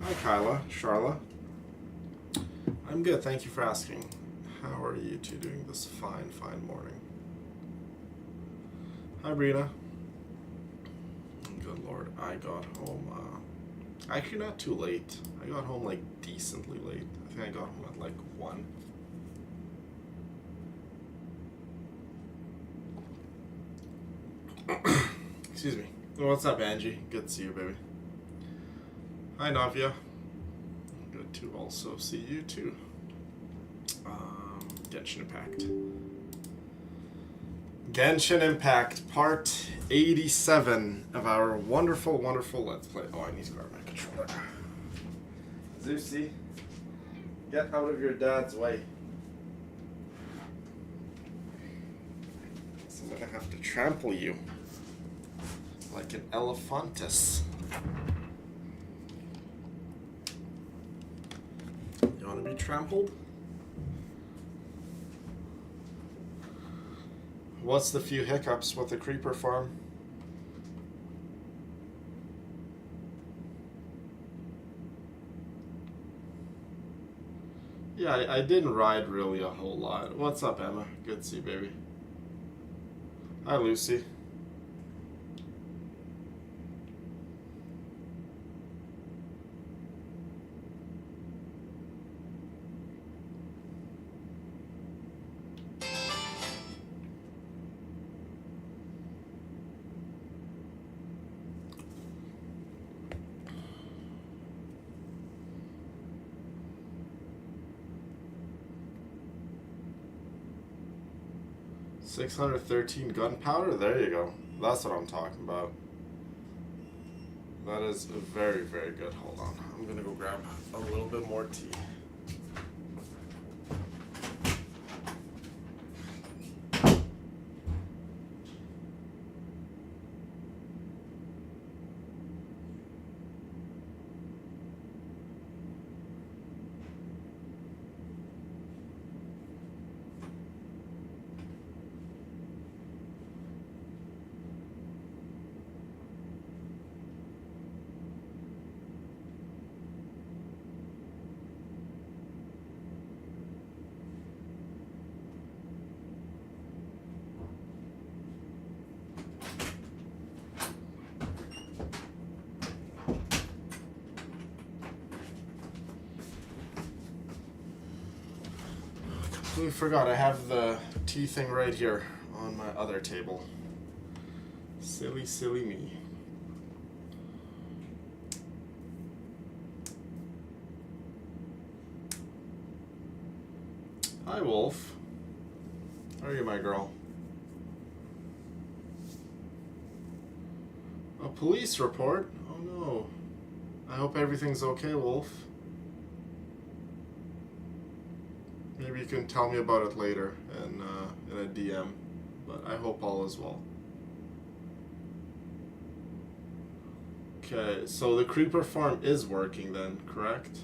Hi, Kyla. Charla. I'm good, thank you for asking. How are you two doing this fine morning? Hi, Brina. Good lord, I got home, actually not too late. I got home, like, decently late. I think I got home at, like, 1. Excuse me. What's up, Angie? Good to see you, baby. Hi, Navia. Good to also see you, too. Genshin Impact. Genshin Impact, part 87 of our wonderful Let's Play. Oh, I need to grab my controller. Zeusy, get out of your dad's way. So I'm gonna have to trample you like an elephantus. You wanna be trampled? What's the few hiccups with the creeper farm? Yeah, I didn't ride really a whole lot. What's up, Emma? Good to see you, baby. Hi, Lucy. $613 gunpowder? There you go. That's what I'm talking about. That is very good. Hold on. I'm gonna go grab a little bit more tea. Completely forgot I have the tea thing right here on my other table. Silly me. Hi, Wolf. How are you, my girl? A police report? Oh no. I hope everything's okay, Wolf. Maybe you can tell me about it later in a DM, but I hope all is well. Okay, so the creeper farm is working then, correct?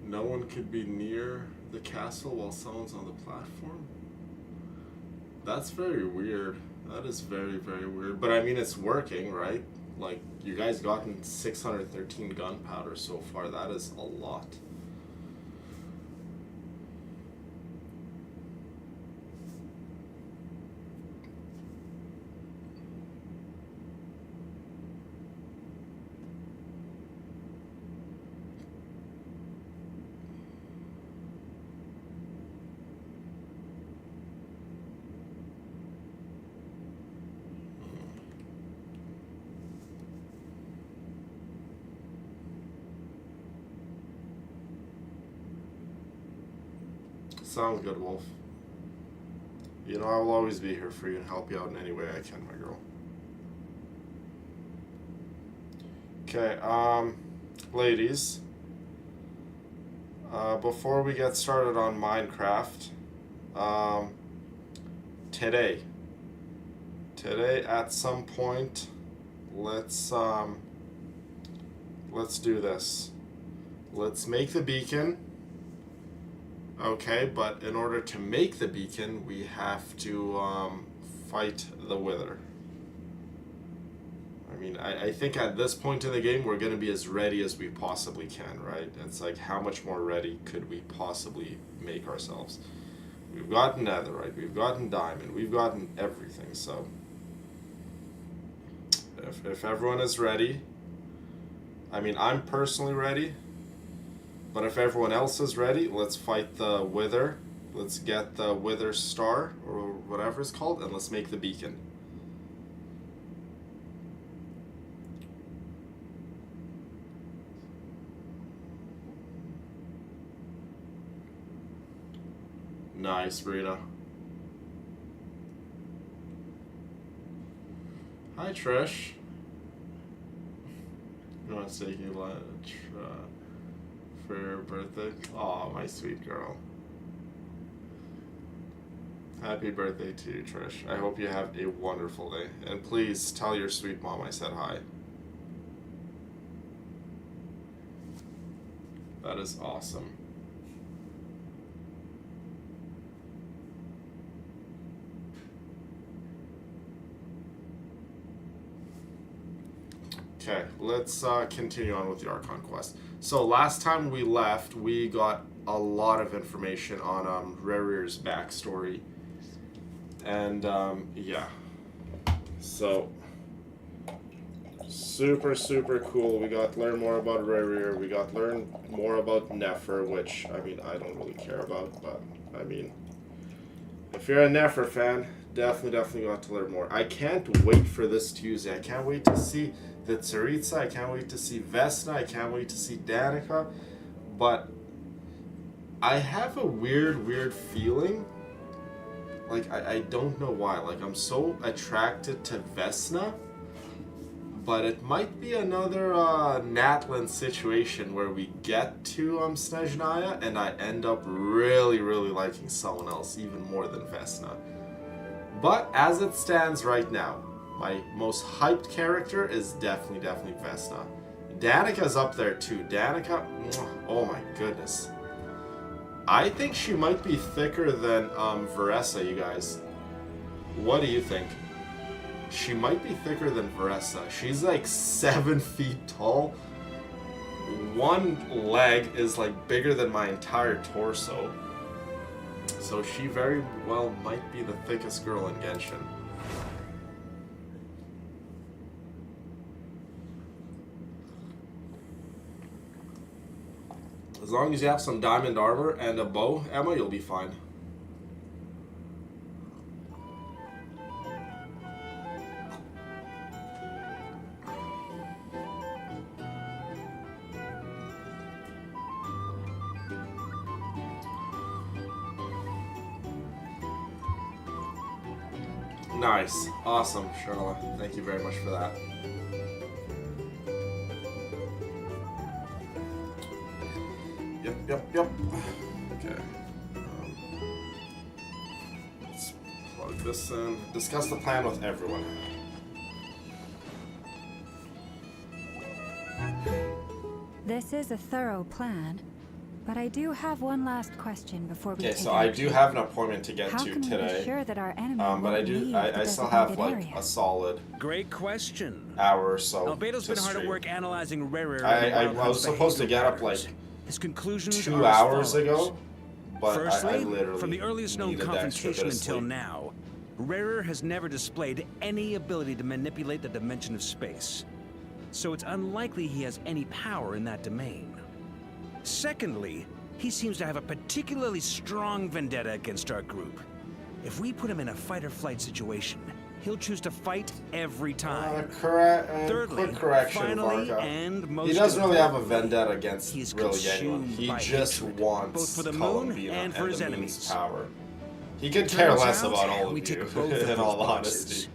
No one could be near the castle while someone's on the platform? That's very weird. That is very weird. But I mean, it's working, right? Like, you guys gotten 613 gunpowder so far. That is a lot. Sounds good, Wolf. You know I will always be here for you and help you out in any way I can, my girl. Okay, ladies. Before we get started on Minecraft, today at some point, let's do this. Let's make the beacon. Okay, but in order to make the beacon, we have to fight the Wither. mean, I think at this point in the game, we're going to be as ready as we possibly can, right? It's like, how much more ready could we possibly make ourselves? We've gotten netherite, we've gotten diamond, we've gotten everything, so... If everyone is ready... I mean, I'm personally ready, but if everyone else is ready, let's fight the Wither. Let's get the Wither Star, or whatever it's called, and let's make the beacon. Nice, Brina. Hi, Trish. You want to take you lunch for your birthday? Aw, my sweet girl. Happy birthday to you, Trish. I hope you have a wonderful day. And please tell your sweet mom I said hi. That is awesome. Okay, let's continue on with the Archon quest. So last time we left, we got a lot of information on Rerir's backstory. And yeah, so super cool. We got to learn more about Rerir. We got to learn more about Nefer, which I mean I don't really care about, but I mean if you're a Nefer fan, definitely got to learn more. I can't wait for this Tuesday. I can't wait to see the Tsaritsa. I can't wait to see Vesna. I can't wait to see Danica. But I have a weird feeling. Like, I don't know why. Like, I'm so attracted to Vesna. But it might be another Natlan situation where we get to Snezhnaya and I end up really liking someone else even more than Vesna. But as it stands right now, my most hyped character is definitely Vesna. Danica's up there too. Danica, oh my goodness. I think she might be thicker than Veressa, you guys. What do you think? She might be thicker than Veressa. She's like 7 feet tall. One leg is like bigger than my entire torso. So she very well might be the thickest girl in Genshin. As long as you have some diamond armor and a bow, Emma, you'll be fine. Nice. Awesome, Charlotte. Thank you very much for that. Yep. Okay. Let's plug this in. Discuss the plan with everyone. This is a thorough plan, but I do have one last question before we take so I do have an appointment to get How to can today. We be sure that our enemy but I still have like a solid great question. hour or so. Albedo's been hard at work analyzing Rerir. I was supposed to get up like his conclusions 2 hours ago, but Firstly, I literally from the earliest known needed confrontation extra bit of until sleep. now, Rerir has never displayed any ability to manipulate the dimension of space. So it's unlikely he has any power in that domain. Secondly, he seems to have a particularly strong vendetta against our group. If we put him in a fight-or-flight situation, he'll choose to fight every time. Thirdly, quick correction, finally, Varka. and most He doesn't really have a importantly, vendetta against he's really anyone. consumed He by just hatred, wants both for the moon Columbina and for his the enemies. moon's power. He could care Turns less out, about all of we you, tick both of in those all boxes. honesty.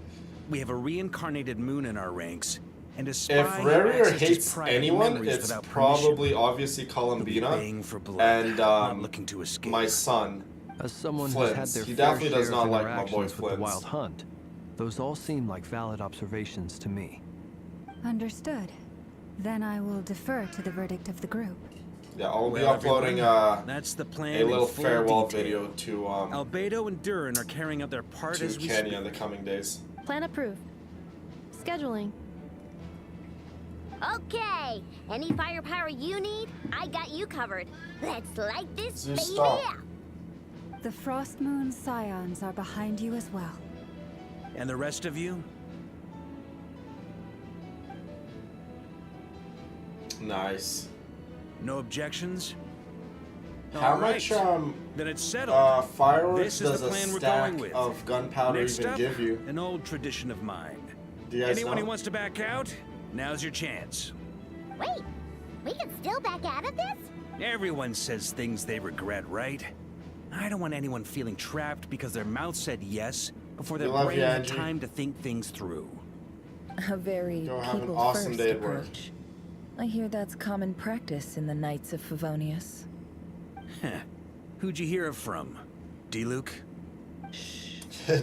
We have a reincarnated moon in our ranks, and a spy If who Rerir accesses hates private anyone, memories it's without probably permission. obviously He'll be Columbina baying for blood, and not looking to escape. my son. As someone who's Flints. had their He fair definitely share does not of like my boy interactions with the Flints. Wild Hunt, those all seem like valid observations to me. Understood. Then I will defer to the verdict of the group. Yeah, I'll be Well, uploading everyone, that's the plan a little in full farewell detail. video to Albedo and Durin are carrying out their part as we Kenny speak. in the coming days. Plan approved. Scheduling. Okay, any firepower you need, I got you covered. Let's light this Zeus, baby stop. up. The Frost Moon Scions are behind you as well. And the rest of you? Nice. No objections? How All right. much Then it's settled. fireworks This is does the a plan we're stack going with. of gunpowder Next even up, give you? an old tradition of mine. Do you guys Anyone know? who wants to back out, now's your chance. Wait, we can still back out of this? Everyone says things they regret, right? I don't want anyone feeling trapped because their mouth said yes before their We love brain you, had Angie. time to think things through. A very Go have an people awesome first day at work. approach. I hear that's common practice in the Knights of Favonius. Heh. Who'd you hear it from? D-Luke?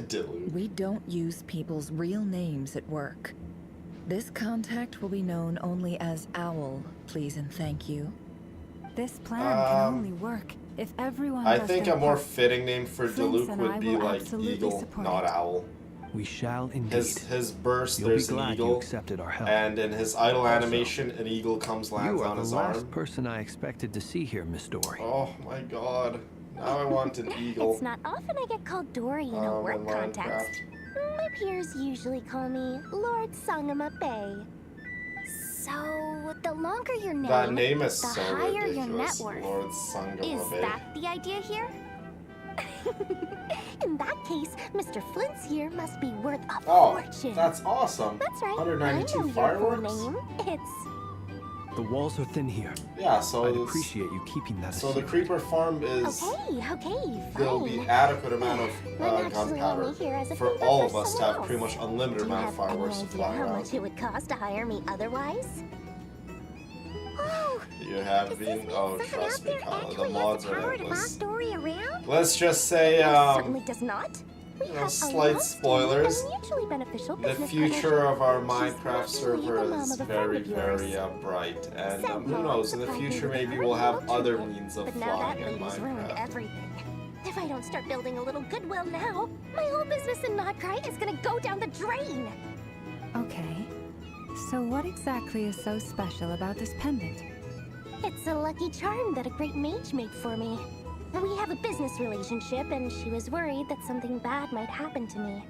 Dilute. We don't use people's real names at work. This contact will be known only as Owl, please and thank you. This plan can only work if everyone I does think their a more part. fitting name for Flints Diluc and would I be will like absolutely Eagle, support not it. Owl. We shall indeed. His burst, You'll be there's an glad you eagle, accepted our help. and in his idle Also, animation, an eagle lands You are on the his last arm. person I expected to see here, Miss Dory. Oh my god. Now I want an eagle. It's not often I get called Dory in a in work Minecraft. context. My peers usually call me Lord Sangama Bay. So, the longer your name, That name is the so higher your ridiculous. net worth. Lord Sangama Is Bay. that the idea here? In that case, Mr. Flint's here must be worth a Oh, fortune. that's awesome. That's right. 192 I know fireworks? Your full name. It's The walls are thin here. Yeah, so I'd it's- appreciate you keeping that a So the secret. creeper farm is okay, there'll be fine. adequate amount of I'm actually gunpowder only here as a for favor all for of us to someone have pretty else. much unlimited Do you amount of have fireworks any to idea fly how around. much it would cost to hire me otherwise? Oh, You have does this been mean oh someone trust out me, there Kala, the actually mods has the are power to endless. boss Dory around? Let's just say It certainly does not. We you know, have a slight long-standing spoilers. and mutually beneficial The business future of our partnership. She's Minecraft actually the server mom is of a very, friend of yours. very bright, and Said who Mom knows? In the supplied me future, with maybe her we'll have little other trinket. means of But now that flying in lady's ruined Minecraft. everything. If I don't start building a little goodwill now, my whole business in Notcry is gonna go down the drain. Okay. So what exactly is so special about this pendant? It's a lucky charm that a great mage made for me. We have a business relationship, and she was worried that something bad might happen to me.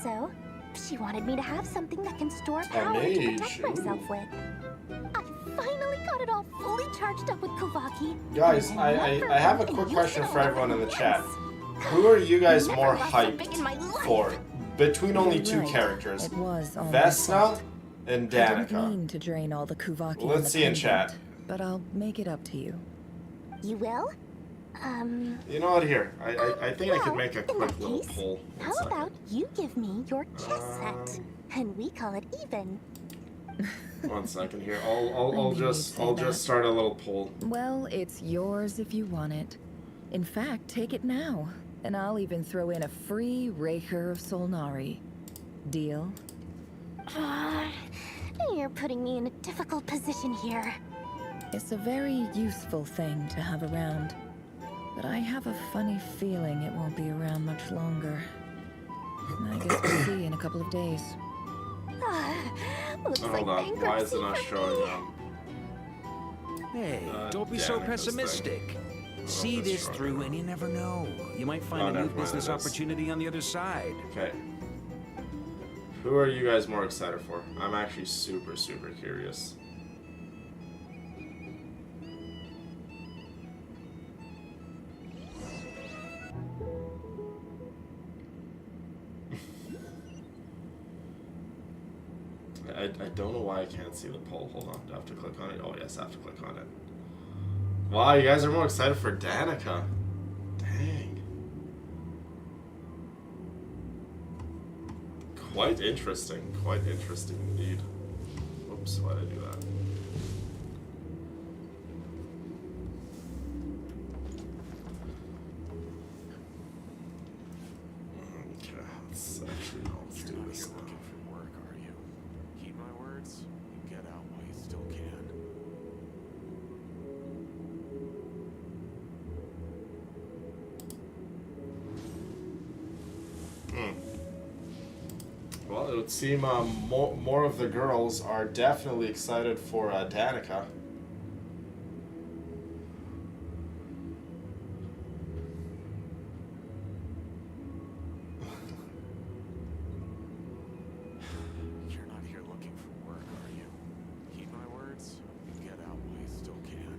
So, she wanted me to have something that can store power to mage, protect myself ooh. with. I finally got it all fully charged up with Kovaki. Guys, and I never have a even quick used question it for everyone in the once. chat. Who are you guys Never more lost so big in my hyped life. for? Between only You're two right. characters, It was all my Vesna fault. and I didn't Danica. mean to drain all the Kuvaki Let's in the see in pendant, chat. but I'll make it up to you. You will? You know what? Here, I think I could well, make a in quick that little case, poll. One How second. about you give me your chess set? And we call it even. 1 second here. I I'll knew you'd just say I'll that. just start a little poll. Well, it's yours if you want it. In fact, take it now, and I'll even throw in a free rerir of Solnari. Deal? You're putting me in a difficult position here. It's a very useful thing to have around, but I have a funny feeling it won't be around much longer. I guess we'll see in a couple of days. Looks like Hold on. Why is it bankruptcy not for showing me. up? Hey, Uh, don't be so Danica's pessimistic. thing. See if it's this showing through, up. and you never know. You might Oh, find a never new mind, business it is. opportunity on the other side. Okay. Who are you guys more excited for? I'm actually super curious. I don't know why I can't see the poll. Hold on. Do I have to click on it? Oh, yes, I have to click on it. Wow, you guys are more excited for Danica. Dang. Quite interesting. Quite interesting indeed. Oops, why did I do that? Okay, let's do this now. Looking for work, are you? Heed my words and get out while you still can. Well, it would seem more of the girls are definitely excited for Danica. You're not here looking for work, are you? Heed my words and get out while you still can.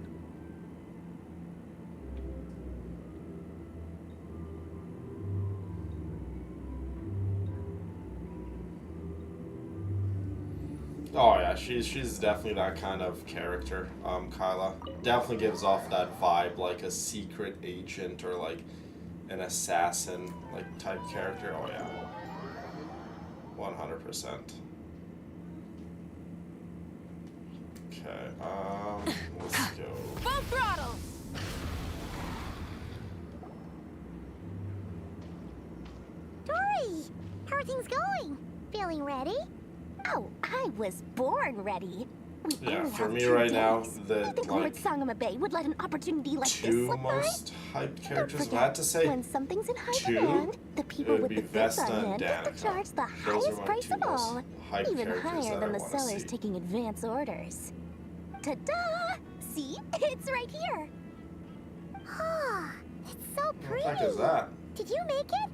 Oh yeah, she's definitely that kind of character. Kyla definitely gives off that vibe, like a secret agent or like an assassin like type character. Oh yeah, 100%. Okay, let's go. Full throttle! Dory, how are things going? Feeling ready? Oh, I was born ready. We Yeah, only for have me 2 right now, days. the I think Lord like Sangamabe would let an opportunity like this two slip by. most hyped Don't characters. If I forget, had to say when something's in high two, demand, the it people would with be the goods Vesta on and hand get to Danica. charge the Those are highest my price two of most all, hyped even characters higher that than I the wanna sellers see. taking advance orders. Ta-da! See, it's right here. Ah, it's so What pretty. the heck is that? Did you make it?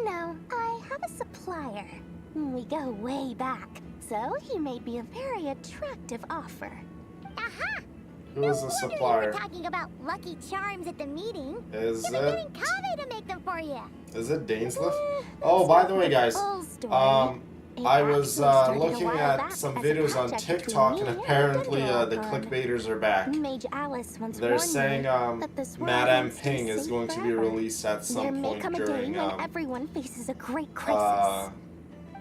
No, I have a supplier. We go way back, so he made me a very attractive offer. Aha! Who is the supplier? talking about lucky charms at the meeting. Is You've been it getting Kave to make them for you. Dainsliff? Oh, by the way, guys, I was looking at some videos on TikTok, and apparently the clickbaiters are back. Mage Alice once They're warned saying me that this world Madame won't stay Ping is safe going to be forever. released at There some may point come a day during when everyone faces a great crisis.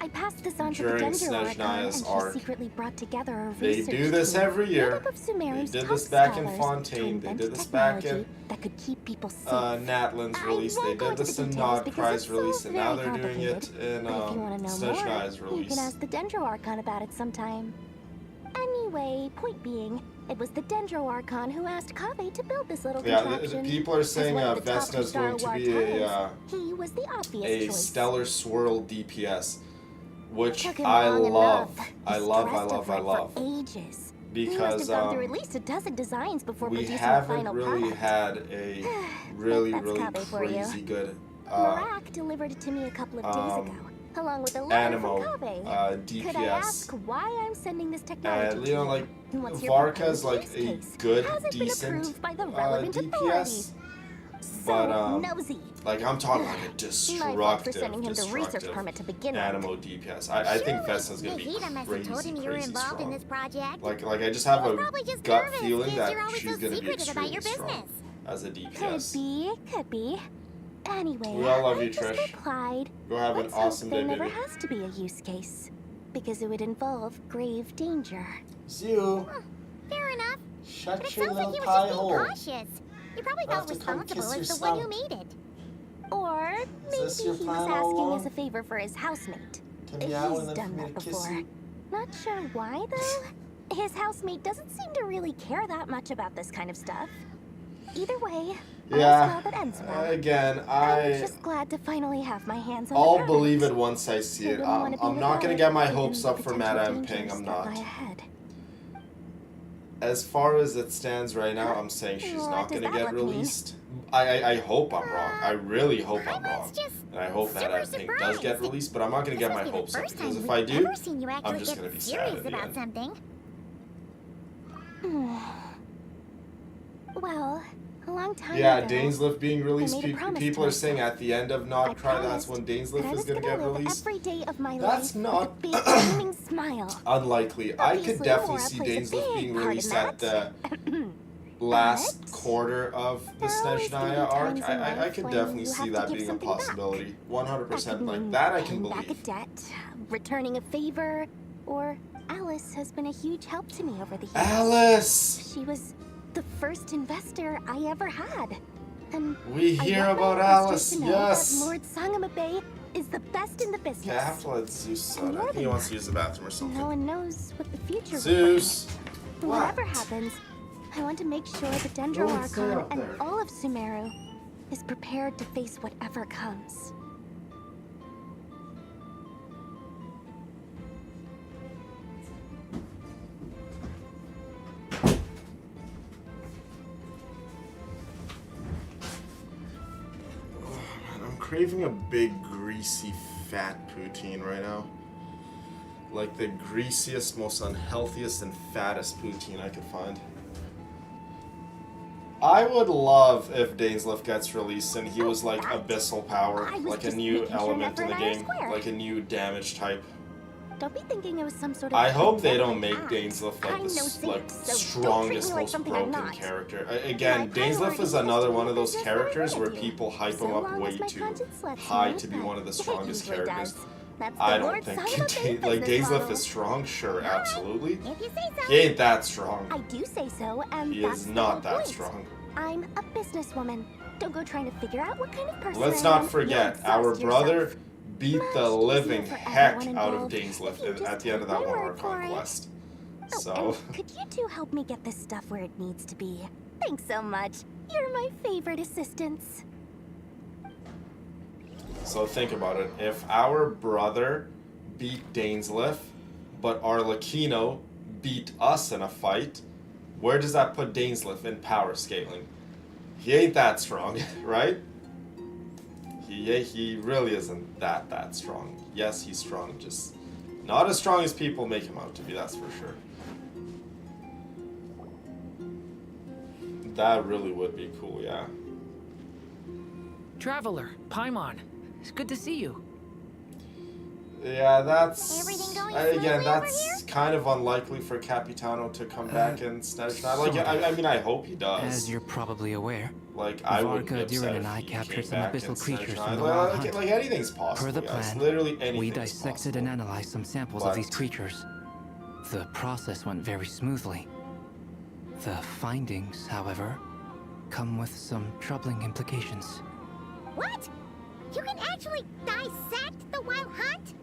I passed this on to the during Dendro Archon, and Snezhnaya's she arc. secretly brought together a They research do this team every year. made up of They Sumeru's did top this back in scholars Fontaine. to They invent did this back in technology that could keep people safe. Natlin's I release. They won't go did into this the in details because Nodcry's it's all release, and now very they're doing it complicated. in But if you want to know Snezhnaya's more, you release. can ask the Dendro Archon about it sometime. Anyway, point being, it was the Dendro Archon who asked Kave to build this little Yeah, contraption. people are As saying one of the top Vesna's going to Star be Wars he was the obvious choice. stellar swirl DPS, which Took him I long love. enough. I He love. stressed over it for ages. He must Because have gone through at least a dozen designs before we producing the haven't final really product. had a really That's Kave for you. crazy good Marak delivered it to me a couple of days ago, along with a letter Animo from Kave. DPS. Could I ask why I'm sending this technology And to you know, you? like And what's your Varka's proposed like use a case? good, Has it been decent approved by the relevant DPS. authorities? So nosy. Like I'm talking like a My fault for destructive, sending him the research destructive permit to begin with. Animo DPS. I think Vesna's gonna be crazy strong. project. Like I just have a probably just gut nervous feeling 'cause that you're always she's so gonna be secretive about extremely your strong business. as a Could DPS. be, could be. Anyway, We all love I you, just Trish. replied, Go have an let's awesome hope day, there never baby. has to be a use case, because it would involve grave danger. See you. Fair enough. Shut But it your sounds like little he was pie just being hole. cautious. You probably I'll have felt to come responsible kiss as your the one who snout. made it. Or maybe this your he was plan all asking along? as a favor for his housemate. To He's meow and then done for me that to kiss before. you. Not sure why though. His housemate doesn't seem to really care that much about this kind of stuff. Either way, all's well that ends well. Again, I'm just glad to finally have my hands on the I'll product. believe it once I see I it. wouldn't wanna be I'm not without gonna it, get my given hopes up for potential Madame dangers Ping. I'm that not. lie ahead. As far as it stands right now, I'm saying she's What not does gonna that get look mean? released. I hope I'm wrong. I really hope I'm wrong. was just And I hope super Madame Ping does get surprised. released, but I'm not gonna get my This hopes up must be the because first if time I we've do, ever seen you I'm actually just get gonna be sad serious at the about end. something. Well, a long time Yeah, ago, Dainsliff being released. made a promise People to are saying myself. at the end of I Not Cry, that's promised when that I Dainsliff is was gonna gonna get live released. every day of my That's life not with a big gleaming smile. unlikely. I could Obviously, definitely Laura see plays a Dainsliff big being part in released at the last But quarter of the there are always gonna be Snezhnaya arc. times in I life could when definitely you see have to that give being a something back. possibility. That 100%. could Like mean that I can paying back a believe. debt, returning a favor, or Alice has been a huge help to me over the years. Alice! She was the first investor I ever had. And We I hear want my about investors Alice, to know yes! that Lord Sangamabe is the best in the business. Okay, I have to let Zeus out. I More think he than wants to use the bathroom or No something. one knows what the future will Zeus! bring. Whatever What? happens, I want to make sure the Dendro Go and stay Archon up and there. all of Sumeru is prepared to face whatever comes. craving a big, greasy, fat poutine right now. Like the greasiest, most unhealthiest, and fattest poutine I could find. I would love if Dainsleif gets released and he was like Abyssal Power, like a new element in the game, like a new damage type. Don't be thinking it was some sort of. I hope they don't make act. Dainsleif like I'm the no saint, like so strongest, don't treat me like most something I'm broken not. character. My Again, Dainsleif priority is is another to one of do those just characters what I where do. people hype So him up long way as my too conscience lets high me, to be one of the it strongest usually characters. does. That's the I don't Lord's think sign of a big like business Dainsleif model. is strong, sure, absolutely. If you say so. He ain't that strong. I do say so, and He that's is the not whole that point. strong. I'm a businesswoman. Don't go trying to figure out what kind of person Let's I am. not You'll forget, exhaust our brother yourself. beat Much the easier living for heck everyone out of involved if Dainsleif you just at the end of take that my One word for it. Conquest. Oh, So, and could you two help me get this stuff where it needs to be? Thanks so much. You're my favorite assistants. so think about it. If our brother beat Dainsleif, but Arlecchino beat us in a fight, where does that put Dainsleif in power scaling? He ain't that strong, right? He really isn't that strong. Yes, he's strong, just not as strong as people make him out to be, that's for sure. That really would be cool, yeah. Traveler, Paimon, it's good to see you. Yeah, that's Everything going again. smoothly over That's here? kind of unlikely for Capitano to come back instead of Schneider. Like, I mean, I hope he does. As you're probably aware, Like, I would be Varka, upset Durin, if and I he captured came some back abyssal and Snedge creatures and from the I- Wild like, Hunt. like anything's possible. Per the guys. plan, Literally anything. we is dissected possible. and analyzed some samples of these But- creatures. The process went very smoothly. The findings, however, come with some troubling implications. What? You can actually dissect the Wild Hunt?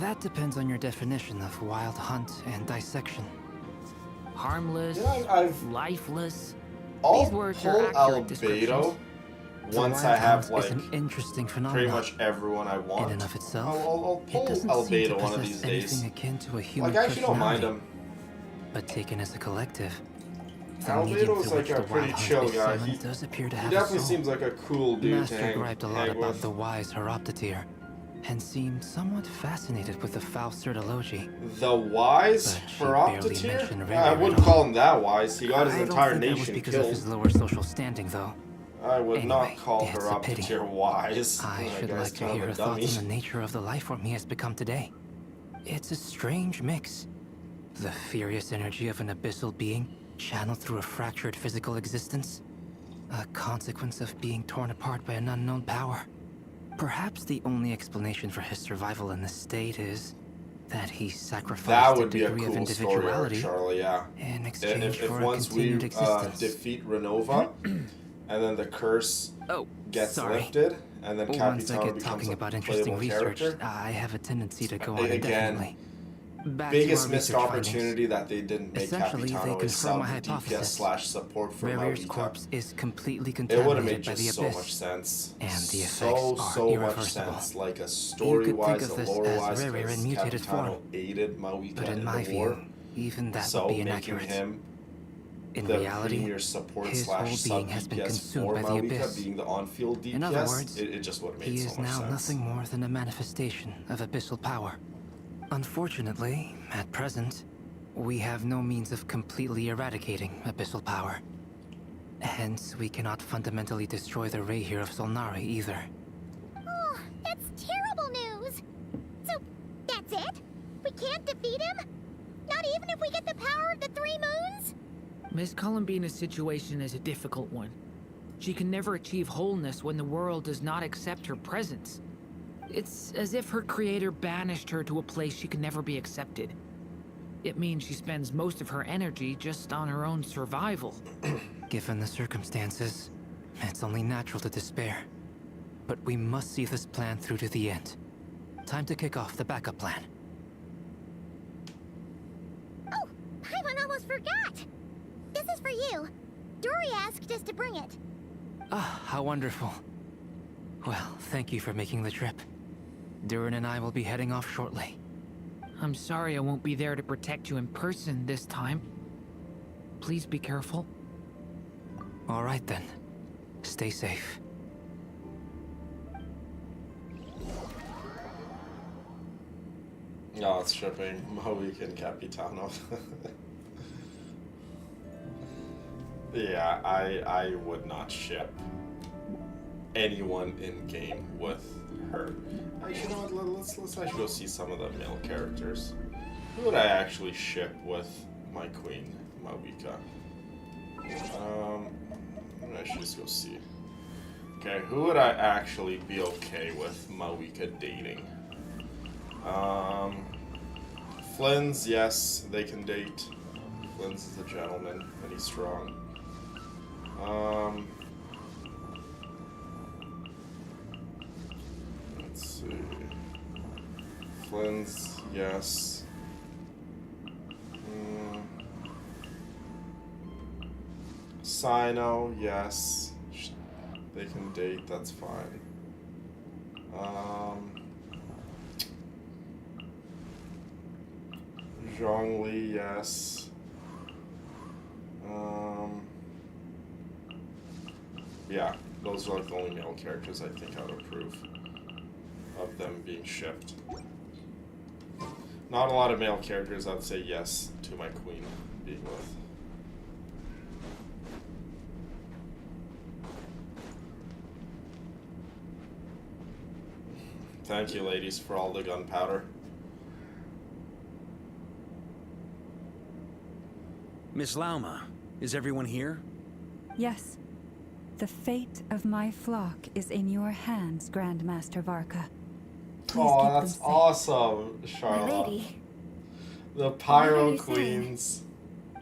That depends on your definition of Wild Hunt and dissection. Harmless, Yeah, I've lifeless. I'll These words are pull accurate Albedo descriptions. The once Wild I have Hunt is like an interesting pretty phenomenon. much everyone I want. In and of itself, I'll it pull doesn't seem to Albedo one of possess these anything days. akin to a human Like, I actually don't mind personality. him. But taken as a collective, the Albedo's medium through like which a the pretty Wild Hunt chill is guy. summoned He does appear to He have definitely a soul. seems like a cool dude Master to hang, griped a lot hang about with. the wise Horoptetyr, and seemed somewhat fascinated with the foul Certology. The wise But she barely mentioned Heroptetyr? Rerir I at wouldn't all. call him that wise. He got his I don't entire think that was nation because of killed. his lower social standing, though. I would not Anyway, call it's a pity. Heroptetyr wise. I That should guy's like to kind of hear a her thoughts dummy. on the nature of the life form he has become today. It's a strange mix. The furious energy of an abyssal being channeled through a fractured physical existence. A consequence of being torn apart by an unknown power. Perhaps the only explanation for his survival in this state is that he sacrificed That a would be a degree of cool story arc, individuality Charlie, yeah. in If, exchange if for a once we continued existence. defeat Renova, and then the curse Oh, gets sorry. lifted, and then Once I Capitano get becomes talking a about interesting playable research, character. I have a tendency to go on Again, indefinitely. Back to Biggest our missed research findings. opportunity that they didn't make Essentially, they Capitano is confirm my sub DPS hypothesis. / support for Rerir's Maoika. corpse is completely It would have contaminated made by the just so abyss. much sense. And the effects so are much irreversible. sense. Like a You story could think wise, of a this lore as wise, Rerir because in mutated Capitano form. aided Maoika But in in my the war. view, even that So would be making inaccurate. him In the reality, premier support his / whole sub being has been DPS consumed for by the Maoika, abyss. being the on-field DPS, In other words, it just would have made he so is much now sense. nothing more than a manifestation of abyssal power. Unfortunately, at present, we have no means of completely eradicating abyssal power. Hence, we cannot fundamentally destroy the rerir of Solnari either. Oh, that's terrible news. So, that's it? We can't defeat him? Not even if we get the power of the Three Moons? Miss Columbina's situation is a difficult one. She can never achieve wholeness when the world does not accept her presence. It's as if her creator banished her to a place she can never be accepted. It means she spends most of her energy just on her own survival. Given the circumstances, it's only natural to despair. But we must see this plan through to the end. Time to kick off the backup plan. Oh, Paimon almost forgot. This is for you. Dory asked us to bring it. Ah, how wonderful. Well, thank you for making the trip. Durin and I will be heading off shortly. I'm sorry I won't be there to protect you in person this time. Please be careful. All right then. Stay safe. No, it's shipping Moik and Capitano. Yeah, I would not ship anyone in game with her. You know what? Let's actually go see some of the male characters. Who would I actually ship with my queen, Mawika? I should just go see. Okay, who would I actually be okay with Mawika dating? Flynn's, yes, they can date. Flynn's is a gentleman, and he's strong. Let's see. Flynn's, yes. Sino, yes. They can date, that's fine. Zhongli, yes. Yeah, those are like the only male characters I think I would approve of them being shipped. Not a lot of male characters I would say yes to my queen being with. Thank you, ladies, for all the gunpowder. Miss Lauma, is everyone here? Yes. The fate of my flock is in your hands, Grandmaster Varka. Please Oh, keep that's them safe. awesome, My Charlotte. lady. The Pyro What are you saying? Queens.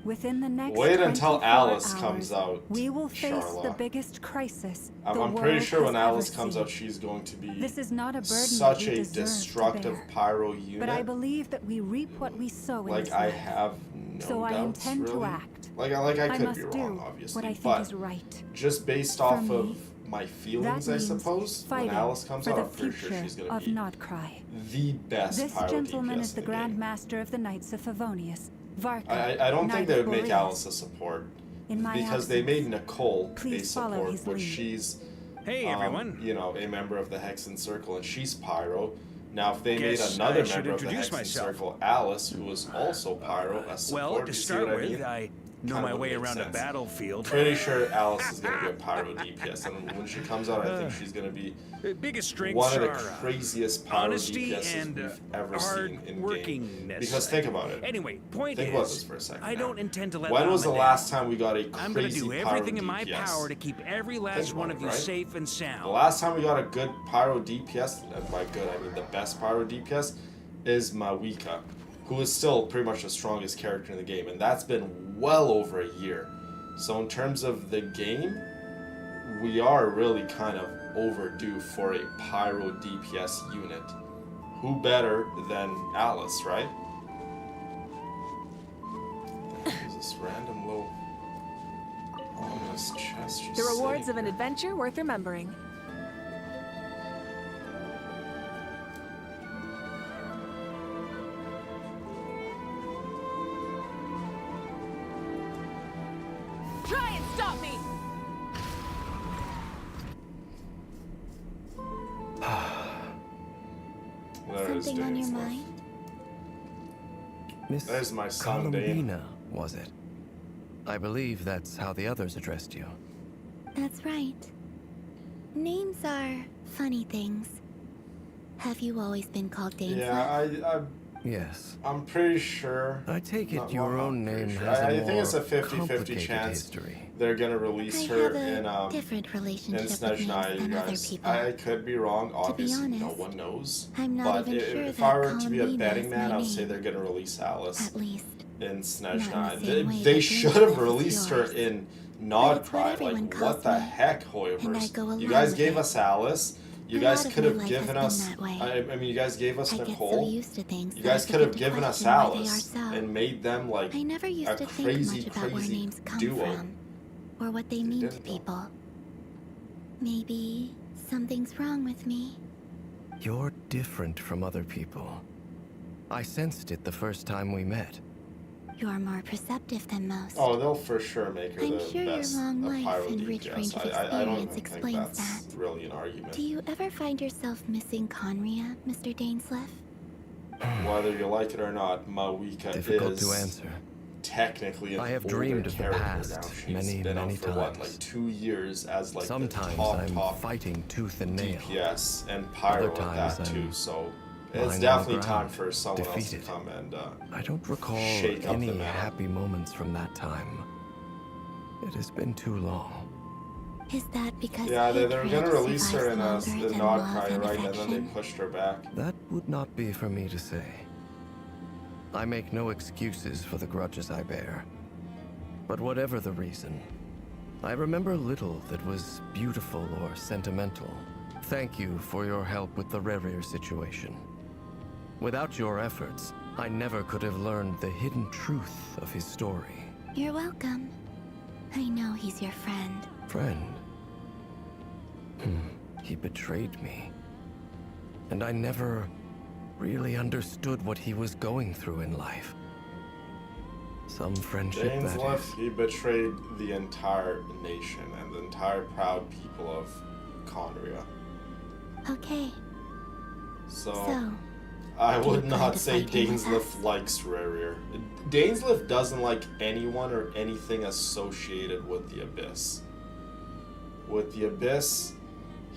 Within the next Wait until 24 Alice hours, comes out, we will face Charlotte. the biggest crisis I'm the pretty world sure when has Alice ever comes seen. out, she's going to be This is not a burden such that we a deserve to destructive bear. pyro unit. But I believe that we reap what we sow in Like this I life. have no So I doubts, intend really. to act. I I could must be do wrong, obviously, what I think but is right. just based For off me, of my feelings, That I means suppose, when fighting Alice comes for out, the I'm pretty sure future she's going of to be Notcry. the best This pyro gentleman DPS is the in game. Grand Master of the Knights of Favonius, Varka. I don't think Knight they of would make Boreas. Alice a support. In my Because they absence, made Nicole a please follow support, his but lead. she's Hey, everyone. you know, a member of the Hexen Circle, and she's Pyro. Now, if they Guess made another I should member of the introduce Hexen myself. Circle, Alice, who was also Pyro, a support, Well, to you see start what I with, mean? I know Kinda my would way make around sense. a battlefield. Pretty sure Alice is going to be a Pyro DPS, and when she comes out, I think she's going to be Biggest strengths one of the are craziest Pyro honesty DPSs and we've ever seen in game. hard-workingness. Because think about it. Anyway, point Think is, about this for a second. I now. don't intend to let When was the Lama last down. time we got a I'm going to crazy do Pyro everything in my DPS? power to keep every last Think one about of it, you right? safe and The sound. last time we got a good Pyro DPS, and by good I mean the best Pyro DPS, is Mawika, who is still pretty much the strongest character in the game, and that's been well over a year. So in terms of the game, we are really kind of overdue for a Pyro DPS unit. Who better than Alice, right? There's this random little ominous chest just The rewards sitting of an here. adventure worth remembering. Try and stop me! There's Something on your Dane's left. mind? Miss There's my son, Dane. Columbina, was it? I believe that's how the others addressed you. That's right. Names are funny things. Have you always been called Dane? Yeah, Yes. I'm pretty sure. I take it Not- your well, own not pretty name sure. has a I more think it's a 50-50 complicated chance history. they're gonna I release have her a in different in relationship with Snezhnaya, names you than other guys. people. I could be wrong. Obviously, no honest, one knows. I'm not But even sure if that I were to be a Columbina betting is man, my I would say name. they're gonna release Alice At least. in Not Snezhnaya. in the same way They that should Dane have says released her yours. in But it's what Nodcry. everyone Like, calls what the me. heck, And I Hoyovers? go You along guys with gave it. us Alice. You A guys lot of could my have life given has us. been that way. I mean, you guys gave us I get so Nicole. used to things You that I guys could forget have to given us question why they are Alice so. and made them like I never used a to think crazy, much about where crazy names come duo. from, or what they You mean to didn't, though. people. Maybe something's wrong with me. You're different from other people. I sensed it the first time we met. You're more perceptive than most. Oh, they'll for sure make her I'm the sure your best long of life Pyro and rich DPS. range of I don't experience even think explains that's that. really an argument. Do you ever find yourself missing Conria, Mr. Dainsleff? whether you like it or not, Mawika Difficult is to answer. technically an I have older dreamed of the character past now. She's many, been many out for what, times. like 2 years as like Sometimes the I'm top fighting tooth and nail. DPS and Pyro Other at times that too. I'm So lying it's on definitely the time ground, for someone else to defeated. come and I don't recall shake up any the meta. happy moments from that time. It has been too long. Is that because yeah, they were hatred gonna release her in survives a longer than Nod love Cry, and right? And then they affection? pushed her back. That would not be for me to say. I make no excuses for the grudges I bear. But whatever the reason, I remember little that was beautiful or sentimental. Thank you for your help with the rerir situation. Without your efforts, I never could have learned the hidden truth of his story. You're welcome. I know he's your friend. Friend? He betrayed me. And I never really understood what he was going through in life. Some friendship that Gainsleif, is. he betrayed the entire nation and the entire proud people of Conria. Okay, So do I you would plan not to say fight him with Dainsleif us? likes Rerir. Dainsleif doesn't like anyone or anything associated with the Abyss. With the Abyss,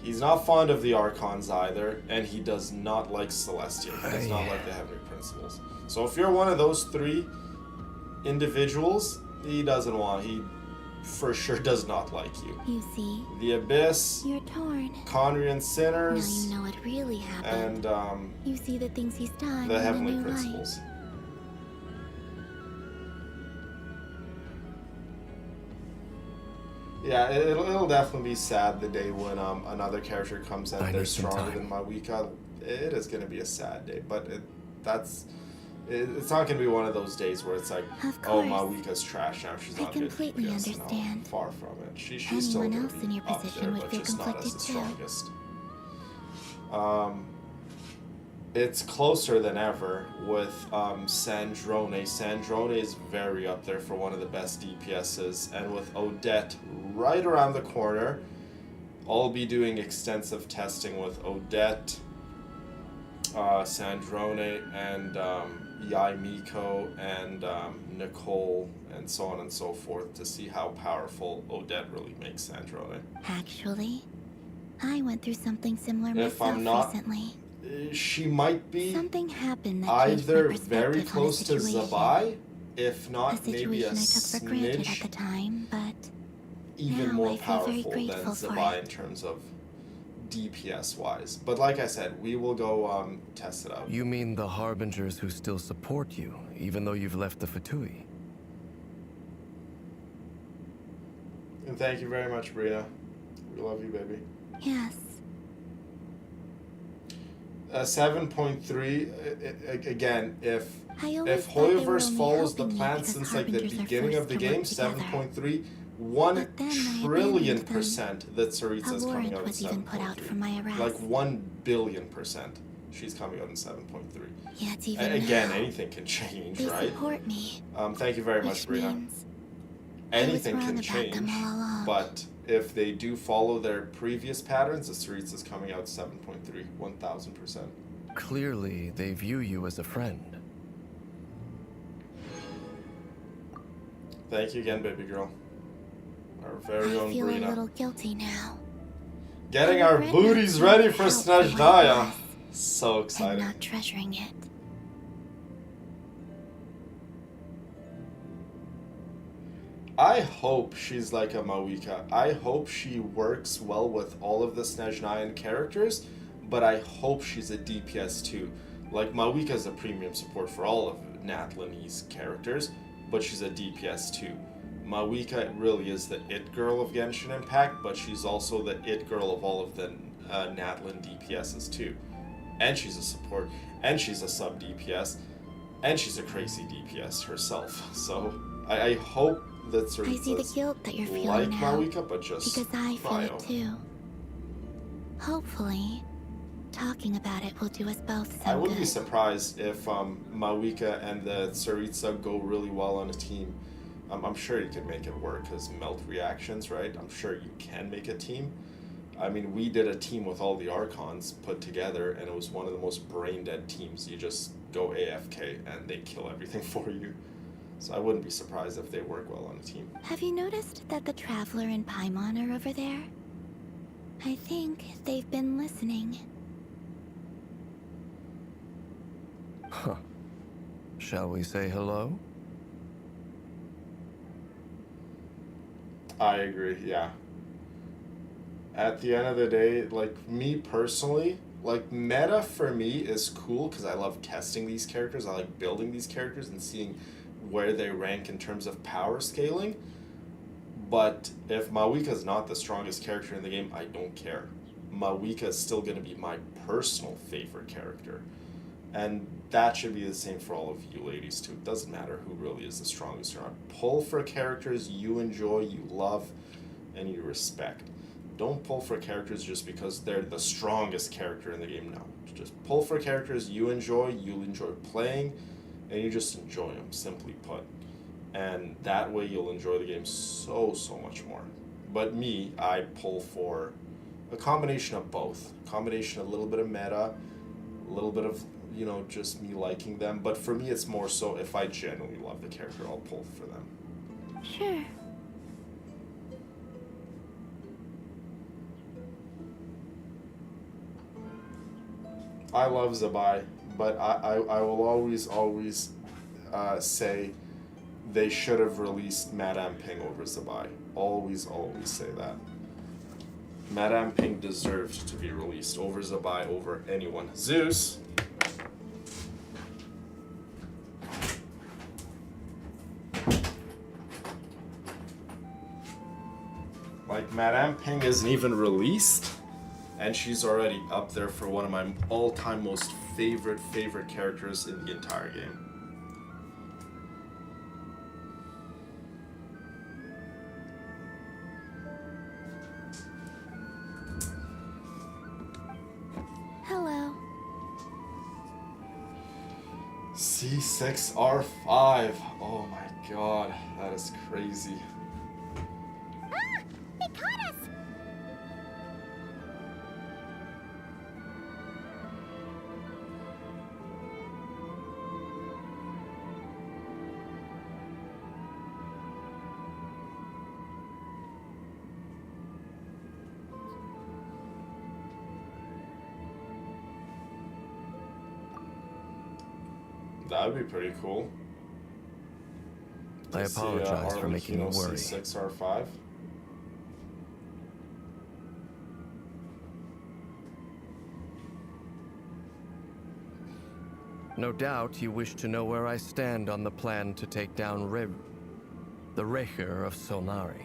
he's not fond of the Archons either, and he does not like Celestial. He does not like the Heavenly Principles. So if you're one of those 3 individuals, he doesn't want. He for sure does not like you. you see, The Abyss, you're torn. Conrian Now Sinners, you know what really happened. and You see the things he's done the in a Heavenly new light. Principles. Yeah, it'll definitely be sad the day when another character comes in. I They're need some stronger time. than Mawika. It is going to be a sad day, but it's not going to be one of those days where it's like, Of oh, course. Mawika's trash now. She's I not good completely DPS. No, understand. far from it. She's still Anyone going to else in be your up position there, would but feel just not as the conflicted too. strongest. It's closer than ever with Sandrone. Sandrone is very up there for one of the best DPSs, and with Odette right around the corner, I'll be doing extensive testing with Odette, Sandrone, and Yai Miko, and Nicole, and so on and so forth to see how powerful Odette really makes Sandrone. Actually, I went through something similar If myself I'm not recently. She might be Something happened that changed my either perspective very on a close to situation. Zabai, if A not maybe a situation I took for granted at smidge the time, but even now more I feel very powerful than grateful for Zabai it. in terms of DPS wise. But like I said, we will go test it out. You mean the Harbingers who still support you, even though you've left the Fatui? And thank you very much, Brina. We love you, baby. yes, 7.3 again, if I always if thought they were Hoyoverse only follows the helping me plan because since like the Harbingers are beginning of forced the to game, work together. 7.3, 1 But then I trillion abandoned them. percent that Saritsa's A coming warrant out in was even put out 7.3. for my arrest. Like 1 billion% she's coming out in 7.3. Yet even Again, now, anything can change, they right? support me, Thank you very much, which Brina. means I was Anything wrong can about change, them all along. but if they do follow their previous patterns, the Saritsa's coming out 7.3, 1000%. Clearly, they view you as a friend. Thank you again, baby girl. Our very I own feel a Brina. little guilty now. Getting I our regret booties not ready being for helped for what it Snezhnaya. was So and exciting. not treasuring it. I hope she's like a Mawika. I hope she works well with all of the Snezhnayan characters, but I hope she's a DPS too. Like, Mawika's a premium support for all of Natlanese characters, but she's a DPS too. Mawika really is the it girl of Genshin Impact, but she's also the it girl of all of the Natlan DPSs too. And she's a support, and she's a sub DPS, and she's a crazy DPS herself. So I hope that I see the Saritsa's guilt that you're feeling like now, Mawika, but just because I feel Cryo. it too. Hopefully, talking about it will do us both I some wouldn't be good. surprised if Mawika and the Saritsa go really well on a team. I'm sure you could make it work because melt reactions, right? I'm sure you can make a team. I mean, we did a team with all the Archons put together, and it was one of the most brain-dead teams. You just go AFK, and they kill everything for you. So I wouldn't be surprised if they work well on a team. Have you noticed that the Traveler and Paimon are over there? I think they've been listening. Huh. Shall we say hello? I agree, yeah. At the end of the day, like, me personally, like, meta for me is cool because I love testing these characters. I like building these characters and seeing where they rank in terms of power scaling. But if Mawika's not the strongest character in the game, I don't care. Mawika is still going to be my personal favorite character. And that should be the same for all of you ladies too. It doesn't matter who really is the strongest or not. Pull for characters you enjoy, you love, and you respect. Don't pull for characters just because they're the strongest character in the game. No. Just pull for characters you enjoy playing, and you just enjoy them, simply put. And that way you'll enjoy the game so much more. But me, I pull for a combination of both. A combination of a little bit of meta, a little bit of, you know, just me liking them. But for me, it's more so if I genuinely love the character, I'll pull for them. Sure. I love Zabai, but I will always say they should have released Madame Ping over Zabai. Always say that. Madame Ping deserved to be released over Zabai, over anyone. Zeus! Like, Madame Ping isn't even released, and she's already up there for one of my all-time most favorite characters in the entire game. Hello. C6R5. Oh my god, that is crazy. Ah! It caught us! That would be pretty cool. I apologize for making you worry. C6R5. No doubt you wish to know where I stand on the plan to take down the rerir of Solnari.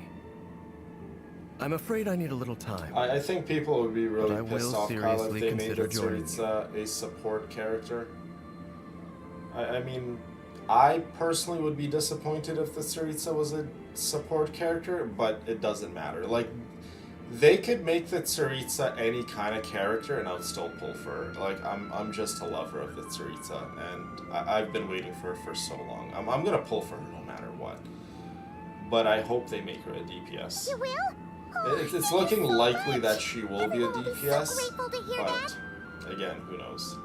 I'm afraid I need a little time. I think people would be really I pissed will off, Kyle, if seriously they made consider joining Tsuritsa a support character. I mean, I personally would be disappointed if the Tsuritsa was a support character, but it doesn't matter. Like, they could make the Tsuritsa any kind of character and I would still pull for her. Like, I'm just a lover of the Tsuritsa, and I've been waiting for her for so long. I'm gonna pull for her no matter what. But I hope they make her a DPS. You will? Oh, It's looking so likely much. that she will be a Everyone will be so DPS, grateful to hear but again, who knows?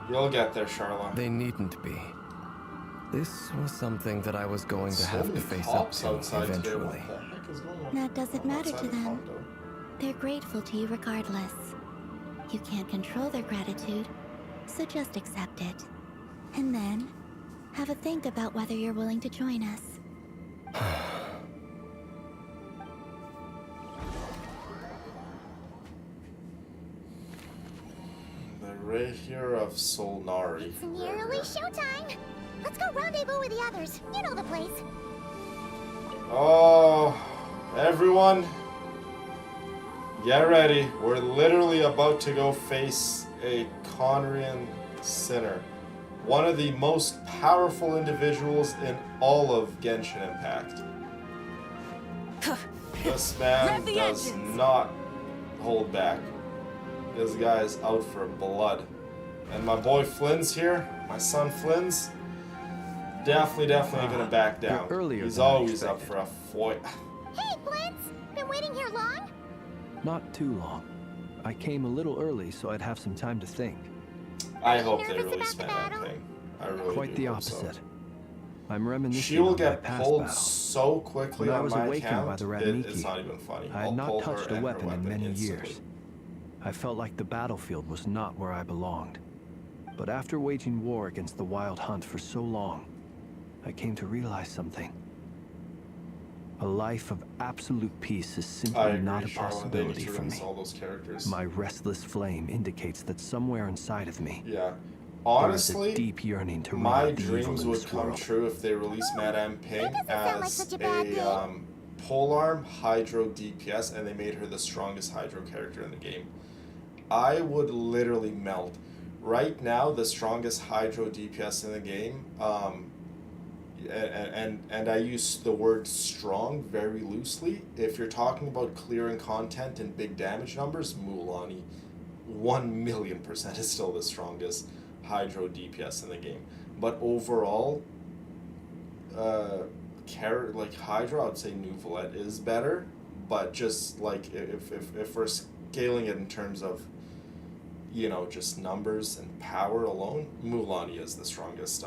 You'll get there, Charlotte. They needn't be. This was something that I was going to have to face up to eventually. What the heck is going on That doesn't matter outside to the them. condo? They're grateful to you regardless. You can't control their gratitude, so just accept it. And then, have a think about whether you're willing to join us. The rerir of Solnari. It's nearly showtime! Let's go rendezvous with the others. You know the place. Oh, everyone, get ready. We're literally about to go face a Conrian sinner. One of the most powerful individuals in all of Genshin Impact. This man does not hold back. This guy is out for blood. And my boy Flynn's here, my son Flynn's. Definitely gonna back down. earlier He's than I always up expected. for a fight. Hey, Blitz! Been waiting here long? Not too long. I came a little early so I'd have some time to think. I you hope they nervous release about the Man battle? Thing. I really Quite do the hope so. opposite. I'm reminiscing She will on my get past pulled battle. so quickly When I on was my awakened account, by the it's Radniki, not even funny. I I'll had not pull her touched a and her weapon in many instantly. years. I felt like the battlefield was not where I belonged. But after waging war against the Wild Hunt for so long, I came to realize something. A life of absolute peace is I simply agree, not a Charlotte. They need possibility to for release me. all those characters. My restless flame indicates that somewhere inside of me, Yeah. there is Honestly, a deep yearning to my rid the evil dreams in would this come world. true if they released Madame Ping That doesn't sound like as such a bad thing. polearm Hydro DPS, and they made her the strongest Hydro character in the game. I would literally melt. Right now, the strongest Hydro DPS in the game, and I use the word strong very loosely. If you're talking about clearing content and big damage numbers, Mulan 1,000,000% is still the strongest Hydro DPS in the game. But overall, like Hydra, I would say Nouvelette is better. But just like if we're scaling it in terms of, you know, just numbers and power alone, Mulan is the strongest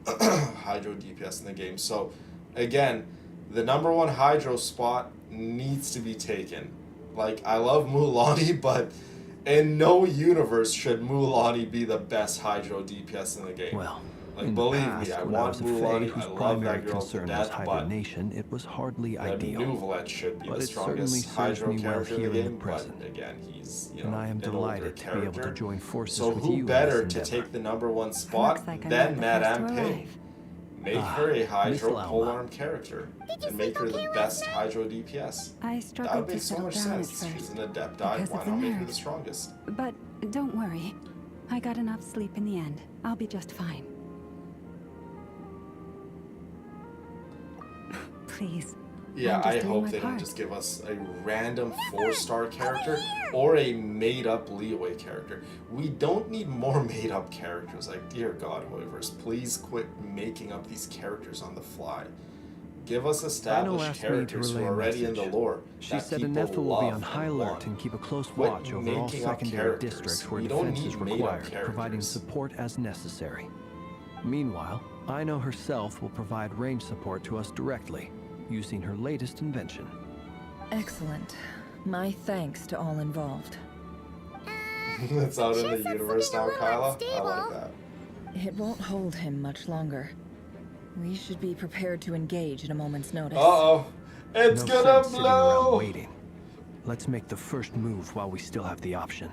Hydro DPS in the game. So again, the number one Hydro spot needs to be taken. Like, I love Mulan, but in no universe should Mulan be the best Hydro DPS in the game. Well, like, in the believe past, me, I when I want was a Fae Mulan. whose I love primary that girl to concern was death, but hibernation, it was hardly ideal. Nouvelette should be But the it certainly strongest serves Hydro me well character in the here in the game. present. But again, he's, you And know, I am an older delighted to be able to character. join forces So with who you in better this to endeavor? take the number one spot Looks like I'm than not the first Madame to Ping? arrive. Make her a Hydro Miss Lauma. polearm character Did you and make her sleep the okay best last night? Hydro DPS. I That struggled would to make so settle much down at sense. first. She's an Adepti. because Why of the not make her the nerves. strongest? But don't worry. I got enough sleep in the end. I'll be just fine. Please. Yeah, I'm just I doing hope my they don't part. just give us a random 4-star character or a made-up Leeway character. We don't need more made-up characters. Like, dear God, Hoovers, please quit making up these characters on the fly. Give us established asked me to characters who relay are a already in the message. lore She that said people Anetha will be love on high and alert want. and keep a close Quit watch over all making up secondary characters. districts where We don't defense is need made-up required, providing characters. support as necessary. Meanwhile, Ino herself will provide range support to us directly, using her latest invention. Excellent. My thanks to all involved. It's out in Just the said universe now, something a little Kyla. I unstable. like that. It won't hold him much longer. We should be prepared to engage at a moment's notice. Uh-oh. It's No gonna sense sitting around blow! waiting. Let's make the first move while we still have the option.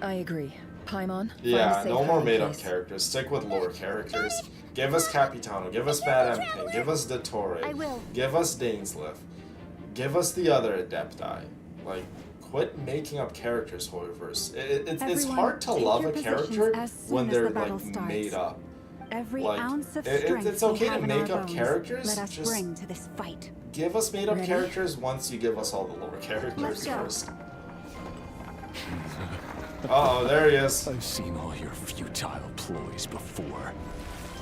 I agree. Paimon, find a Yeah, safe no more hiding made-up place. characters. Stick with lore characters. Give us Capitano. Give us Madame Ping. Give us Dottore. I will. Give us Dainsleif. Give us the other Adepti. Like, quit making up characters, Hoovers. It's Everyone, hard to take love your a positions character as soon when as they're the battle like starts. made up. Every Like, ounce of it's strength okay we to have in make our up bones, characters, let us just- bring to this fight. Give us made-up Ready? characters once you give us all the lore characters Let's go. first. Uh-oh, there he is. I've seen all your futile ploys before.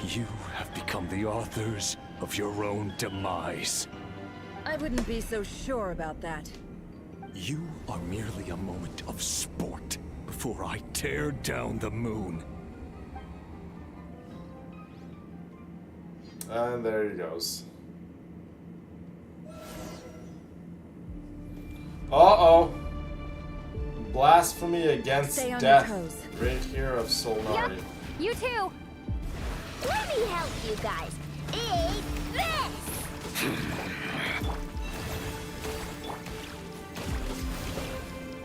You have become the authors of your own demise. I wouldn't be so sure about that. You are merely a moment of sport before I tear down the moon. And there he goes. Uh-oh. Blasphemy against Stay on your death. toes. Right here of Solnari. Yep, you too. Let me help you guys. Eat this!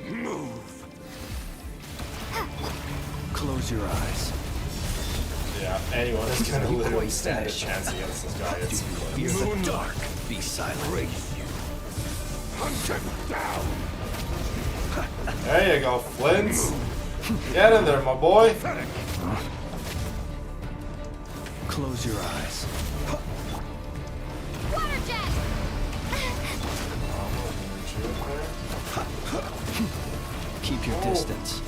Move! Close your eyes. Yeah, anyone is gonna literally stand a chance against this guy. It's Fear the dark. Be silent. Raise you. Hunt him down. There you go, Flint. Get in there, my boy. Close your eyes. Water jet! Keep your Oh. distance.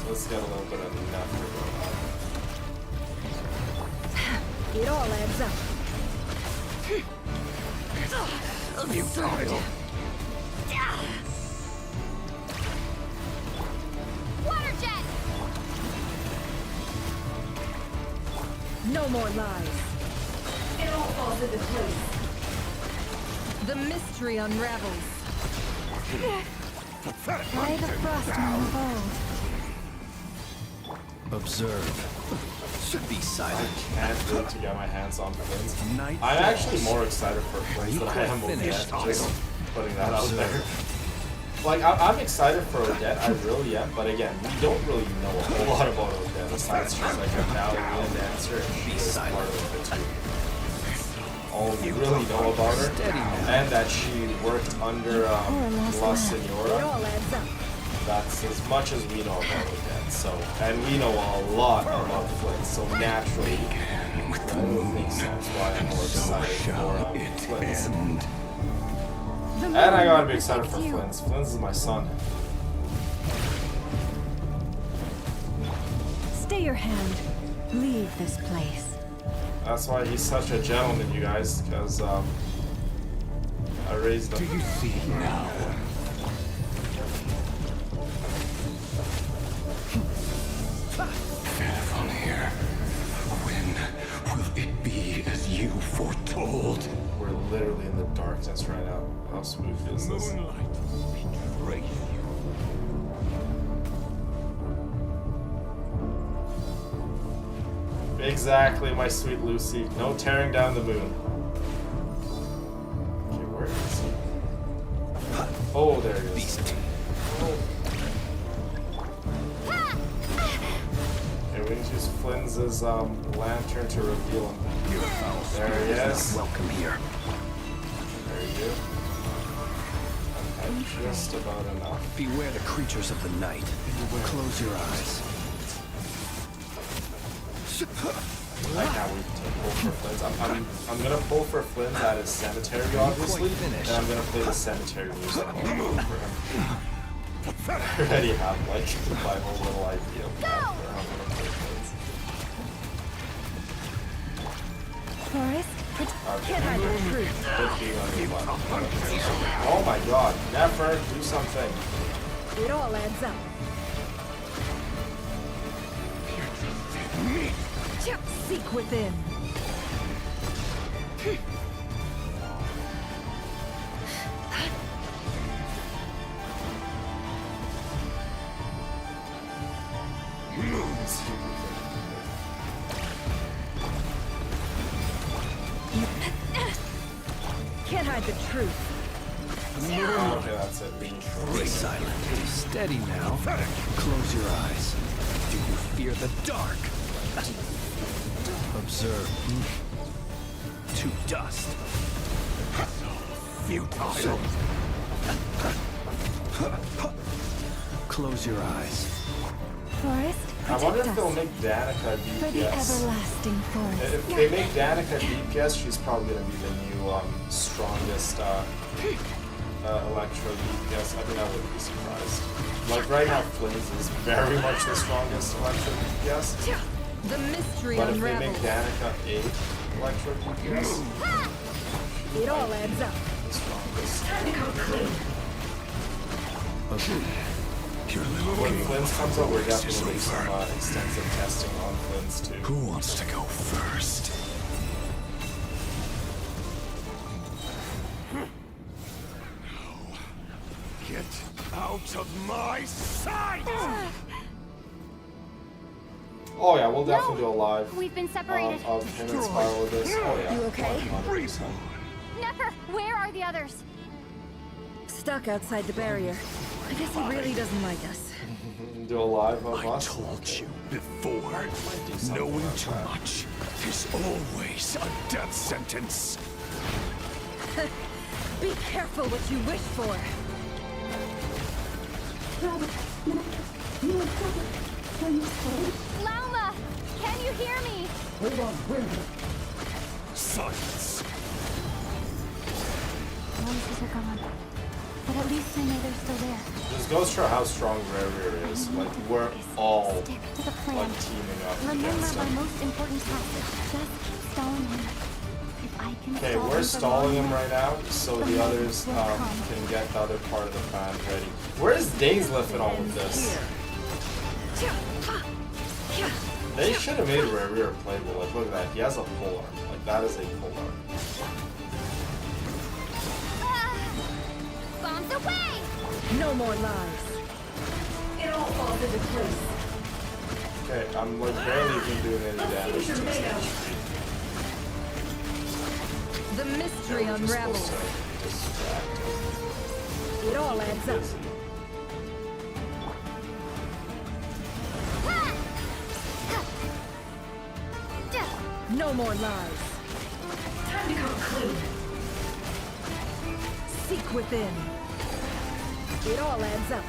Let's get a little bit of It all adds up. Futile. Water jet! No more lies. It all falls into place. The mystery unravels. By the frostman of old. Observe. Should be I silent. can't wait to get my hands on Flint. Night I'm falls. actually more excited for Flint than I am finished, Odette. Just putting that out there. Observe. Like, I'm excited for Odette, I really am, but again, we don't really know a whole lot about Odette, besides she's like a ballerina dancer and she's part of it too. All we really know about her, and that she worked under La Senora, It all adds up. that's as much as we know about Odette, so, and we know a lot about Flint, so naturally, that would make sense why I'm more excited for Flint. And I gotta be excited for Flint. Flint is my son. Stay your hand. Leave this place. That's why he's such a gentleman, you guys, because I raised him. Do you see now? Careful here. When will it be as you foretold? We're literally in the darkness right now. How smooth is this? Moonlight betrayed you. Exactly, my sweet Lucy. No tearing down the moon. Okay, where is he? Oh, there he is. Beast. Okay, we need to use Flynn's lantern to reveal him. Your foul There he spirit is. not welcome here. There you go. I'm just about enough. Beware the creatures of the night. Close your eyes. I can't wait to pull for Flynn's. I'm gonna pull for Flynn's at his cemetery, obviously, and I'm gonna play the cemetery music for him. I already have like my whole little idea of how I'm gonna play Flynn's. Forest, Can't hide the truth. Good being on your left. Oh my god, Nefer, do something. It all adds up. Seek within. Can't hide the truth. Okay, that's it. Be silent. Steady now. Close your eyes. Do you fear the dark? Observe. To dust. Futile. Close your eyes. forest, I wonder if protect they'll us. make Danica For the DPS. everlasting forest. If they make Danica DPS, she's probably gonna be the new strongest Electro DPS. I mean, I wouldn't be surprised. Like right now, Flynn's is very much the strongest Electro DPS. The mystery But if they make unravels. Danica a Electro DPS, It all adds up. the strongest. Your little When game Flynn's comes out, we're is definitely doing some over. extensive testing on Flynn's too. Who wants to go first? Get out of my sight! Oh yeah, we'll definitely do a live We've been separated. of him and Spiral with this. Oh yeah. You okay? 100%. Nefer, where are the others? Stuck outside the barrier. I guess he really doesn't like us. Do a live of I us. told you before, do something knowing about too that. much is always a death sentence. Be careful what you wish for. Lauma, can you hear me? Silence. Voices are gone, but at least I know they're still there. Just goes to show how strong Rerir is. Like we're all Stick to the plan. like teaming up Remember against my him. most important task. Just keep stalling him. If I can Okay, stall we're him for stalling long him enough, right now, so the others can get the other part of the plan ready. Where's Dainsliff in all of this? They should have made rerir playable. Like, look at that. He has a polearm. Like, that is a polearm. bombs away! No more lies. It all falls into place. Okay, I'm like barely even doing any damage to his HP. The mystery We're just unravels. supposed to distract him. It all adds up. No more lies. Time to come clean. Seek within. It all adds up.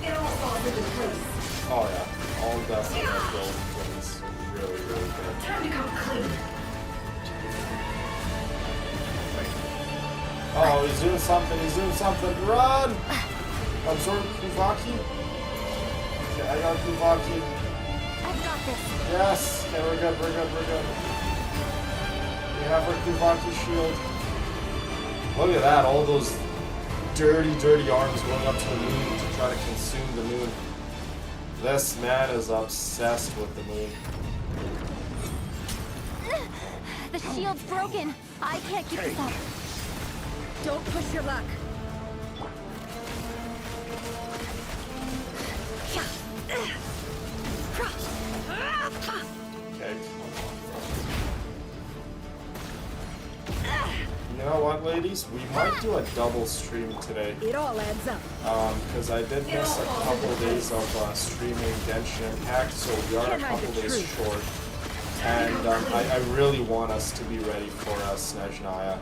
It all falls into place. Oh yeah, all death in that build is really, really good. Time to come clean. Oh, he's doing something, run! Absorb Kuvaki? Okay, I got Kuvaki. I've got this. Yes! Okay, we're good. We have our Kuvaki shield. Look at that, all those dirty, dirty arms going up to the moon to try to consume the moon. This man is obsessed with the moon. The shield's broken. I can't keep this up. Don't push your luck. Okay. You know what, ladies? We might do a double stream today. It all adds up. Because I did miss a couple days of streaming Genshin Impact, so we are a couple days short. And I really want us to be ready for Snezhnaya.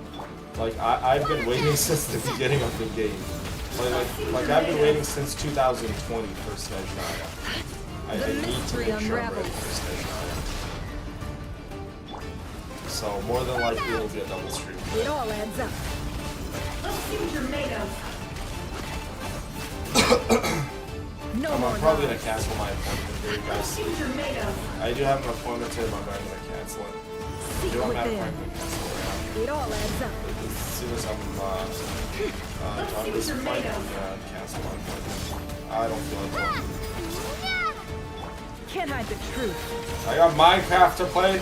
Like, I've been waiting since the beginning of the game. Like I've been waiting since 2020 for Snezhnaya. I need to make sure I'm ready for Snezhnaya. So, more than likely it'll be a double stream. It all adds up. Let's see what you're made of. I'm probably gonna cancel my appointment here, guys. See what you're made of. I do have an appointment today, but I'm not gonna cancel it. I do have an appointment cancel right now. It all adds up. As soon as I'm done this fight, I'm gonna cancel my appointment. I don't feel like going. Can't hide the truth. I got Minecraft to play,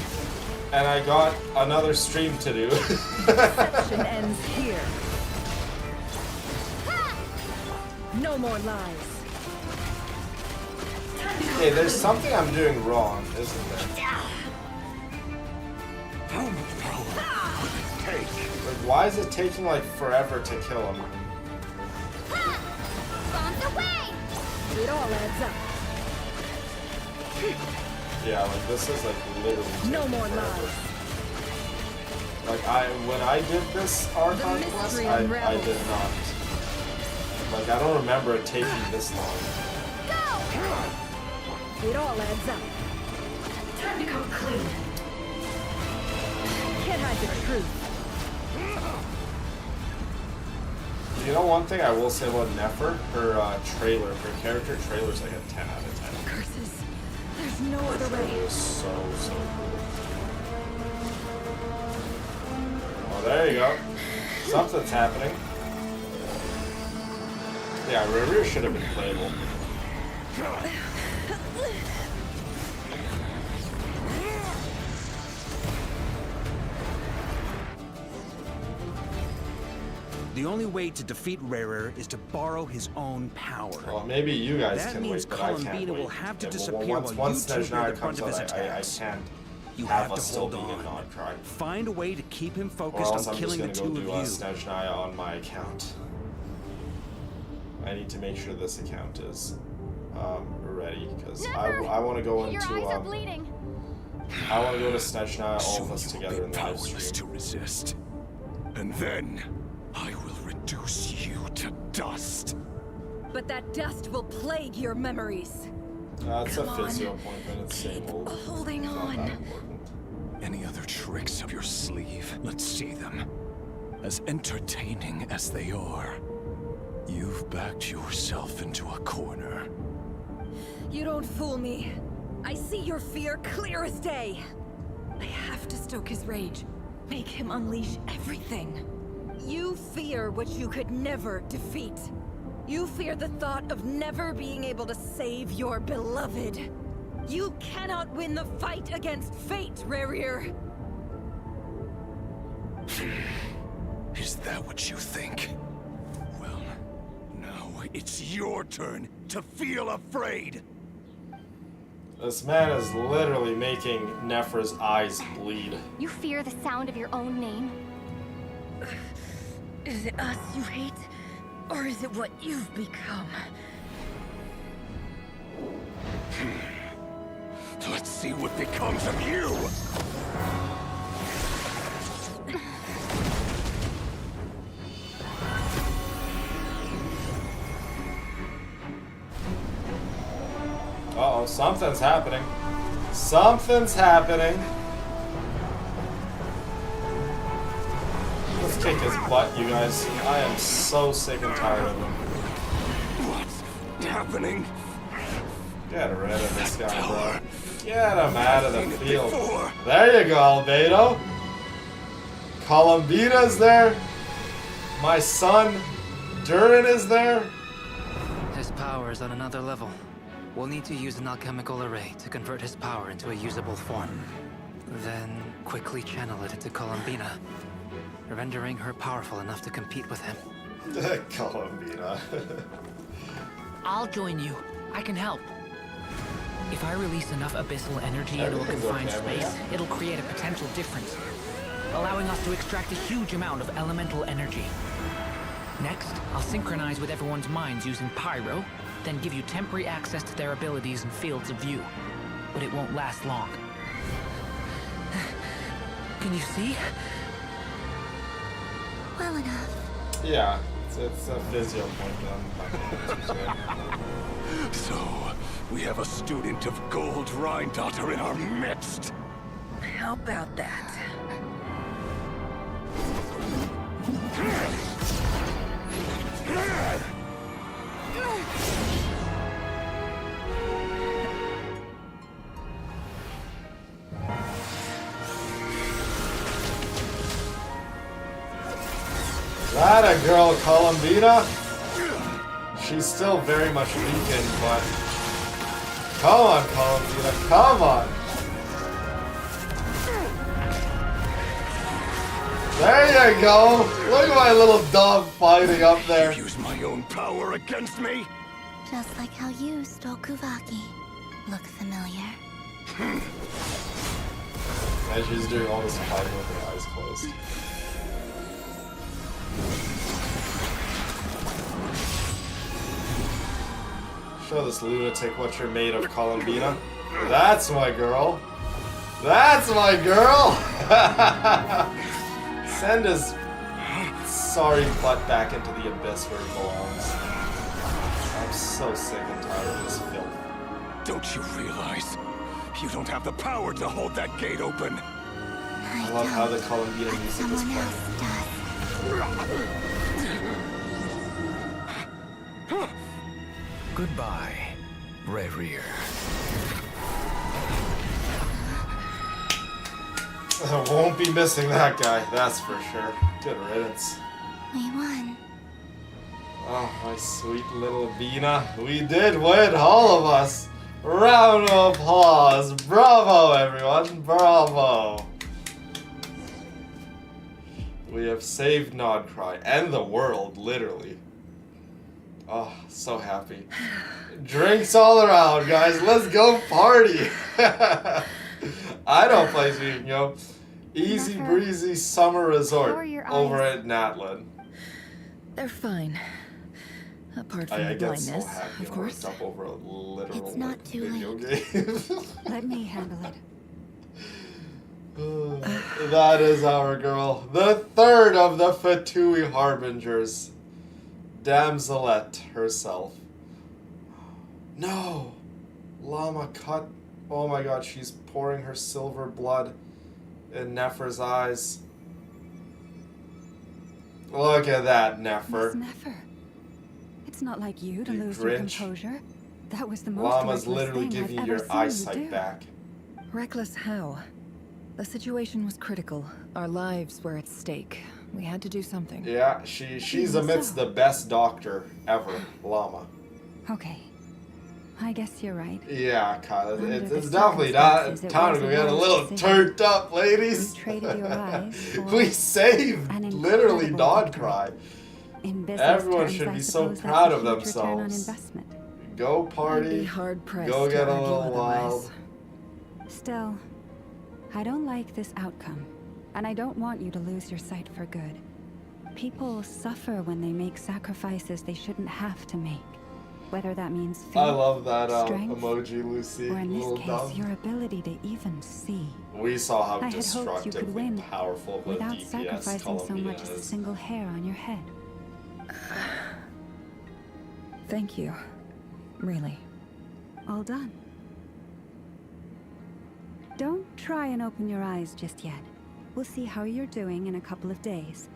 and I got another stream to do. Deception ends here. No more lies. Okay, there's something I'm doing wrong, isn't there? Like, why is it taking like forever to kill him? Bombs away! It all adds up. Yeah, like this is like literally taking No more forever. lies. Like when I did this Archon quest, I did not. Like I don't remember it taking this long. It all adds up. Time to come clean. Can't hide the truth. You know one thing I will say about Nefer? Her trailer, her character trailer is like a 10 out of 10. Curses. There's no other Her way. trailer is so cool. Oh, there you go. Something's happening. Yeah, rerir should have been playable. The only way to defeat rerir is to borrow his own power. Well, maybe you guys That can means wait, but I can't Columbina wait. will have to Yeah, disappear once while you two bear Snezhnaya the brunt comes of his out, I attacks. can't You have have to us still hold being a on. non-cry. Find a way to keep him Or focused else on I'm killing the just two gonna of go do you. Snezhnaya on my account. I need to make sure this account is ready, because I want to go into Your eyes are bleeding. I want to go to Snezhnaya, all Soon of us you will together be in the live powerless stream. to resist. And then I will reduce you to dust. But that dust will plague your memories. It's a Come on. physio appointment, it's same old. Holding It's not on. that important. Any other tricks up your sleeve? Let's see them. As entertaining as they are, you've backed yourself into a corner. You don't fool me. I see your fear clear as day. I have to stoke his rage. Make him unleash everything. You fear what you could never defeat. You fear the thought of never being able to save your beloved. You cannot win the fight against fate, rerir. Is that what you think? Well, now it's your turn to feel afraid. This man is literally making Nephra's eyes bleed. You fear the sound of your own name? Is it us you hate? Or is it what you've become? Let's see what becomes of you! Uh-oh, something's happening. Something's happening. Let's kick his butt, you guys. I am so sick and tired of him. What's happening? Get rid of this guy, bro. Get him out of the field. There you go, Albedo. Columbina's there. My son, Durin, is there. His power is on another level. We'll need to use an alchemical array to convert his power into a usable form. Then quickly channel it into Columbina, rendering her powerful enough to compete with him. Columbina. I'll join you. I can help. If I release enough abyssal energy into a confined space, it'll create a potential difference, allowing us to extract a huge amount of elemental energy. Next, I'll synchronize with everyone's minds using Pyro, then give you temporary access to their abilities and fields of view. But it won't last long. Can you see? Well enough. Yeah, it's a physio point then. So, we have a student of Gold Rhine-Daughter in our midst. How about that? That a girl, Columbina? She's still very much weakened, but... Come on, Columbina, come on! There you go! Look at my little dog fighting up there. You use my own power against me? Just like how you stole Kuvaki. Look familiar? And she's doing all this fighting with her eyes closed. Show this lunatic what you're made of, Columbina. That's my girl. That's my girl! Send his sorry butt back into the abyss where he belongs. I'm so sick and tired of this filth. Don't you realize? You don't have the power to hold that gate open. I love how the Columbina music is playing. Goodbye, rerir. I won't be missing that guy, that's for sure. Good riddance. We won. Oh, my sweet little Bina. We did win, all of us. Round of applause. Bravo, everyone. Bravo. We have saved Nodcry and the world, literally. Oh, so happy. Drinks all around, guys. Let's go party. I don't play Sweden, yo. Easy breezy summer resort over at Natlan. They're fine. Apart from the I get so blindness, happy of when I course. jump over a literal It's not too video game. Let me handle it. That is our girl. The third of the Fatui Harbingers. Damselette herself. No! Llama cut. Oh my god, she's pouring her silver blood in Nefer's eyes. Look at that, Nefer. Miss Nefer. It's not like you to You lose your Grinch. composure. That was the most Llama's reckless literally thing giving I've you ever your seen you eyesight do. back. Reckless how? The situation was critical. Our lives were at stake. We had to do something. Yeah, she's amidst the best doctor ever, Llama. Okay. I guess you're right. Yeah, Kyle, Under it's the definitely not circumstances, it time was to a get a wise little decision. turned up, ladies. We traded your eyes for We saved an literally incredible Nod victory. Cry. In business Everyone terms, should I be so suppose that's proud a of huge return on themselves. investment. Go I'd be party, hard-pressed go to get a argue little otherwise. wild. Still, I don't like this outcome, and I don't want you to lose your sight for good. People suffer when they make sacrifices they shouldn't have to make. Whether that means faith, I love that strength, emoji, Lucy. or in this Little case, dumb. your ability to even see. We saw how I had hoped you could destructively win powerful of a without DPS sacrificing so Columbia much as a is. single hair on your head. Thank you. Really. All done. Don't try and open your eyes just yet. We'll see how you're doing in a couple of days.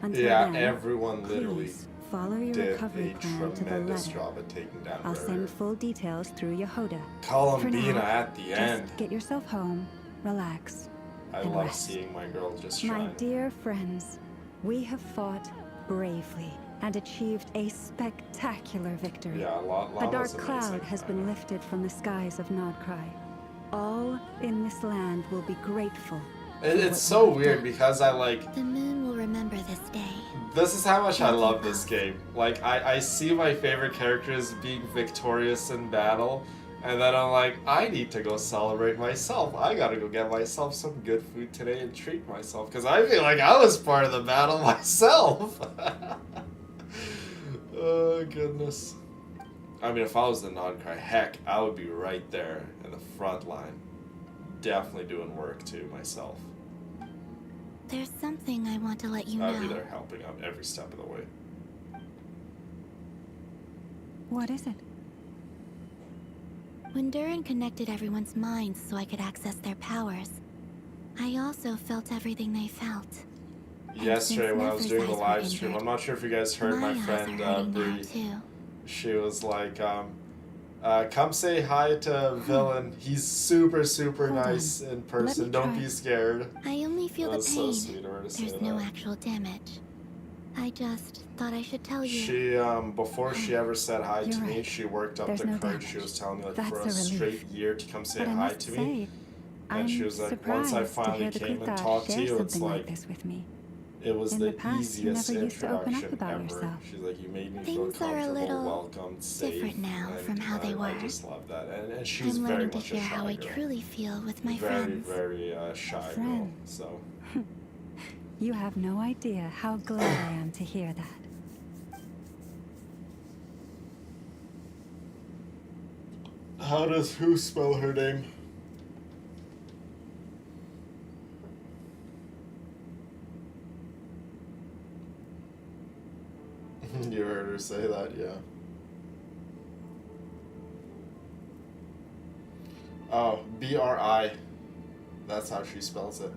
Until Yeah, then, everyone literally please follow your did recovery a plan to the tremendous letter. job at taking down I'll Rerir. send full details through Yehoda. Columbina For now, at the just end. get yourself home, relax, I and love rest. seeing my girl just My shine. dear friends, we have fought bravely and achieved a spectacular victory. Yeah, A dark cloud has been lifted from the skies of Nodcry. All in this land will be grateful. It's so weird because I like. The moon will remember this day. This is how much I love this game. Like, I see my favorite characters being victorious in battle, and then I'm like, I need to go celebrate myself. I gotta go get myself some good food today and treat myself, because I feel like I was part of the battle myself. Oh, goodness. I mean, if I was the Nodcry, heck, I would be right there in the front line. Definitely doing work, too, myself. There's something I want to let you I'd be know. there helping out every step of the way. What is it? When Durin connected everyone's minds so I could access their powers, I also felt everything they felt. Yesterday since when I was Nefer's doing the eyes were live stream, injured, I'm not sure if you guys heard my eyes friend are hurting now, Bree. too. She was like, come say hi to Villain. He's super, super Hold nice in person. me Don't try. be scared. I only feel That the was so pain. sweet of her to say There's no that. actual damage. I just thought I should tell you. She, before she ever said hi You're to me, right. she worked up There's the no courage. damage. She was telling me, like, That's for a a relief. straight year to come say But I hi must to me. say, And I'm she was like, once I surprised to finally hear the came and Kuthar talked to share you, it's something like, this with me. it was In the the past, you easiest never used to open up introduction about ever. yourself. She's like, you made me feel Things are a comfortable, little welcomed, safe. different now and from how they I were. just love that. And she's I'm very learning to much a share how shy I girl. truly feel with my Very, friends. very shy girl. Friend. So, You have no idea how glad I am to hear that. how does who spell her name? You heard her say that, yeah. Oh, B-R-I. That's how she spells it.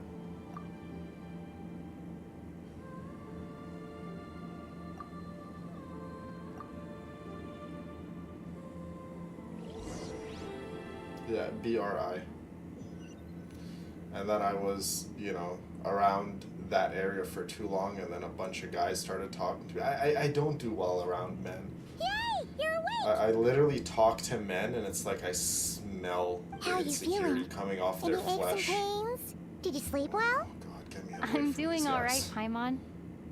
Yeah, B-R-I. And then I was, you know, around that area for too long, and then a bunch of guys started talking to me. I don't do well around men. Yay! You're awake! I literally talk to men, and it's like I smell How the you insecurity feeling? coming off Any their aches and flesh. pains? Did you sleep well? Oh God, get me away I'm from doing these all right, guys. Paimon. And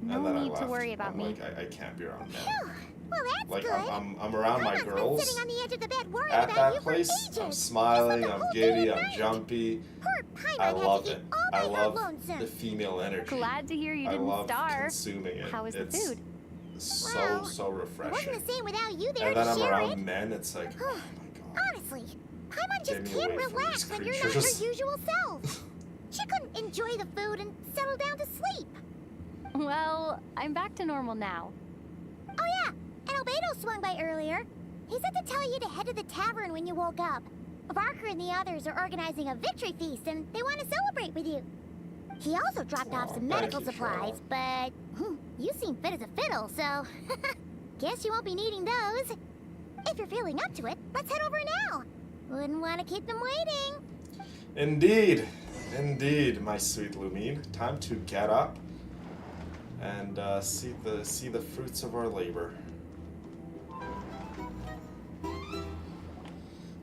No then I need to left. worry about I'm me. like, I can't be around men. Phew. Well, that's Like good. I'm around my Paimon's been girls. sitting on the edge of the bed worrying At about that you place, for ages. I'm smiling, Just like I'm the whole giddy, day I'm and night. jumpy. Poor Paimon I had love to it. eat all I night love lonesome. the female energy. Glad to hear you I didn't love starve. consuming it. How was the It's food? so Well, so It refreshing. wasn't the same without you there And to then I'm share around it. men, it's like, oh my God. Honestly, Paimon Get just me can't away from relax these when you're not creatures. her usual self. She couldn't enjoy the food and settle down to sleep. Well, I'm back to normal now. Oh yeah, and Albedo swung by earlier. He said to tell you to head to the tavern when you woke up. Barker and the others are organizing a victory feast and they want to celebrate with you. He also dropped off some thank medical you, supplies, but you seem fit as a fiddle, so guess you won't be needing those. If you're feeling up to it, let's head over now. Wouldn't want to keep them waiting. Indeed. Indeed, my sweet Lumine. Time to get up and see the fruits of our labor.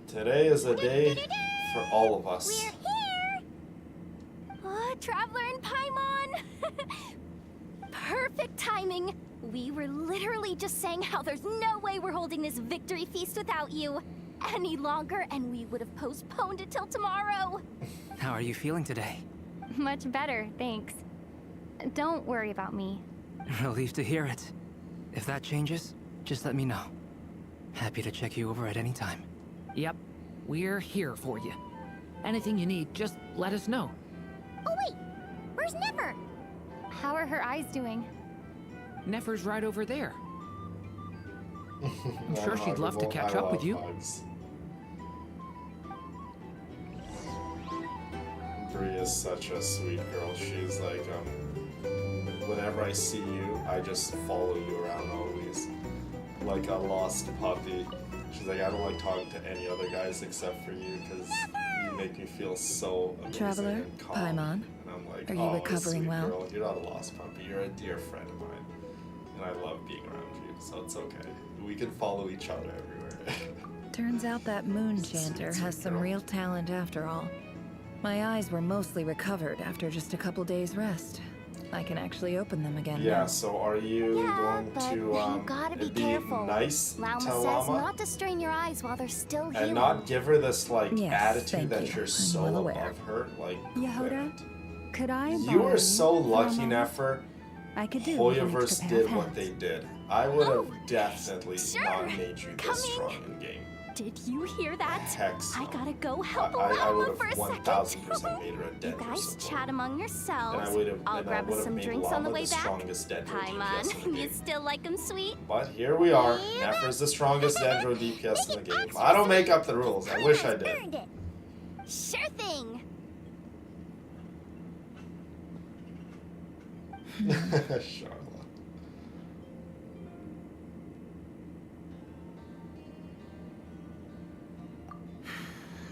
Today is a day for all of us. We're here! Oh, Traveler and Paimon! Perfect timing! We were literally just saying how there's no way we're holding this victory feast without you any longer, and we would have postponed it till tomorrow. How are you feeling today? Much better, thanks. Don't worry about me. Relieved to hear it. If that changes, just let me know. Happy to check you over at any time. Yep, we're here for you. Anything you need, just let us know. Oh wait, where's Never? How are her eyes doing? Nefer's right over there. I'm sure she'd love to Unhuggable. catch I up with love you. hugs. Bree is such a sweet girl. She's like, whenever I see you, I just follow you around always. Like a lost puppy. She's like, I don't like talking to any other guys except for you because you make me feel so amazing Traveler, and calm. Paimon, And I'm like, are you oh, recovering sweet well? girl. You're not a lost puppy. You're a dear friend of mine. And I love being around you, so it's okay. We can follow each other everywhere. Turns out that moon Sweet, chanter sweet has some girl. real talent after all. My eyes were mostly recovered after just a couple days rest. I can actually open them again Yeah, now. so are you Yeah, going but to you gotta be careful. nice Lama to says Llama not to strain your eyes while they're still and healing. not give her this like Yes, attitude thank that you. you're I'm so well aware. above her? Like Yehuda, quit could I it. borrow You are so for a lucky, moment? Nefer. I could do with an Hoyoverse extra pair of did what hands. they did. I would have Oh, definitely sure. not made you this Coming. strong in game. Did you hear that? Heck so. I gotta go help I would Lama have for a 1000% second. made her a You Dendro guys support. chat among yourselves. And I would have I'll grab us some made drinks Llama on the way the back. strongest Dendro DPS in the Paimon, you game. still like him sweet? But here we are. Yeah. Nefer's the strongest Dendro DPS in the game. I don't make up the rules. I wish I did. Earned it. Sure thing. Charlotte.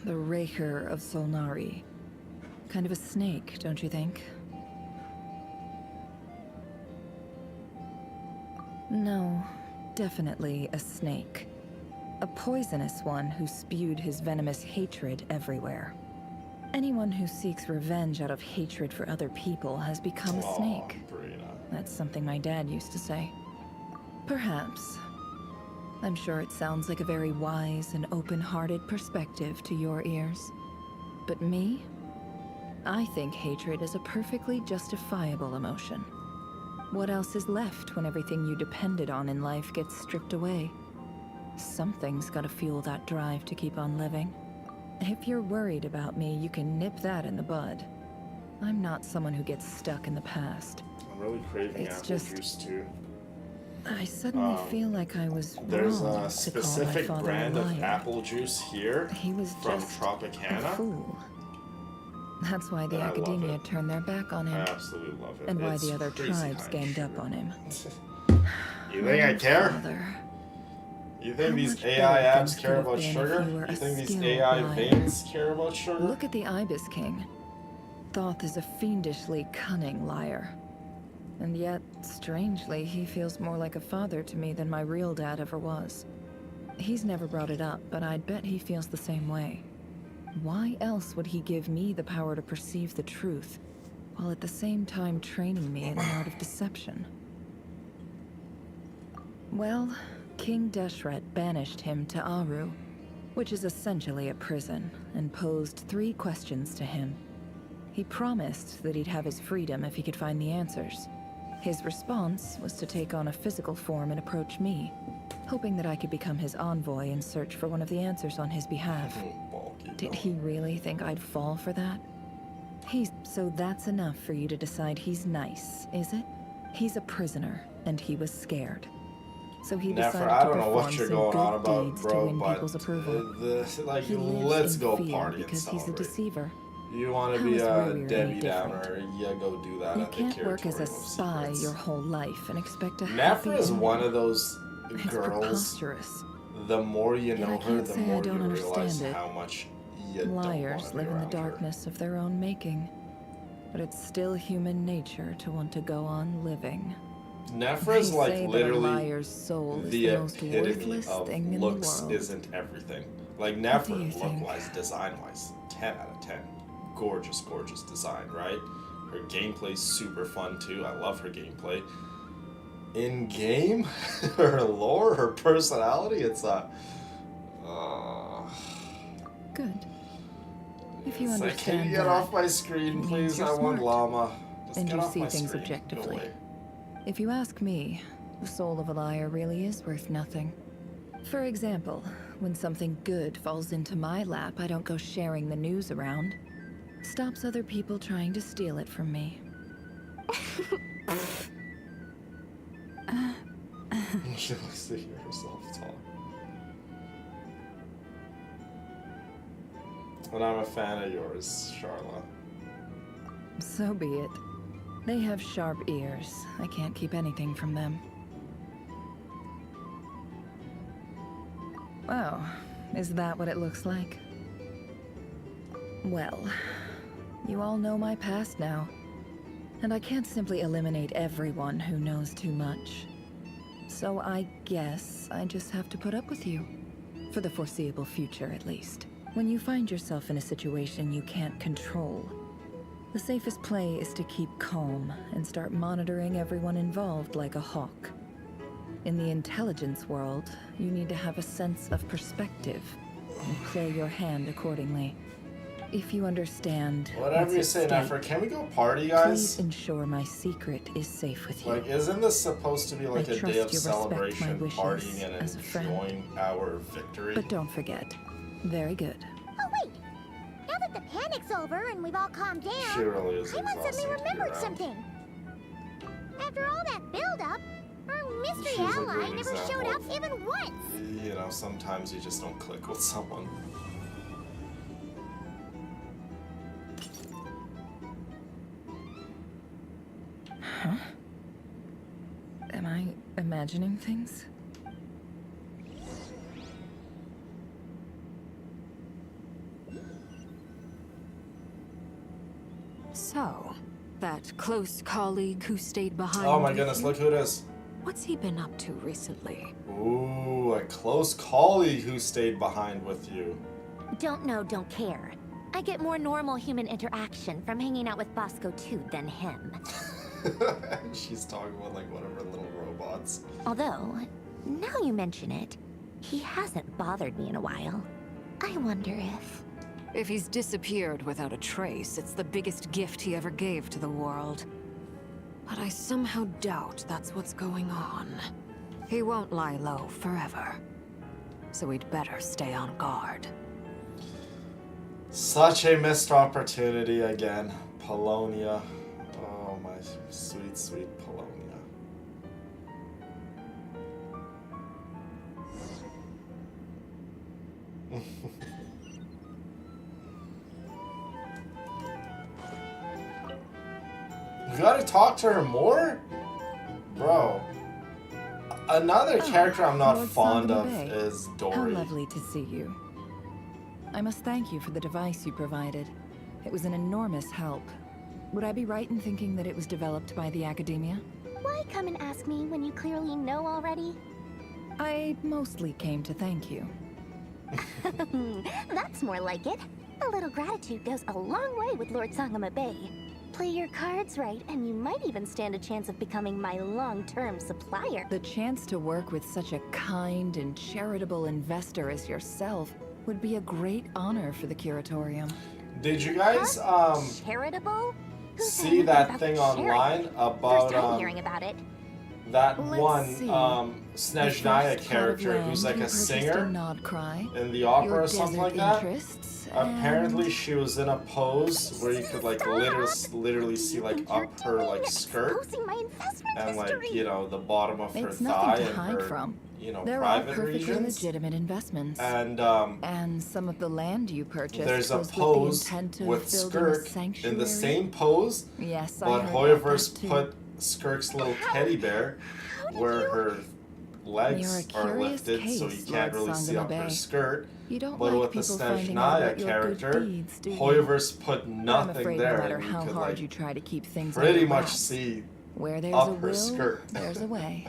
The Rerir of Solnari. Kind of a snake, don't you think? No, definitely a snake. A poisonous one who spewed his venomous hatred everywhere. Anyone who seeks revenge out of hatred for other people has become a snake. Aw, Brina. That's something my dad used to say. Perhaps. I'm sure it sounds like a very wise and open-hearted perspective to your ears. But me? I think hatred is a perfectly justifiable emotion. What else is left when everything you depended on in life gets stripped away? Something's gotta fuel that drive to keep on living. If you're worried about me, you can nip that in the bud. I'm not someone who gets stuck in the past. I'm really craving It's apple just- juice too. I suddenly feel like I was There's wrong a to call my specific father brand a of liar. apple juice here He was from just a Tropicana. fool. That's why the And I love academia it. turned their back on I him, absolutely love it. and why It's the other crazy tribes high ganged up sugar. on him. You think I care? Father, You think How these much AI better abs things care could have about been if sugar? you were You a think these skilled AI liar. veins care about sugar? look at the Ibis King. Thoth is a fiendishly cunning liar. And yet, strangely, he feels more like a father to me than my real dad ever was. He's never brought it up, but I'd bet he feels the same way. Why else would he give me the power to perceive the truth, while at the same time training me in the art of deception? Well, King Deshret banished him to Aru, which is essentially a prison, and posed 3 questions to him. He promised that he'd have his freedom if he could find the answers. His response was to take on a physical form and approach me, hoping that I could become his envoy and search for one of the answers on his behalf. Bulky, Did though. he really think I'd fall for that? So that's enough for you to decide he's nice, is it? He's a prisoner, and he was scared. So he decided Nefer, I to don't know what perform you're some going on good about, deeds to bro, win but people's approval. like, He lives let's in go fear party and because he's a celebrate. deceiver. You want to How be is a Rerir any Debbie different? Downer? Yeah, go do that You at the can't work as a Curatorium of spy Secrets. your whole life and expect a Nefer happy is ending. one of those It's girls. preposterous. The more you Yet I know her, can't the say I more you don't realize understand it. how much you don't Liars wanna be live in the around her. darkness of their own making. But it's still human nature to want to go on living. Nefra's They like say that a literally liar's soul is the the most epitome worthless of thing in looks the world. isn't everything. Like What do Nefra, you think? look-wise, design-wise, 10 out of 10. Gorgeous, gorgeous design, right? Her gameplay's super fun too. I love her gameplay. In game, her lore, her personality, it's Good. If you it's like, can understand you get that, off my screen, it means please? you're I want smart. llama. Just And get you off see my things screen. Go objectively. away. If you ask me, the soul of a liar really is worth nothing. For example, when something good falls into my lap, I don't go sharing the news around. Stops other people trying to steal it from me. She likes to hear herself talk. And I'm a fan of yours, Charla. So be it. They have sharp ears. I can't keep anything from them. Oh, is that what it looks like? Well, you all know my past now. And I can't simply eliminate everyone who knows too much. So I guess I just have to put up with you. For the foreseeable future, at least. When you find yourself in a situation you can't control, the safest play is to keep calm and start monitoring everyone involved like a hawk. In the intelligence world, you need to have a sense of perspective and play your hand accordingly. If you understand Whatever what's you at say, stake, Nefra, can we go party, guys? please ensure my secret is safe with you. Like, isn't this supposed to be like I a trust day of you respect my celebration, wishes partying, and as a friend. enjoying our victory? But don't forget, very good. Oh, wait. Now that the panic's over and we've all calmed down, She really is Paimon suddenly exhausting to be remembered around. something. After all that build-up, our mystery She's a ally great never showed example up of- even once. You know, sometimes you just don't click with someone. Huh? Am I imagining things? So, that close colleague who stayed behind. Oh my with goodness, you? look who it is. What's he been up to recently? Ooh, a close colleague who stayed behind with you. Don't know, don't care. I get more normal human interaction from hanging out with Bosco too than him. She's talking about like one of her little robots. Although, now you mention it, he hasn't bothered me in a while. I wonder if... If he's disappeared without a trace, it's the biggest gift he ever gave to the world. But I somehow doubt that's what's going on. He won't lie low forever. So we'd better stay on guard. Such a missed opportunity again. Polonia. Oh, my sweet, sweet Polonia. You gotta talk to her more? Bro. Another character I'm not Lord fond of Sangamabe. is How Dory. lovely to see you. I must thank you for the device you provided. It was an enormous help. Would I be right in thinking that it was developed by the academia? Why come and ask me when you clearly know already? I mostly came to thank you. That's more like it. A little gratitude goes a long way with Lord Sangamabe. Play your cards right, and you might even stand a chance of becoming my long-term supplier. The chance to work with such a kind and charitable investor as yourself would be a great honor for the curatorium. Did you guys Charitable? Who said see anything that about thing charity? online First about time hearing about it. that Let's one see. Snezhnaya The first plot of character who's land like you a purchased singer in Nodcry, in the opera your or something desert like that? interests, Apparently and- she was in a pose where you could like literally see like up her like skirt Exposing my investment and like, history. you know, the bottom of her It's thigh nothing to and hide her, from. you know, They're all private perfectly regions. legitimate investments. And some of the land you purchased there's a was pose with the intent of with building a Skirk in sanctuary. the same pose, Yes, I but heard about Hoyoverse that too. put Skirk's little teddy bear where her legs You're a are curious lifted, so case, you can't Lord really see up her Sangamabe. skirt. You don't But like with the people finding out Snezhnaya about your character, good deeds, do you? Hoyoverse put I'm nothing afraid there, no matter and you how could hard like you try to keep things pretty under much wraps, see where there's up a her will, skirt. there's a way.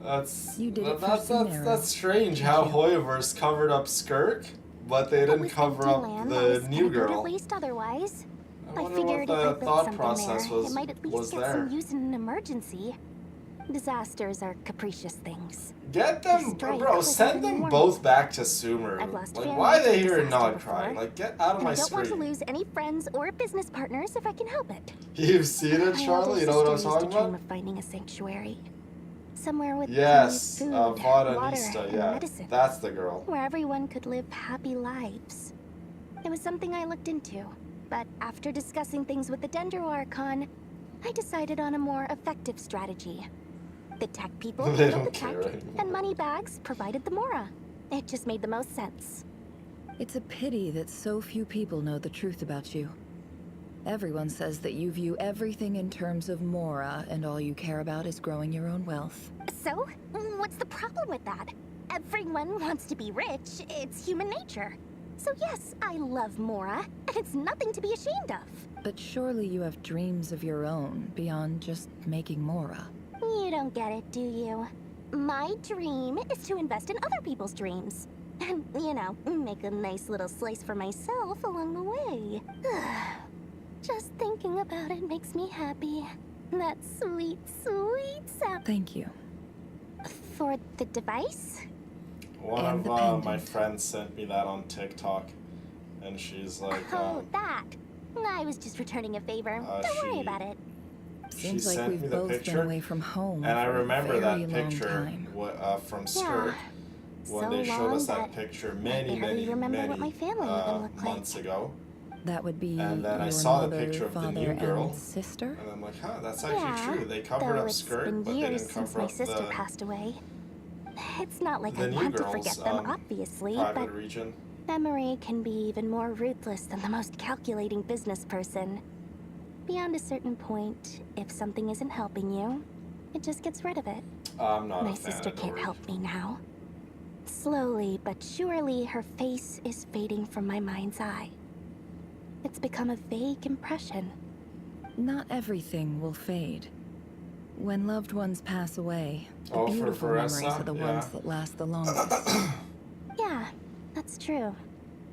That's You did it for that's Sumeru, strange did how you? Hoyoverse covered up Skirk, but they It didn't was cover empty up land that the was new gonna go to girl. waste otherwise. I I wonder figured what if I the built thought something process there, it might at least was get there. some use in an emergency. Disasters are capricious things. Get Their them, strike bro. was Send having them warnings. both back to I've Sumeru. lost Like, family why are to they here and disaster not crying? before. Like, get out of And my I don't want to screen. lose any friends or business partners if I can help it. You've seen it, My Charlie? older You know what I'm sister used talking to dream about? of finding a sanctuary. Somewhere with Yes, plenty of food, water, Vadanista, and yeah. medicine. That's the girl. Where everyone could live happy lives. It was something I looked into, but after discussing things with the Dendro Archon, I decided on a more effective strategy. The tech people They handled the don't tech, care anymore. and Moneybags provided the Mora. It just made the most sense. It's a pity that so few people know the truth about you. Everyone says that you view everything in terms of Mora, and all you care about is growing your own wealth. So, what's the problem with that? Everyone wants to be rich. It's human nature. So yes, I love Mora, and it's nothing to be ashamed of. But surely you have dreams of your own beyond just making Mora. You don't get it, do you? My dream is to invest in other people's dreams. And, you know, make a nice little slice for myself along the way. Just thinking about it makes me happy. That sweet, sweet sound. Thank you. For the device? One And the of my pendant. friends sent me that on TikTok, and she's like, Oh, that. I was just returning a favor. Don't worry she- about it. Seems she like sent we've me the both picture, been away from home and I for a remember very that long picture time. from Skirt when So they showed long us that that picture I many, barely many, remember many what my family even looked like. months ago. That would be And then I your saw the mother, picture of the father, new girl. and sister? And I'm like, huh, that's actually Yeah, true. They covered though up it's Skirt, been but they years didn't since cover my up sister the passed away. It's not like the I new want to girl's, forget them, obviously, private but region. memory can be even more ruthless than the most calculating business person. Beyond a certain point, if something isn't helping you, it just gets rid of it. I'm not My a fan sister of can't Dory. help me now. Slowly but surely, her face is fading from my mind's eye. It's become a vague impression. Not everything will fade. When loved ones pass away, the Oh, for beautiful memories Veressa? are the Yeah. ones that last the longest. Yeah, that's true.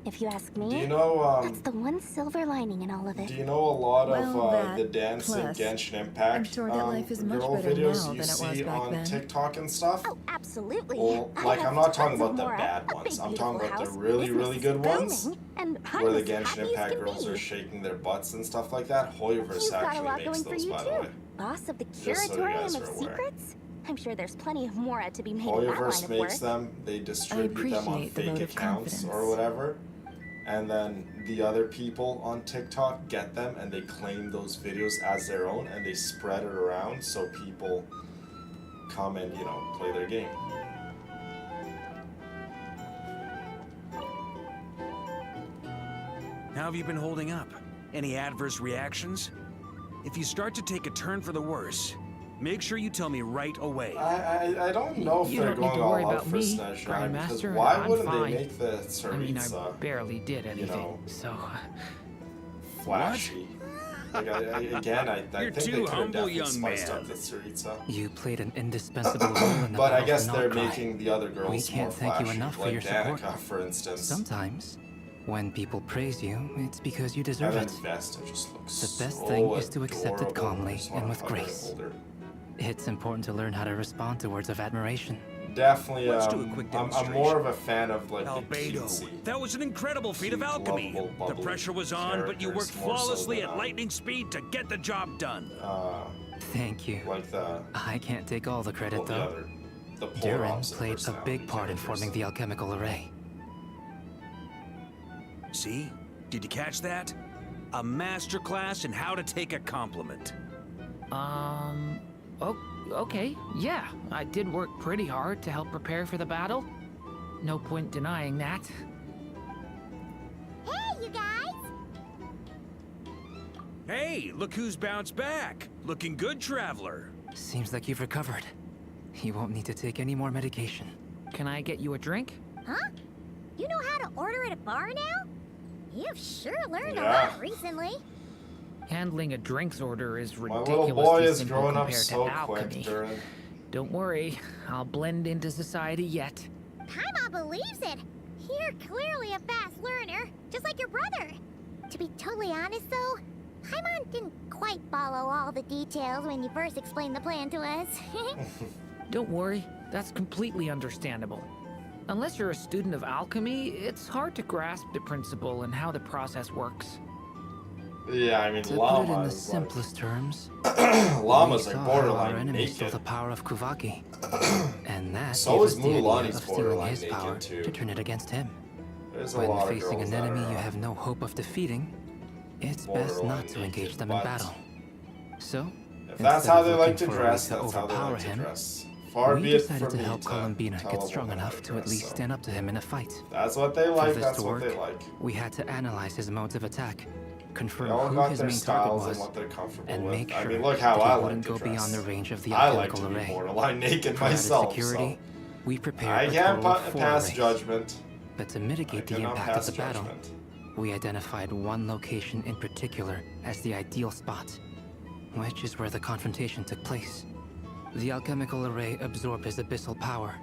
If you ask me, Do you know, that's the one silver lining in all of it. do you know a lot Well, of that, the dance in plus, Genshin Impact I'm sure that life is much girl better videos now you than it was see back on then. TikTok and stuff? Oh, absolutely. Well, I like, have I'm not talking tons of about the Mora, bad a ones. big, I'm talking beautiful about the house, really, business really is good ones, booming, and I'm where the as Genshin happy as Impact can girls be. are shaking their butts and stuff like that. Hoyoverse You've got a actually lot makes going for those, you by the too. way. Boss of the Just so you Curatorium guys of are aware. Secrets? I'm sure there's plenty of Mora to be made in that line Hoyoverse of makes work. them, they distribute them on appreciate the fake vote of accounts or confidence. whatever. And then the other people on TikTok get them and they claim those videos as their own and they spread it around so people come and, you know, play their game. How have you been holding up? Any adverse reactions? If you start to take a turn for the worse, make sure you tell me right away. I don't know if You they're don't need going to worry all out about for me, Snezhnaya, because Grandmaster. why I'm wouldn't fine. they make the I mean, I Tsaritsa, barely did anything, know, so... flashy? Like, I You're think they too could have humble, definitely young spiced man. up the Tsaritsa. You played an indispensable role in the But I battle guess for they're Notcry. making the other girls We can't more thank flashy, you enough for like your support. Danica, for instance. Sometimes, when people praise you, it's because you And deserve then it. Vesta just looks The best so thing is to accept it adorable. I calmly just wanna and with hug her and grace. hold her. It's important to learn how to respond to words of admiration. Definitely, Let's do a quick I'm demonstration. more of a fan of like the Albedo. cutesy. That was an incredible feat of Cute, alchemy. lovable, The bubbly pressure was on, but you worked characters, more so flawlessly than, at lightning speed to get the job done. Thank you. Like the I can't take all the credit, well, the though. other, the polar Durin opposite played a personality big part in characters. forming the alchemical array. See? Did you catch that? A masterclass in how to take a compliment. Okay, yeah. I did work pretty hard to help prepare for the battle. No point denying that. Hey, you guys! Hey, look who's bounced back. Looking good, traveler. Seems like you've recovered. You won't need to take any more medication. Can I get you a drink? Huh? You know how to order at a bar now? You've sure learned a Yeah. lot recently. Handling a drinks order is My ridiculously little boy is simple growing up compared so to quick, alchemy. Durin. Don't worry, I'll blend into society yet. Paimon believes it. You're clearly a fast learner, just like your brother. To be totally honest, though, Paimon didn't quite follow all the details when you first explained the plan to us. Don't worry, that's completely understandable. Unless you're a student of alchemy, it's hard to grasp the principle and how the process works. Yeah, I mean, To put it in Llama the is simplest terms, Llama's we like saw how our borderline enemy stole naked. the power of Kuvaki. And that So gave is us the idea Mulan's of stealing borderline his power naked too. to turn it against him. There's a When lot of facing girls an that enemy are, you have no hope of defeating, it's best borderline not to engage naked, them in but battle. So, If that's instead how of they looking like to for a dress, way to that's how they overpower like to him, dress. Far we be it decided from to me help Columbina tell get a strong woman how enough to at dress, least so. stand up to him in a fight. That's what they For like, this that's to what work, they like. we had to analyze his modes of attack, They confirm all who got his their main target styles was, and what they're comfortable and with. make I sure mean, look how that he I like wouldn't to go dress. beyond the range of the I like alchemical to be array. borderline naked For added myself, security, so we prepared I a can't total of 4 pass arrays. judgment. But to I mitigate the cannot impact of pass the battle, judgment. we identified one location in particular as the ideal spot, which is where the confrontation took place. The alchemical array absorbed his abyssal power.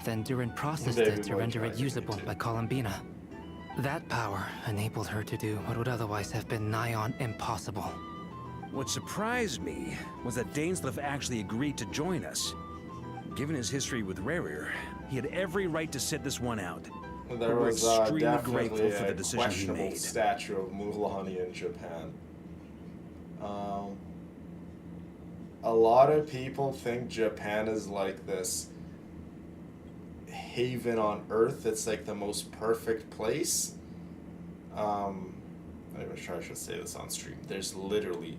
Then Durin processed David it to Boy render tried it to do usable too. by Columbina. That power enabled her to do what would otherwise have been nigh on impossible. What surprised me was that Dainsleif actually agreed to join us. Given his history with Rerir, he had every right to sit this one out. There We're was extremely definitely grateful for the a decision he questionable made. statue of Mulan in Japan. A lot of people think Japan is like this haven on earth. It's like the most perfect place. I'm sure I should say this on stream. There's literally,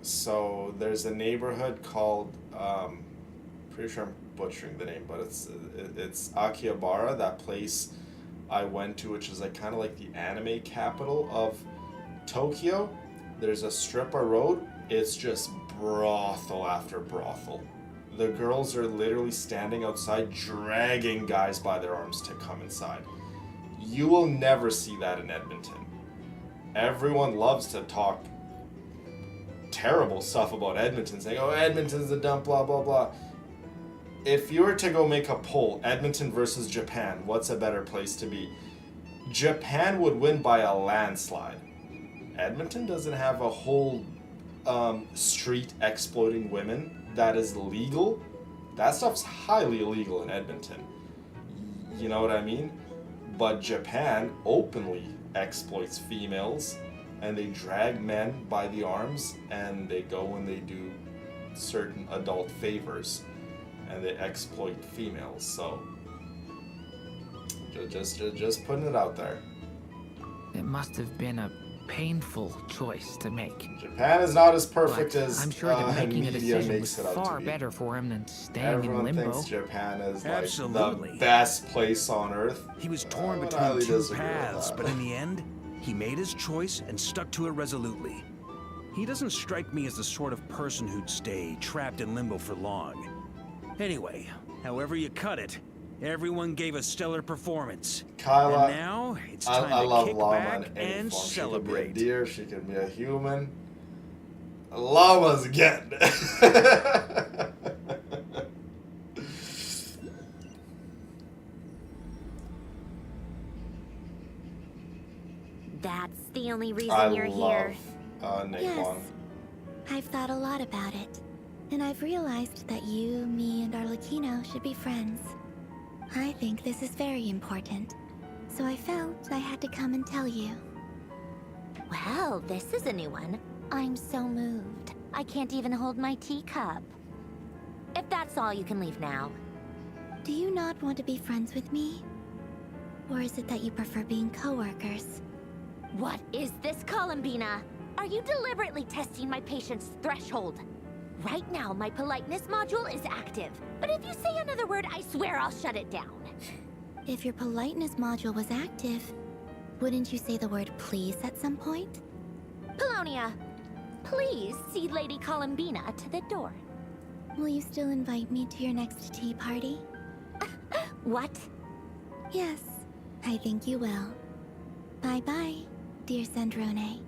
so there's a neighborhood called, pretty sure I'm butchering the name, but it's Akihabara, that place I went to, which is like kind of like the anime capital of Tokyo. There's a strip of road. It's just brothel after brothel. The girls are literally standing outside dragging guys by their arms to come inside. You will never see that in Edmonton. Everyone loves to talk terrible stuff about Edmonton, saying, oh, Edmonton's a dump, blah, blah, blah. If you were to go make a poll, Edmonton versus Japan, what's a better place to be? Japan would win by a landslide. Edmonton doesn't have a whole street exploiting women that is legal. That stuff's highly illegal in Edmonton. You know what I mean? But Japan openly exploits females, and they drag men by the arms, and they go and they do certain adult favors, and they exploit females. So just putting it out there. It must have been a painful choice to make. Japan is not as perfect But as I'm sure that making a media decision makes was it out far to be. better for him than staying Everyone in limbo. thinks Japan is like Absolutely. the best place on earth. He was torn I would between highly two disagree with paths, that. but in the end, he made his choice and stuck to it resolutely. He doesn't strike me as the sort of person who'd stay trapped in limbo for long. Anyway, however you cut it, everyone gave a stellar performance. Kyla, and now it's time I to love kick Llama back in any and form. celebrate. She can be a deer, she can be a human. Llamas again. That's the only reason I you're love here. Naquan. Yes. I've thought a lot about it. And I've realized that you, me, and Arlecchino should be friends. I think this is very important. So I felt I had to come and tell you. Well, this is a new one. I'm so moved. I can't even hold my teacup. If that's all, you can leave now. Do you not want to be friends with me? Or is it that you prefer being co-workers? What is this, Columbina? Are you deliberately testing my patience threshold? Right now, my politeness module is active. But if you say another word, I swear I'll shut it down. If your politeness module was active, wouldn't you say the word please at some point? Polonia, please see Lady Columbina to the door. Will you still invite me to your next tea party? What? Yes, I think you will. Bye-bye, dear Sandrone.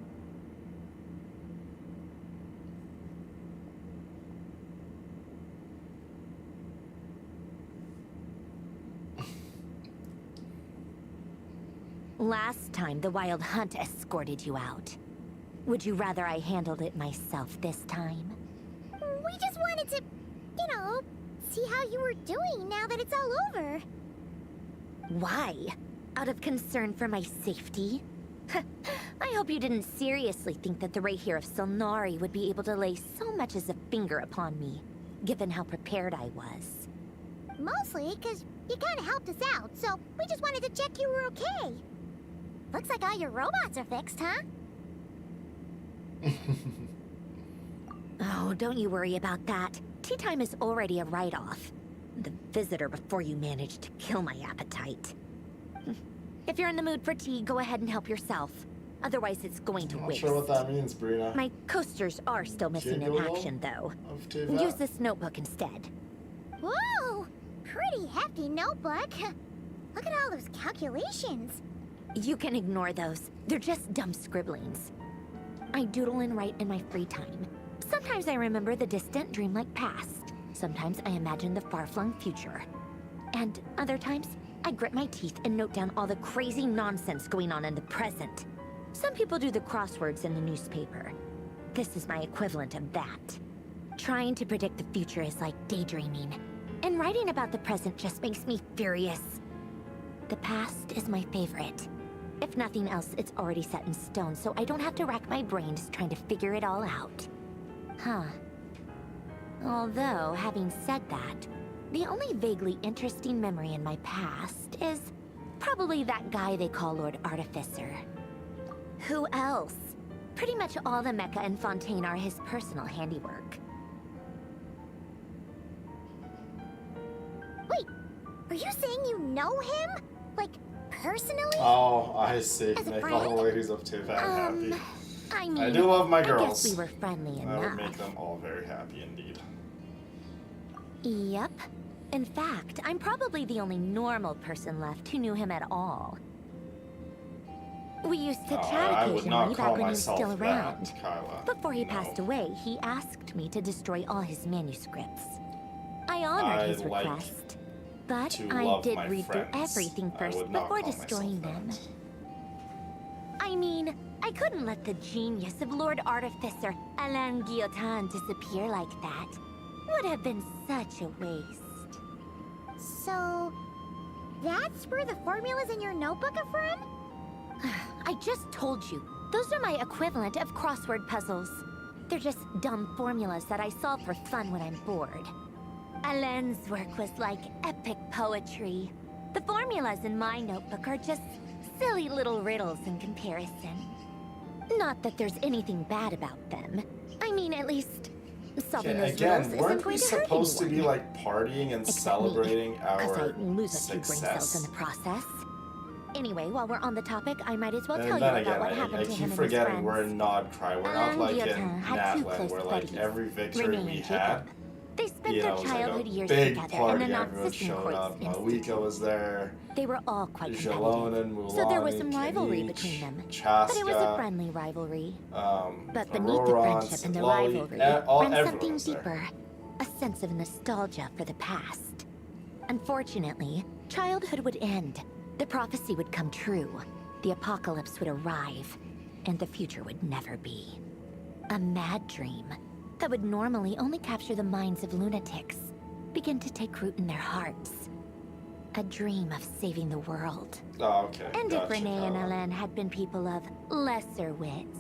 Last time, the Wild Hunt escorted you out. Would you rather I handled it myself this time? We just wanted to, you know, see how you were doing now that it's all over. Why? Out of concern for my safety? I hope you didn't seriously think that the rerir of Solnari would be able to lay so much as a finger upon me, given how prepared I was. Mostly because you kind of helped us out, so we just wanted to check you were okay. Looks like all your robots are fixed, huh? Oh, don't you worry about that. Tea time is already a write-off. The visitor before you managed to kill my appetite. If you're in the mood for tea, go ahead and help yourself. Otherwise, it's going to I'm not waste. sure what that means, Brina. My coasters are still missing in action, though. Use this notebook instead. Whoa! Pretty hefty notebook. Look at all those calculations. You can ignore those. They're just dumb scribblings. I doodle and write in my free time. Sometimes I remember the distant, dreamlike past. Sometimes I imagine the far-flung future. And other times, I grit my teeth and note down all the crazy nonsense going on in the present. Some people do the crosswords in the newspaper. This is my equivalent of that. Trying to predict the future is like daydreaming. And writing about the present just makes me furious. The past is my favorite. If nothing else, it's already set in stone, so I don't have to rack my brains trying to figure it all out. Huh. Although, having said that, the only vaguely interesting memory in my past is probably that guy they call Lord Artificer. Who else? Pretty much all the mecha and Fontaine are his personal handiwork. Wait, are you saying you know him? Like, personally? Oh, I see. As a Make friend? all the ladies of Tiv happy. I mean, I do love my I girls. guess we were friendly I would enough. make them all very happy indeed. Yep. In fact, I'm probably the only normal person left who knew him at all. We used to chat I would not occasionally call back when he was myself still that, around. Kyla. Before he passed away, he asked me to destroy all his manuscripts. I honored his like request, but to I love did my read through friends. everything I first would not before call destroying myself them. that. I mean, I couldn't let the genius of Lord Artificer Alain Guillotin disappear like that. Would have been such a waste. so that's where the formulas in your notebook are from? I just told you. Those are my equivalent of crossword puzzles. They're just dumb formulas that I solve for fun when I'm bored. Alain's work was like epic poetry. The formulas in my notebook are just silly little riddles in comparison. Not that there's anything bad about them. I mean, at least solving Okay, those riddles again, isn't weren't going we to hurt supposed to be anyone. like partying and Except celebrating me, 'cause our I lose a few brain cells in success? the process. Anyway, while we're on the topic, I might as well tell And you then about again, what I happened to keep him and his forgetting we're friends. in Nod Cry. We're not Alain like in Guillotin had two Natlan, close where like buddies, every victory Renee we and had, Jacob. They spent you know, their it was childhood like a years big together party. in a Everyone non-system showed courts up. institute. Malika was there. They were all quite Jalon competitive, and Mulani, so there was some rivalry Kimich, between them. Chaska, But it was a friendly rivalry. But beneath the Aurorance, friendship and the Lolly, rivalry everyone ran something was there. deeper. A sense of nostalgia for the past. Unfortunately, childhood would end. The prophecy would come true. The apocalypse would arrive. And the future would never be. A mad dream that would normally only capture the minds of lunatics begin to take root in their hearts. A dream of saving the world. Oh, okay. And gotcha, if Renee and Kyla. Alain had been people of lesser wits,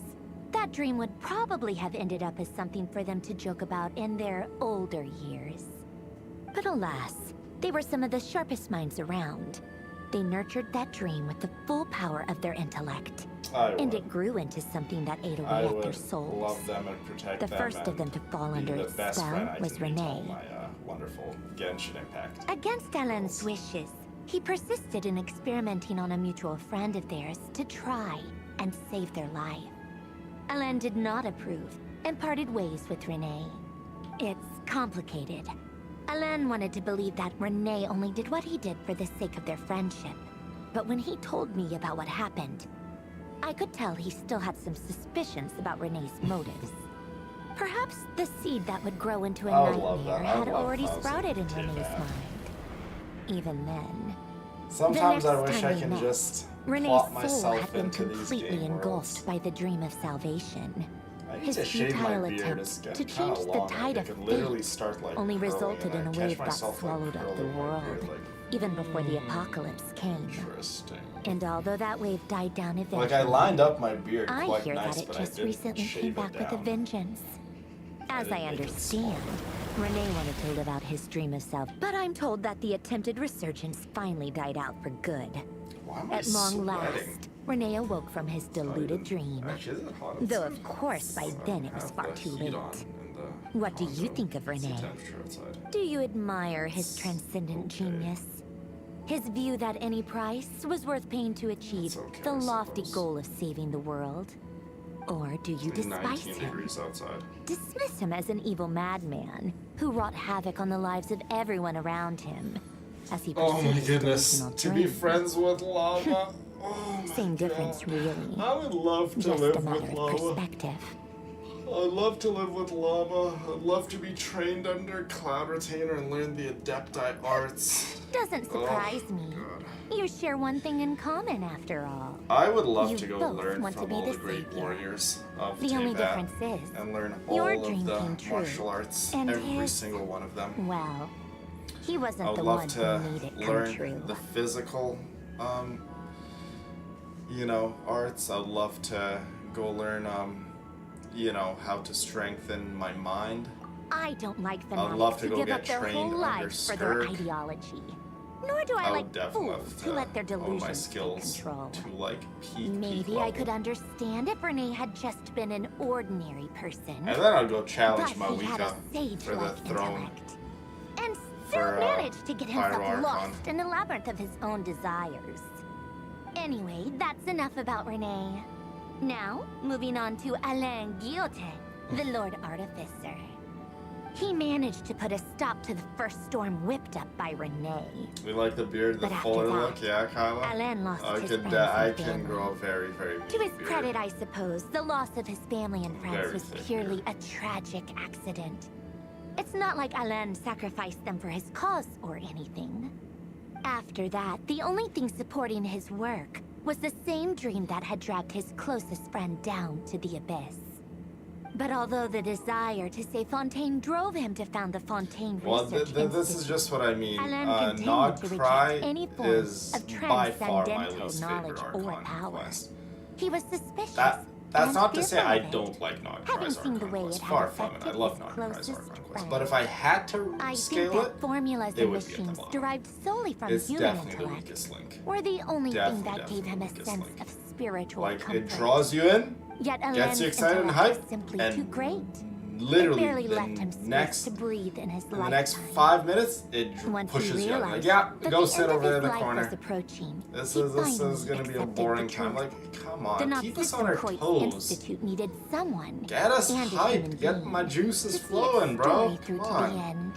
that dream would probably have ended up as something for them to joke about in their older years. But alas, they were some of the sharpest minds around. They nurtured that dream with the full power of their intellect. And it grew into something that ate I away at would their souls. love them and protect The them. first of them to fall be under the its best spell friend I was can be to all Renee. my wonderful Genshin Impact. Against Alain's wishes, he persisted in experimenting on a mutual friend of theirs to try and save their life. Alain did not approve and parted ways with Renee. It's complicated. Alain wanted to believe that Renee only did what he did for the sake of their friendship. But when he told me about what happened, I could tell he still had some suspicions about Renee's motives. Perhaps the seed that would grow into a I would love nightmare that. I would had love already Fauzi sprouted in to Renee's that. mind. Even then, Sometimes the I next wish time I we can met, just Renee's plot soul myself had been into these completely game engulfed worlds. by the dream of salvation. I need His to shave my futile beard. attempt It's to getting change kinda the long. tide I of could literally fate start like only curling, resulted and in a I catch wave that myself, like, swallowed up the curling my world, beard, like, even before the apocalypse came. interesting. And although that wave died down eventually, Like I lined up my beard I quite hear nice, that it but just I didn't recently shave came it back with a down. vengeance. As I didn't make it understand, Renee wanted to live out his dream of self, but I'm told that the attempted resurgence finally died out for good. Why am I At long sweating? last, Renee awoke from his deluded dream. Actually, is it hot Though outside? of course by then it was have far the too heat late. on in the What do you condo. think of What's the Renee? temperature outside? Do you admire his transcendent genius? His view that any price was worth paying to achieve the lofty goal of saving the world? Or do you It's despise 19 him? degrees outside. Dismiss him as an evil madman who wrought havoc on the lives of everyone around him as he Oh pursued my his goodness. delusional To be dream. friends with lava. Oh my Same difference, really. I would love to Just live a matter with of lava. perspective. I'd love to live with lava. I'd love to be trained under Cloud Retainer and learn the Adepti arts. Doesn't surprise Oh, me. God. You share one thing in common, after all. I would love You to go both learn want to from be all the the great savior. warriors of The only Teyvat difference is, and learn your all dream of the came true, martial arts, and every his- single one of them. Well, he I wasn't would the love one to who made it come learn true. the physical, arts. I'd love to go learn, how to strengthen my mind. I don't like I'd fanatics love to who go give get up their whole trained under lives for their Skirk. ideology. Nor do I I would like definitely fools love who to let their hone my delusions take skills control. to like peak Maybe I level. could understand if Renee had just been an ordinary person. And then I'd go challenge but he had a Mawika for the sage-like throne. intellect, and still for, managed to get himself Pyro lost Archon. in a labyrinth of his own desires. Anyway, that's enough about Renee. Now, moving on to Alain Guillotin, the Lord Artificer. He managed to put a stop to the first storm whipped up by Renee. We like the beard, the But after fuller that, look, yeah, Kyla. Alain lost I his could, friends I and can family. grow a very, very To mean his beard. credit, I suppose, the loss of his family and friends Very was thick purely a tragic accident. It's not like Alain sacrificed them for his cause or anything. After that, the only thing supporting his work was the same dream that had dragged his closest friend down to the abyss. But although the desire to save Fontaine drove him to found the Fontaine Well, Research this is Institute, just what I mean. Alain continued Nod to reject Cry any form is of by far my transcendental least knowledge favorite or Archon power. quest. He was suspicious. That's and not to say fearful I of it. don't like Nod Having Cry's seen the Archon way quest. it had Far from it. I affected love his Nod Cry's closest Archon quest. friend. But if I had to I think scale that it, formulas it and would be at the machines bottom. derived solely from It's human definitely the intellect weakest link. were the only thing that Definitely gave him a the weakest sense link. of spiritual Like, comfort. it draws you in, Yet gets Alain's you excited and intellect hyped, was simply and too great. literally It barely the left him space next to breathe in his in the lifetime. next 5 minutes, it Once pushes he you. Like, realized yeah, that go the sit end of over there in his the life corner. was approaching, This he is finally gonna be a accepted boring the time. truth. Like, come The on, keep us on our Nazism toes. Institute needed someone Get us and a hyped. human Get being my juices to see its flowing, bro. story through Come to on. the end.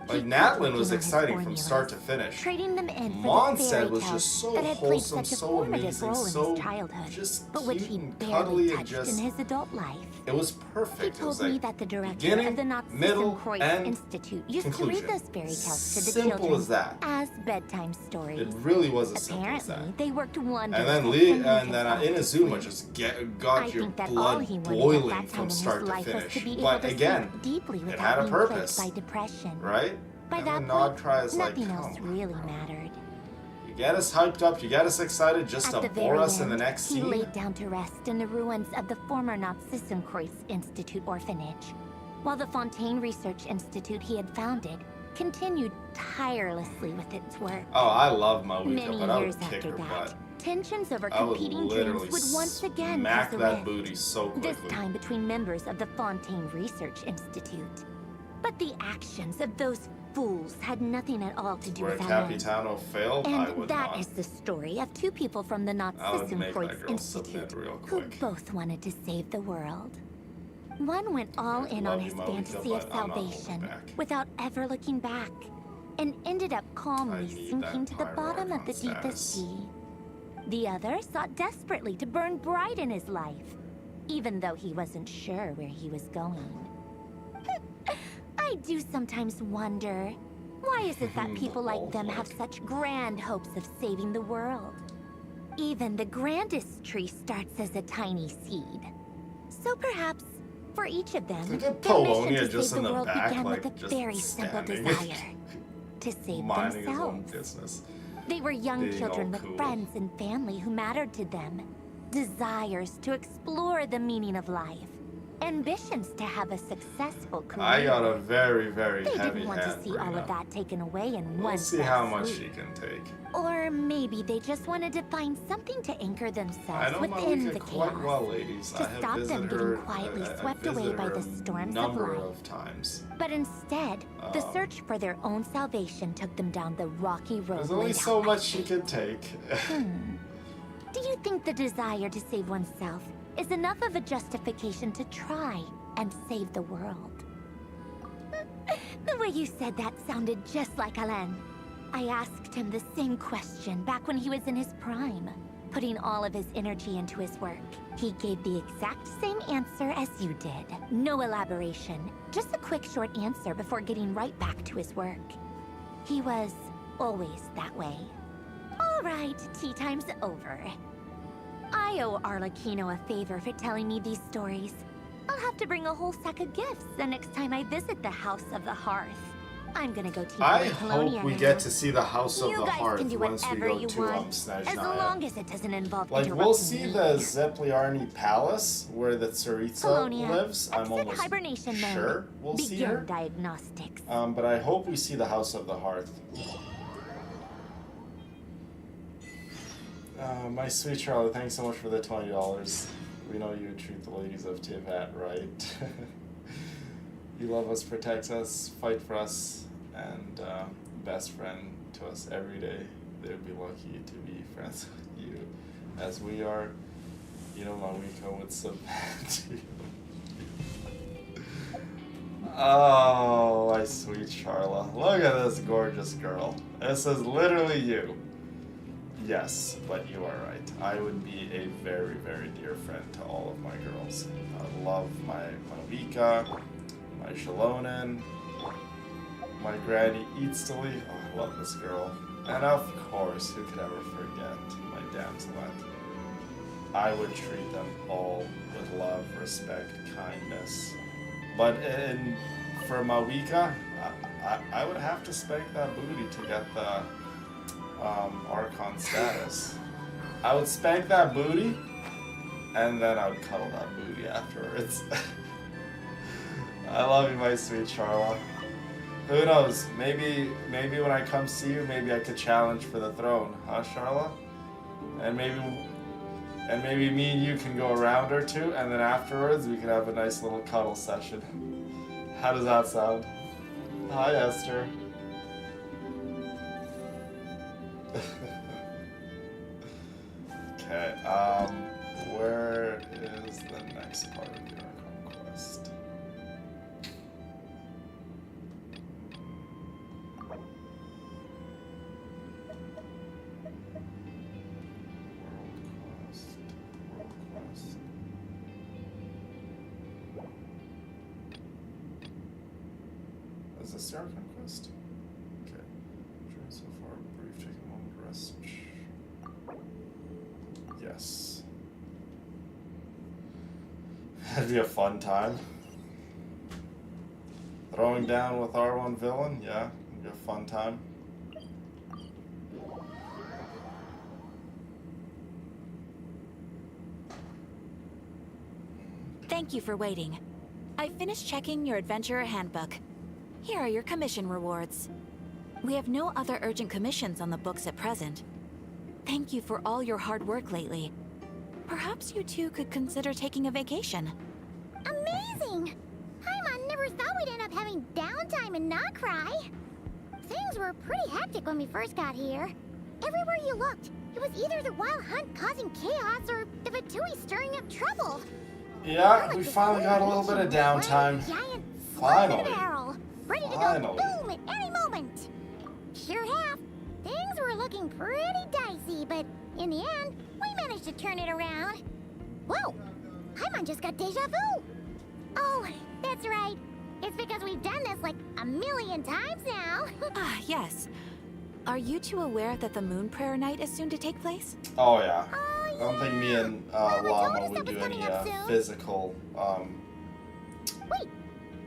Like, He Natlin kept was working on his exciting from formulas, start to finish. trading them in for the Mondstadt fairy was tales just so that had played wholesome, such a so formative amazing, role in so his childhood, just but which cute he and barely cuddly and touched just... in his adult life. It was He perfect. It told was me like that the director beginning, of the Nazism middle, Kreuz and Institute used conclusion. to read those fairy tales to the Simple children as that. as bedtime stories. It really was as simple as Apparently, that. they worked wonders. And then at Lee, sending and then his off to Inazuma sleep. just I got your think that all blood he wanted at boiling that time from in his start to life was finish. to be But able to again, sleep deeply it without had a being purpose, plagued by depression. right? By and that then Nod point, Cry is like, nothing else come really mattered. you get us hyped up, you get us excited just At to the bore very us in the end, next he scene. laid down to rest in the ruins of the former Nazism Kreuz Institute orphanage, while the Fontaine Research Institute he had founded continued tirelessly with its work. Oh, I love Mawika, Many but I years would kick after her that, butt. tensions over I would competing literally dreams would once again smack cause a that rift, booty so quickly. this time between members of the Fontaine Research Institute. But the actions of those fools had nothing at all to do Where with Alain. Capitano failed, I And would that not. is the story of two people from the I would Nazism make Kreuz that girl Institute submit real who quick. both wanted to save the world. One went all in on Love his you, Maoika, fantasy of but I'm not holding salvation back. without ever looking back, and ended up I calmly need sinking that to the bottom of the Pyro Archon deepest status. sea. The other sought desperately to burn bright in his life, even though he wasn't sure where he was going. I do sometimes wonder, why is it that people like them have such grand hopes of saving the world? Even the grandest tree starts as a tiny seed. So perhaps, for each of them, Look at their mission Polonia to just save in the the world back, began like, with a just very simple standing. desire. To save Minding his own themselves. business. They were young Being children all with cool. friends and family who mattered to them. Desires to explore the meaning of life. Ambitions to have a successful career. I got a very, very They heavy didn't want to hand see right all now. of that taken away in We'll one see fell how much swoop. she can take. Or maybe they just wanted to find something to anchor I themselves know within Maoika the quite chaos. well, ladies. To I have stop them visited getting her, quietly I've swept away visited by her the a storms of number life. of times. But instead, the search for their own salvation took them down the rocky road. There's only laid so out by much she can take. Do you think the desire to save oneself is enough of a justification to try and save the world? The way you said that sounded just like Alain. I asked him the same question back when he was in his prime, putting all of his energy into his work. He gave the exact same answer as you did. No elaboration, just a quick short answer before getting right back to his work. He was always that way. All right, tea time's over. I owe Arlecchino a favor for telling me these stories. I'll have to bring a whole sack of gifts the next time I visit the House of the Hearth. I'm gonna go tea I with Colonia hope we now. get to see the House of You the guys Hearth can do once we whatever go you to want, Snezhnaya. as long as it doesn't involve Like, interrupting we'll see me. the Zepliarny Palace where the Tsaritsa Colonia, lives. I'm exit almost hibernation mode. sure we'll see Begin her. diagnostics. But I hope we see the House of the Hearth. My sweet Charlotte, thanks so much for the $20. We know you treat the ladies of Tivat right. You love us, protect us, fight for us, and best friend to us every day. They would be lucky to be friends with you, as we are. You know, Maoika would submit to you. Oh, my sweet Charla. Look at this gorgeous girl. This is literally you. Yes, but you are right. I would be a very, very dear friend to all of my girls. I love my Maoika, my Shalonen, my Granny Eatstily. Oh, I love this girl. And of course, who could ever forget my Damselet? I would treat them all with love, respect, kindness. But for Maoika, I would have to spank that booty to get the Archon status. I would spank that booty, and then I would cuddle that booty afterwards. I love you, my sweet Charla. Who knows? Maybe when I come see you, maybe I could challenge for the throne, huh, Charla? And maybe me and you can go a round or two, and then afterwards we can have a nice little cuddle session. How does that sound? Hi, Esther. Okay, where is the next part of the Archon quest? World quest. Is this the Archon quest? Okay. Journey so far, brief, take a moment to rest. Yes. That'd be a fun time. Throwing down with R1 villain, yeah, it'd be a fun time. Thank you for waiting. I finished checking your adventurer handbook. Here are your commission rewards. We have no other urgent commissions on the books at present. Thank you for all your hard work lately. Perhaps you two could consider taking a vacation. Amazing! Paimon never thought we'd end up having downtime in Nocry. Things were pretty hectic when we first got here. Everywhere you looked, it was either the Wild Hunt causing chaos or the Vatui stirring up trouble. Yeah, we finally got a little bit of downtime. Finally. Ready to go boom at any moment. Sure have. Things were looking pretty dicey, but in the end, we managed to turn it around. Whoa! Paimon just got deja vu. Oh, that's right. It's because we've done this like a million times now. Ah, yes. Are you two aware that the Moon Prayer Night is soon to take place? Oh yeah. I don't think me and Llama would do any physical Wait,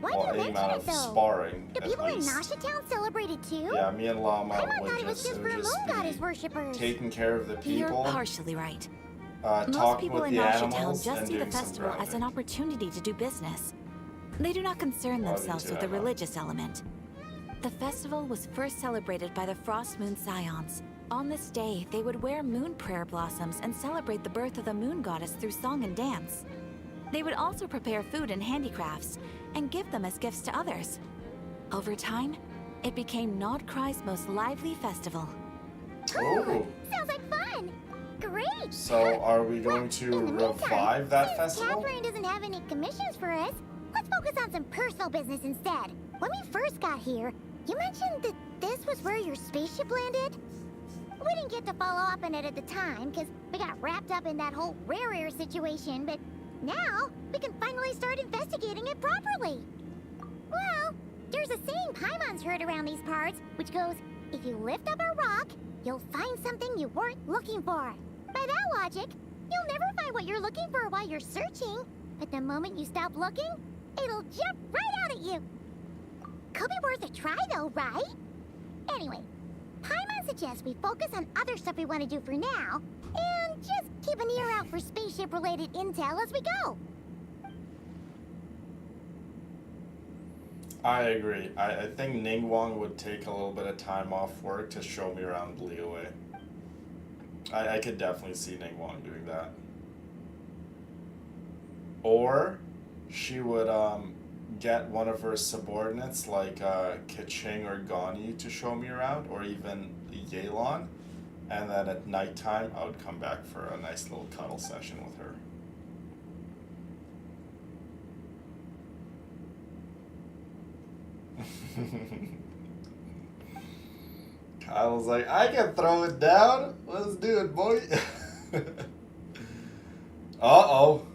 why well, do you any mention amount it of though? sparring. Do at people in least. Nasha Town celebrate it too? Yeah, me and Llama Paimon would thought it was just for Moon Goddess be worshippers. taking care of the You're people. partially right. Talk Most people with in the Nasha Town animals just and see the doing some festival as grounding. an opportunity to do business. They do not concern Love you themselves too, with the Emma. religious element. The festival was first celebrated by the Frost Moon Scions. On this day, they would wear moon prayer blossoms and celebrate the birth of the moon goddess through song and dance. They would also prepare food and handicrafts and give them as gifts to others. Over time, it became Nodcry's most lively festival. Oh. Sounds like fun. Great. So are we going to In the meantime, revive that since festival? Catherine doesn't have any commissions for us, let's focus on some personal business instead. When we first got here, you mentioned that this was where your spaceship landed? We didn't get to follow up on it at the time, because we got wrapped up in that whole rerir situation, but now we can finally start investigating it properly. Well, there's a saying Paimon's heard around these parts, which goes, if you lift up a rock, you'll find something you weren't looking for. By that logic, you'll never find what you're looking for while you're searching, but the moment you stop looking, it'll jump right out at you. Could be worth a try though, right? Anyway, Paimon suggests we focus on other stuff we want to do for now, and just keep an ear out for spaceship-related intel as we go. I agree. I think Ningguang would take a little bit of time off work to show me around Liyue. I could definitely see Ningguang doing that. Or she would get one of her subordinates like Keqing or Gani to show me around, or even Yelan, and then at nighttime I would come back for a nice little cuddle session with her. Kyle was like, I can throw it down. Let's do it, boy. Uh-oh.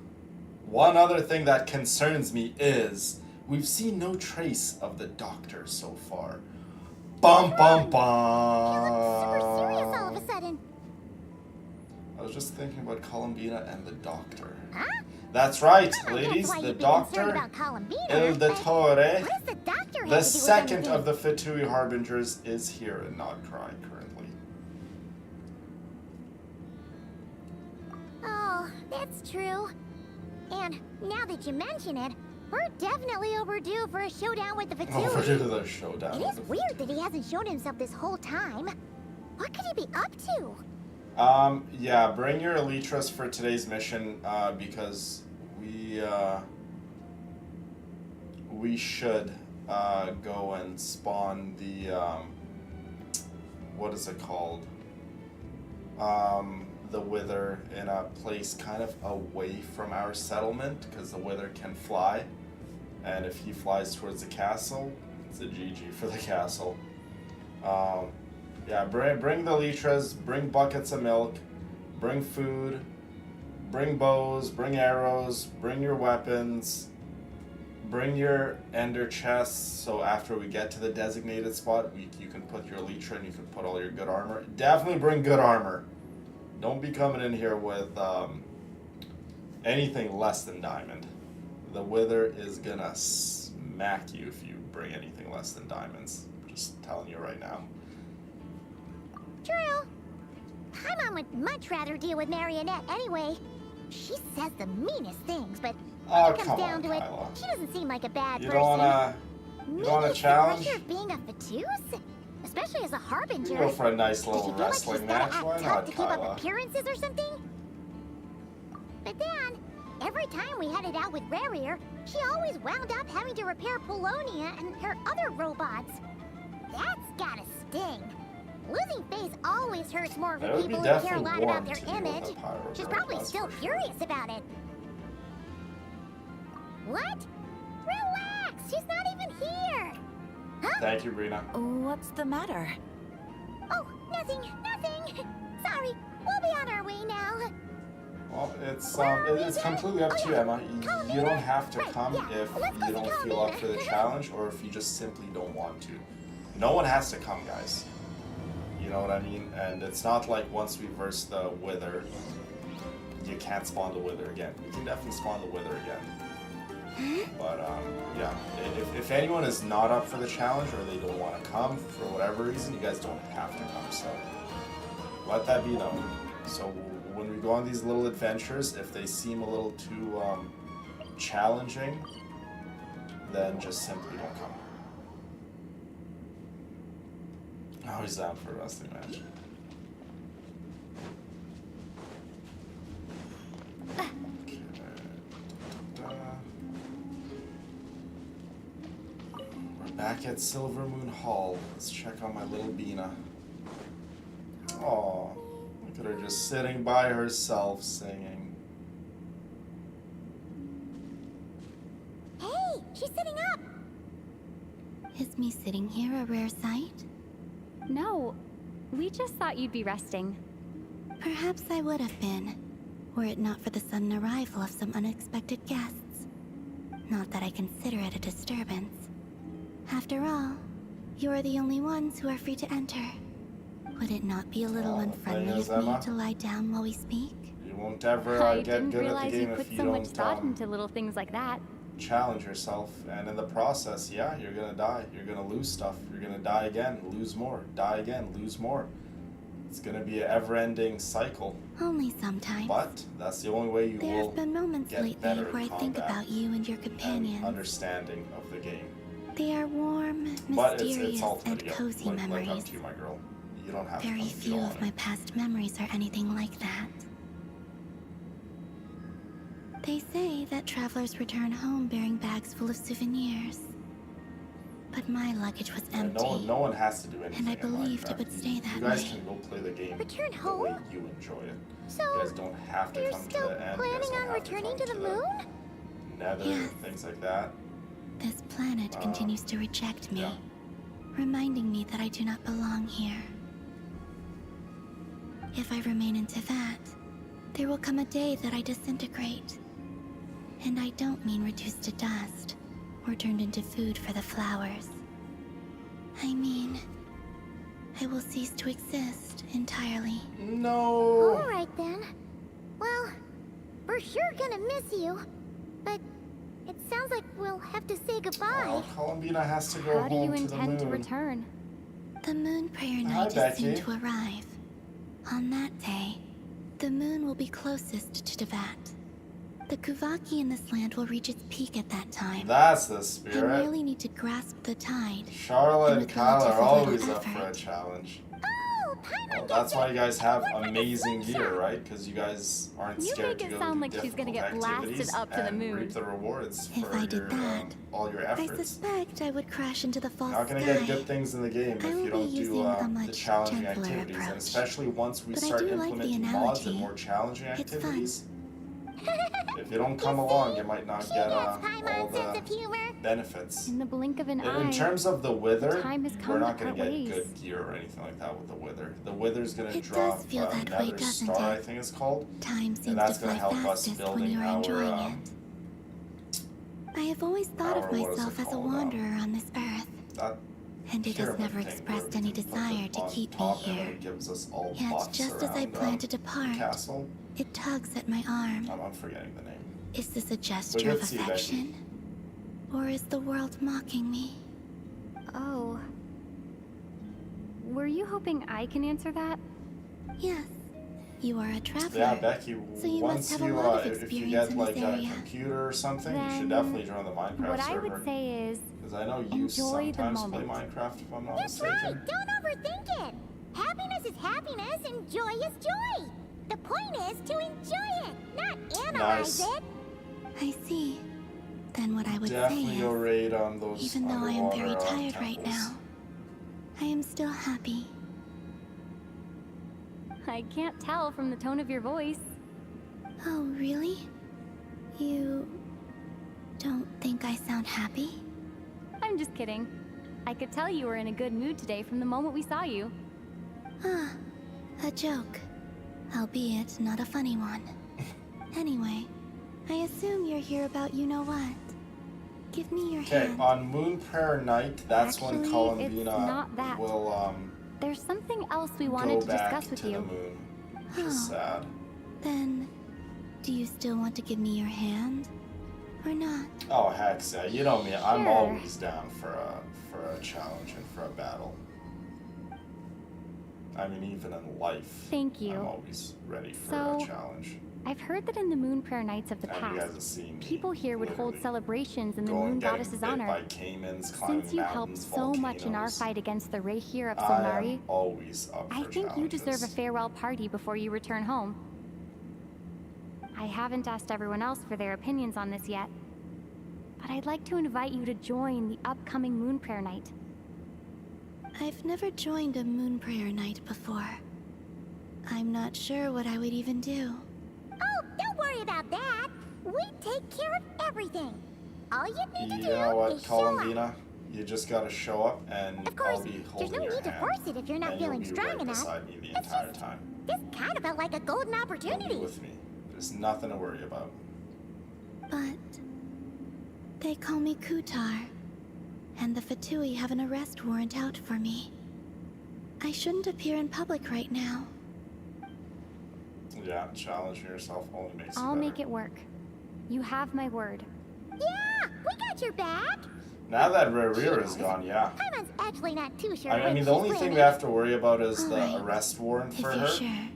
One other thing that concerns me is we've seen no trace of the doctor so far. Bum, bum, bum. Super serious all of a sudden. I was just thinking about Columbina and the doctor. Huh? That's right, I don't ladies. guess why The you'd be concerned doctor, about Columbina, Il but Dottore, what does the doctor have the to do with second anything? of the Fatui Harbingers, is here in Nodcry currently. Oh, that's true. And now that you mention it, we're definitely overdue for a showdown with the Fatui. Overdue to the showdown. It is weird that he hasn't shown himself this whole time. What could he be up to? Yeah, bring your Elytras for today's mission, because we should, go and spawn the, what is it called? The Wither in a place kind of away from our settlement, because the Wither can fly, and if he flies towards the castle, it's a GG for the castle. Yeah, bring the Elytras, bring buckets of milk, bring food, bring bows, bring arrows, bring your weapons, bring your ender chests, so after we get to the designated spot, you can put your Elytra and you can put all your good armor. Definitely bring good armor. Don't be coming in here with anything less than diamond. The Wither is gonna smack you if you bring anything less than diamonds. Just telling you right now. True. Paimon would much rather deal with Marionette anyway. She says the meanest things, but when it comes down to it, she doesn't seem like a bad You person. don't wanna Maybe it's challenge? the pressure of being a Fatuse? Especially as a harbinger. You go for a nice Did little she feel like wrestling she's match. gotta Why act tough not, to keep up Kyla? appearances or something? But then, every time we headed out with Rerir, she always wound up having to repair Polonia and her other robots. That's gotta sting. Losing face always hurts more That for would be people who care a definitely lot warm about their to deal with image. a pyro She's girl, probably that's still for sure. furious about it. What? Relax! She's not even here! Huh? Thank you, Rena. What's the matter? Oh, nothing, nothing! Sorry, we'll be on our way now. Well, it's completely up to you, Emma. You don't have to come if you don't feel up for the challenge or if you just simply don't want to. No one has to come, guys. You know what I mean? And it's not like once we verse the Wither, you can't spawn the Wither again. You can definitely spawn the Wither again. But, yeah. If anyone is not up for the challenge or they don't want to come for whatever reason, you guys don't have to come, so let that be known. So when we go on these little adventures, if they seem a little too challenging, then just simply don't come. Always down for a wrestling match. Okay. We're back at Silver Moon Hall. Let's check on my little Bina. Aww. Look at her just sitting by herself singing. Hey, she's sitting up! Is me sitting here a rare sight? No, we just thought you'd be resting. Perhaps I would have been, were it not for the sudden arrival of some unexpected guests. Not that I consider it a disturbance. After all, you are the only ones who are free to enter. Would it not be a little unfriendly of me to lie down while we speak? You won't ever I get didn't good at the realize you game put if you so much don't thought into little things like that. challenge yourself, and in the process, yeah, you're gonna die. You're gonna lose stuff. You're gonna die again, lose more, die again, lose more. It's gonna be an ever-ending cycle. Only sometimes. But that's the only way you There will have been moments get lately better where I in think combat about you and your companions. and understanding of the game. They are warm, But mysterious, it's ultimately and cozy like up memories. to you, my girl. You don't have Very to come if you few don't of want my past memories are anything like that. They say that travelers return home bearing bags full of souvenirs. But my luggage was Yeah, empty. no one has to do anything. And I in believed Minecraft. it would stay that You guys way. can go play the game Return the home? way you enjoy it. So, you guys don't have to you're come to still the end. You guys planning don't on have returning come to the moon? Nether, Yes. things like that. This planet continues to reject me, reminding me that I do not belong here. If I remain in Teyvat, there will come a day that I disintegrate. And I don't mean reduced to dust, or turned into food for the flowers. I mean, I will cease to exist entirely. No! Alright then. Well, we're sure gonna miss you. But it sounds like we'll have to say goodbye. Well, Columbina has to go How do home you to the intend to moon. return? The moon prayer Hi, night is soon Becky. to arrive. On that day, the moon will be closest to Teyvat. The Kuvaki in this land will reach its peak at that time. That's the I spirit. merely need to grasp the tide. Charlotte and with Kyle are relatively always little up for a effort. challenge. Oh, Well, that's why you guys have amazing gear, right? Because you guys aren't You scared make to it go sound do like she's gonna difficult get blasted activities up to the and moon. reap the rewards If for I did your, that, all your I efforts. suspect I would crash into the false You're not gonna sky. get good things in the game if I will you don't be do using a the much challenging gentler activities, and approach. especially once we But I start do like the implementing mods analogy. and more challenging It's fun. activities. If you don't come along, you might not get all the benefits. In the blink of an eye. In terms of the Wither, time has come we're not to going to part get ways. good gear or anything like that with the Wither. The Wither's going to It drop does feel that way, Nether doesn't Star, it? I think it's called. Time seems And that's to going fly to help us fastest when building you are our, enjoying it. I have always thought of what is it myself as a called, wanderer on this earth, that and it has pyramid never thing expressed where we any can put desire it to on keep me top and then here. it gives us all Yet, buffs just as I around, plan to the depart, castle. it tugs at my arm. I'm forgetting the name. Is this a But gesture good of to see you, Becky. affection? Or is the world mocking me? Oh. Were you hoping I can answer that? Yes. You are a traveler. Yeah, Becky, So you once must have a you, lot of if you experience get in like this a area. computer or something, you Then should definitely join the Minecraft What I server. would say is, Because I know you enjoy the sometimes play moment. Minecraft, if I'm not That's mistaken. right. Don't overthink it. Happiness is happiness and joy is joy. The point is to enjoy it, not analyze Nice. it. I see. Then what I would Definitely say go is, raid on those even though I am very underwater, tired right temples. now, I am still happy. I can't tell from the tone of your voice. Oh, really? You don't think I sound happy? I'm just kidding. I could tell you were in a good mood today from the moment we saw you. Ah, a joke. Albeit not a funny one. Anyway, I assume you're here about you-know-what. Give me your Okay, hand. on Moon Prayer Night, that's Actually, when it's Columbina not that. will There's something else we go wanted to back discuss with to the you. moon. Which is sad. Then, do you still want to give me your hand? Or not? Oh heck yeah, you know me. I'm Sure. always down for a challenge and for a battle. I mean, even in life. Thank you. I'm always ready for So, a challenge. I've heard that in the Moon Prayer Nights of the And you guys have past, seen me people here would hold literally celebrations in the going Moon getting Goddess's bit honor. by caimans, climbing Since you helped mountains, so much in our volcanoes. fight against the rerir of I Solnari, am always up I for think you deserve a challenges. farewell party before you return home. I haven't asked everyone else for their opinions on this yet, but I'd like to invite you to join the upcoming Moon Prayer Night. I've never joined a moon prayer night before. I'm not sure what I would even do. Oh, don't worry about that. We take care of everything. All you need to You do know what, is show up. Columbina? You just gotta show up and Of course, I'll be there's holding no your need to hand. force it if you're not and feeling you'll be strong right enough. beside me the entire time. This kind of felt like a golden You'll opportunity. be with me. There's nothing to worry about. But they call me Kutar, and the Fatui have an arrest warrant out for me. I shouldn't appear in public right now. Yeah, challenging yourself only makes it I'll better. make it work. You have my word. Yeah, we got your back. Now that rerir is gone, yeah. Paimon's actually not too sure. I when mean, the she's only thing planning. we have to worry about is the Alright, arrest warrant If for you're her. sure,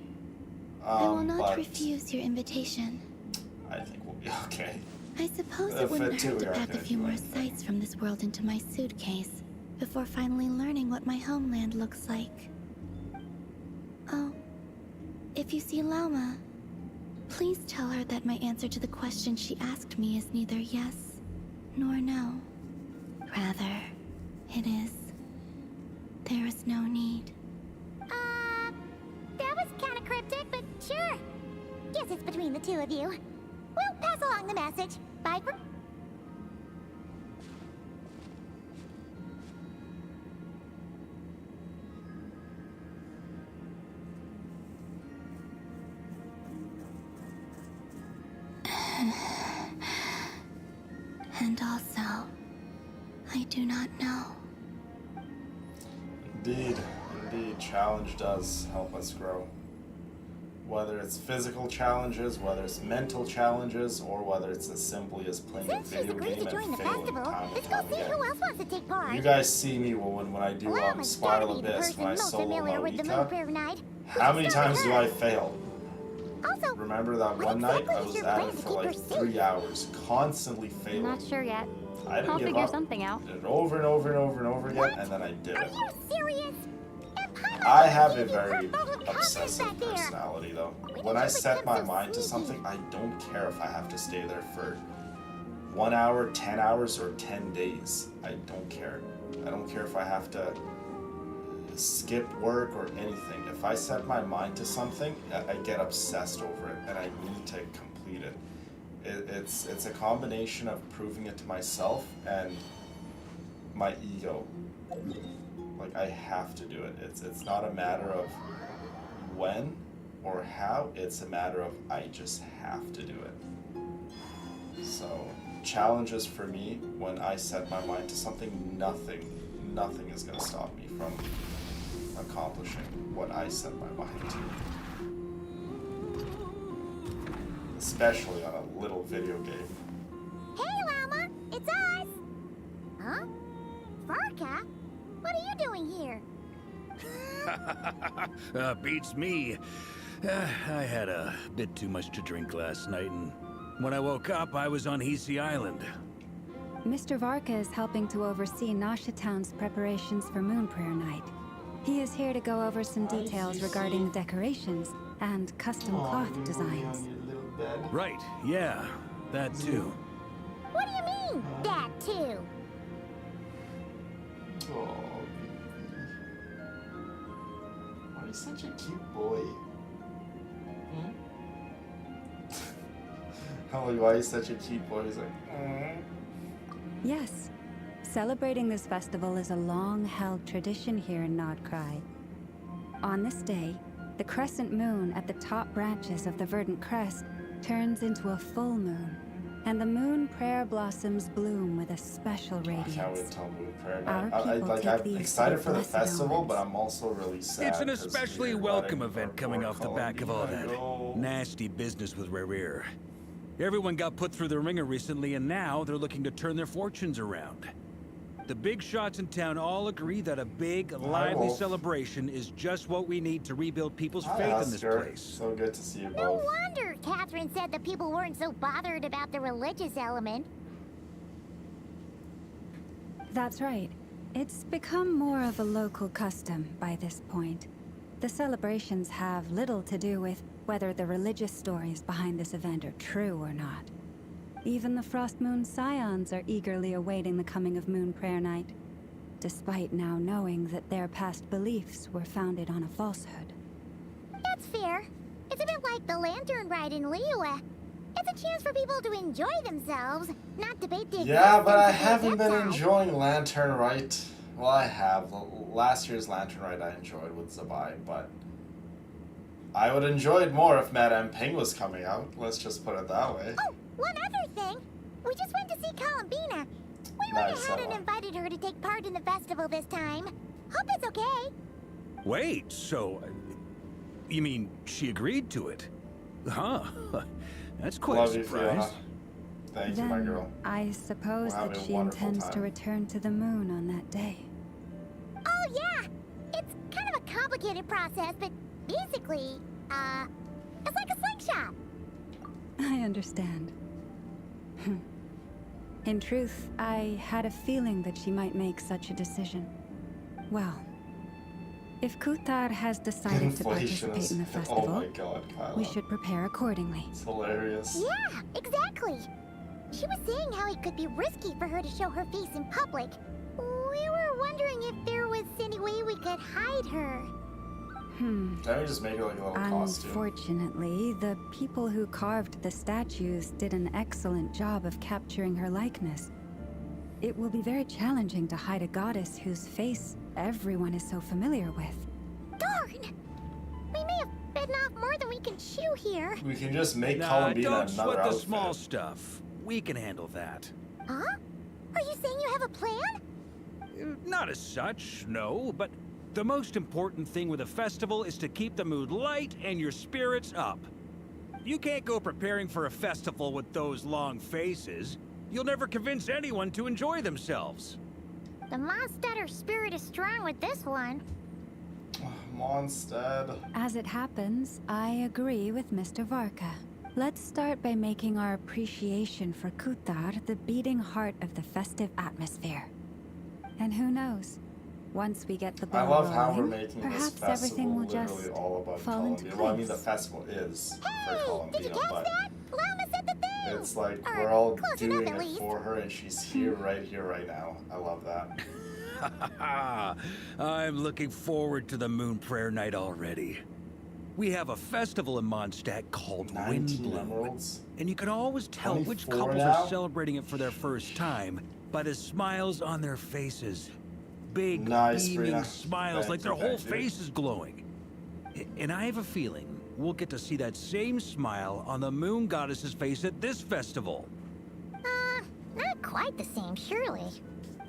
I will not But refuse your invitation. I think we'll be okay. I suppose The it wouldn't hurt Fatui to aren't pack a gonna few do more anything. sights from this world into my suitcase before finally learning what my homeland looks like. Oh, if you see Lauma, please tell her that my answer to the question she asked me is neither yes nor no. Rather, it is. There is no need. That was kind of cryptic, but sure. Guess it's between the two of you. We'll pass along the message. Bye for... And also, I do not know. Indeed, indeed, challenge does help us grow. Whether it's physical challenges, whether it's mental challenges, or whether it's as simply as playing a Since she's video agreed game to join and the failing festival, time and let's go time see again. who else wants to take part. You guys see me when I do Lama's Spiral gotta be the Abyss, person when I most solo familiar with the Moon Malika. Prayer Night. How many times do I fail? Also, Remember that what one night exactly I is was your at plan it to for keep her like safe? 3 hours, constantly I'm failing. not sure yet. I didn't I'll give figure up. something out. Did it over and over and over and over again, and then I did Are it. you serious? And Paimon I have a gave you her very phone contact obsessive back there. personality, though. When When did I you set become my so mind to sneaky? something, I don't care if I have to stay there for 1 hour, 10 hours, or 10 days. I don't care. I don't care if I have to skip work or anything. If I set my mind to something, I get obsessed over it, and I need to complete it. It's a combination of proving it to myself and my ego. Like, I have to do it. It's not a matter of when or how, it's a matter of I just have to do it. So, challenges for me, when I set my mind to something, nothing is going to stop me from accomplishing what I set my mind to. Especially on a little video game. Hey, Lama, it's us. Huh? Varka? What are you doing here? Beats me. I had a bit too much to drink last night, and when I woke up, I was on Hisi Island. Mr. Varka is helping to oversee Nasha Town's preparations for Moon Prayer Night. He is here to go over some details regarding the decorations and custom cloth designs. Right, yeah, that too. What do you mean, that too? Oh, he's such a cute boy. Oh, why is such a cute boy? He's like, Yes. Celebrating this festival is a long-held tradition here in Nodcry. On this day, the crescent moon at the top branches of the verdant crest turns into a full moon, and the moon prayer blossoms bloom with a special I can't wait radiance. till Moon Prayer Our Night. people take I'm these to excited be for the blessed festival, omens. but I'm also really sad. It's an 'cause especially we're welcome letting event our coming poor off the back of all that go. nasty business with rerir. Everyone got put through the ringer recently, and now they're looking to turn their fortunes around. The big shots in town all agree that a big, lively Wolf. celebration is just what we need to rebuild people's Hi, faith in this Oscar. place. So good to see you No both. wonder Catherine said that people weren't so bothered about the religious element. That's right. It's become more of a local custom by this point. The celebrations have little to do with whether the religious stories behind this event are true or not. Even the Frost Moon Scions are eagerly awaiting the coming of Moon Prayer Night, despite now knowing that their past beliefs were founded on a falsehood. That's fair. It's a bit like the lantern ride in Liyue. It's a chance for people to enjoy themselves, not debate the Yeah, but I existence of the haven't been outside. enjoying Lantern Rite. Well, I have. Last year's Lantern Rite I enjoyed with Zabai, but I would enjoy it more if Madame Ping was coming out. Let's just put it that way. Oh, one other thing. We just went to see Columbina. We went Nice, ahead and Ella. invited her to take part in the festival this time. Hope it's okay. Wait, so... you mean she agreed to it? Huh. That's quite Love a you, surprise. Fiona. Thank you, my Then girl. I suppose We'll have that a she wonderful intends to time. return to the moon on that day. Oh, yeah. It's kind of a complicated process, but basically, it's like a slingshot. I understand. In truth, I had a feeling that she might make such a decision. Well, if Kuthar has decided to Inflation participate is... in the Oh festival, my god, Kyla. we should prepare accordingly. It's hilarious. Yeah, exactly. She was saying how it could be risky for her to show her face in public. We were wondering if there was any way we could hide her. Hmm. Can't we just make her like a little costume? Unfortunately, the people who carved the statues did an excellent job of capturing her likeness. It will be very challenging to hide a goddess whose face everyone is so familiar with. Darn! We may have bitten off more than we can chew here. We can just make Nah, Columbina don't another sweat the outfit. small stuff. We can handle that. Huh? Are you saying you have a plan? Not as such, no, but the most important thing with a festival is to keep the mood light and your spirits up. You can't go preparing for a festival with those long faces. You'll never convince anyone to enjoy themselves. The Mondstatter spirit is strong with this one. Mondstadt. As it happens, I agree with Mr. Varka. Let's start by making our appreciation for Kuthar the beating heart of the festive atmosphere. And who knows? Once we get the ball I love how we're rolling, making this perhaps festival everything will literally just all about fall into Columbia. Well, I mean, the place. festival is for Hey, Columbia, did you catch but that? Lama said the thing! it's like Or we're all close doing enough, at it least. for her, and she's here, right now. I love that. I'm looking forward to the Moon Prayer Night already. We have a festival in Mondstadt called 19 Windbloom, emeralds. and you can always tell which 24 couples now? are celebrating it for their first time by the smiles on their faces. Big, Nice, beaming Brina. smiles, Thank like their you, whole thank you. face is glowing. And I have a feeling we'll get to see that same smile on the Moon Goddess's face at this festival. Not quite the same, surely.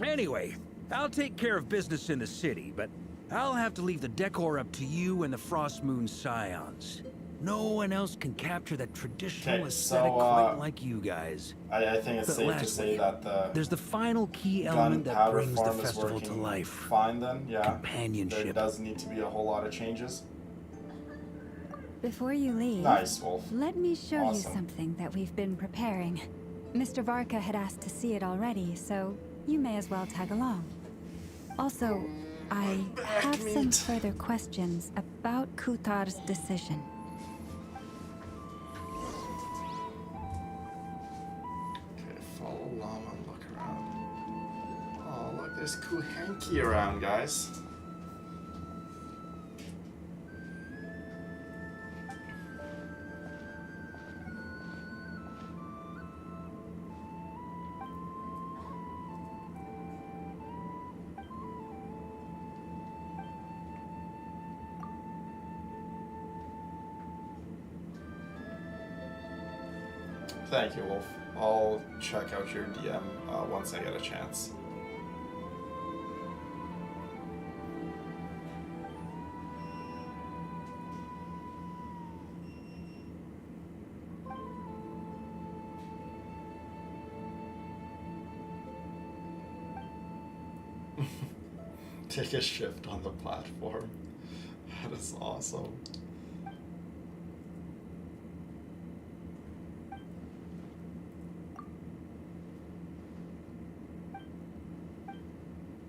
Anyway, I'll take care of business in the city, but I'll have to leave the decor up to you and the Frost Moon Scions. No one else can capture that traditional Okay, aesthetic so, quite like you guys. I think it's But safe to lastly, say that there's the final key element that gunpowder brings the farm is festival to working life. fine then, yeah. There Companionship. does need to be a whole lot of changes. Before you leave, Nice, Wolf. let me show Awesome. you something that we've been preparing. Mr. Varka had asked to see it already, so you may as well tag along. Also, I have some further questions about Kuthar's decision. Okay, follow Llama and look around. Oh, look, there's Kuhenki around, guys. Thank you, Wolf. I'll check out your DM once I get a chance. Take a shift on the platform. That is awesome.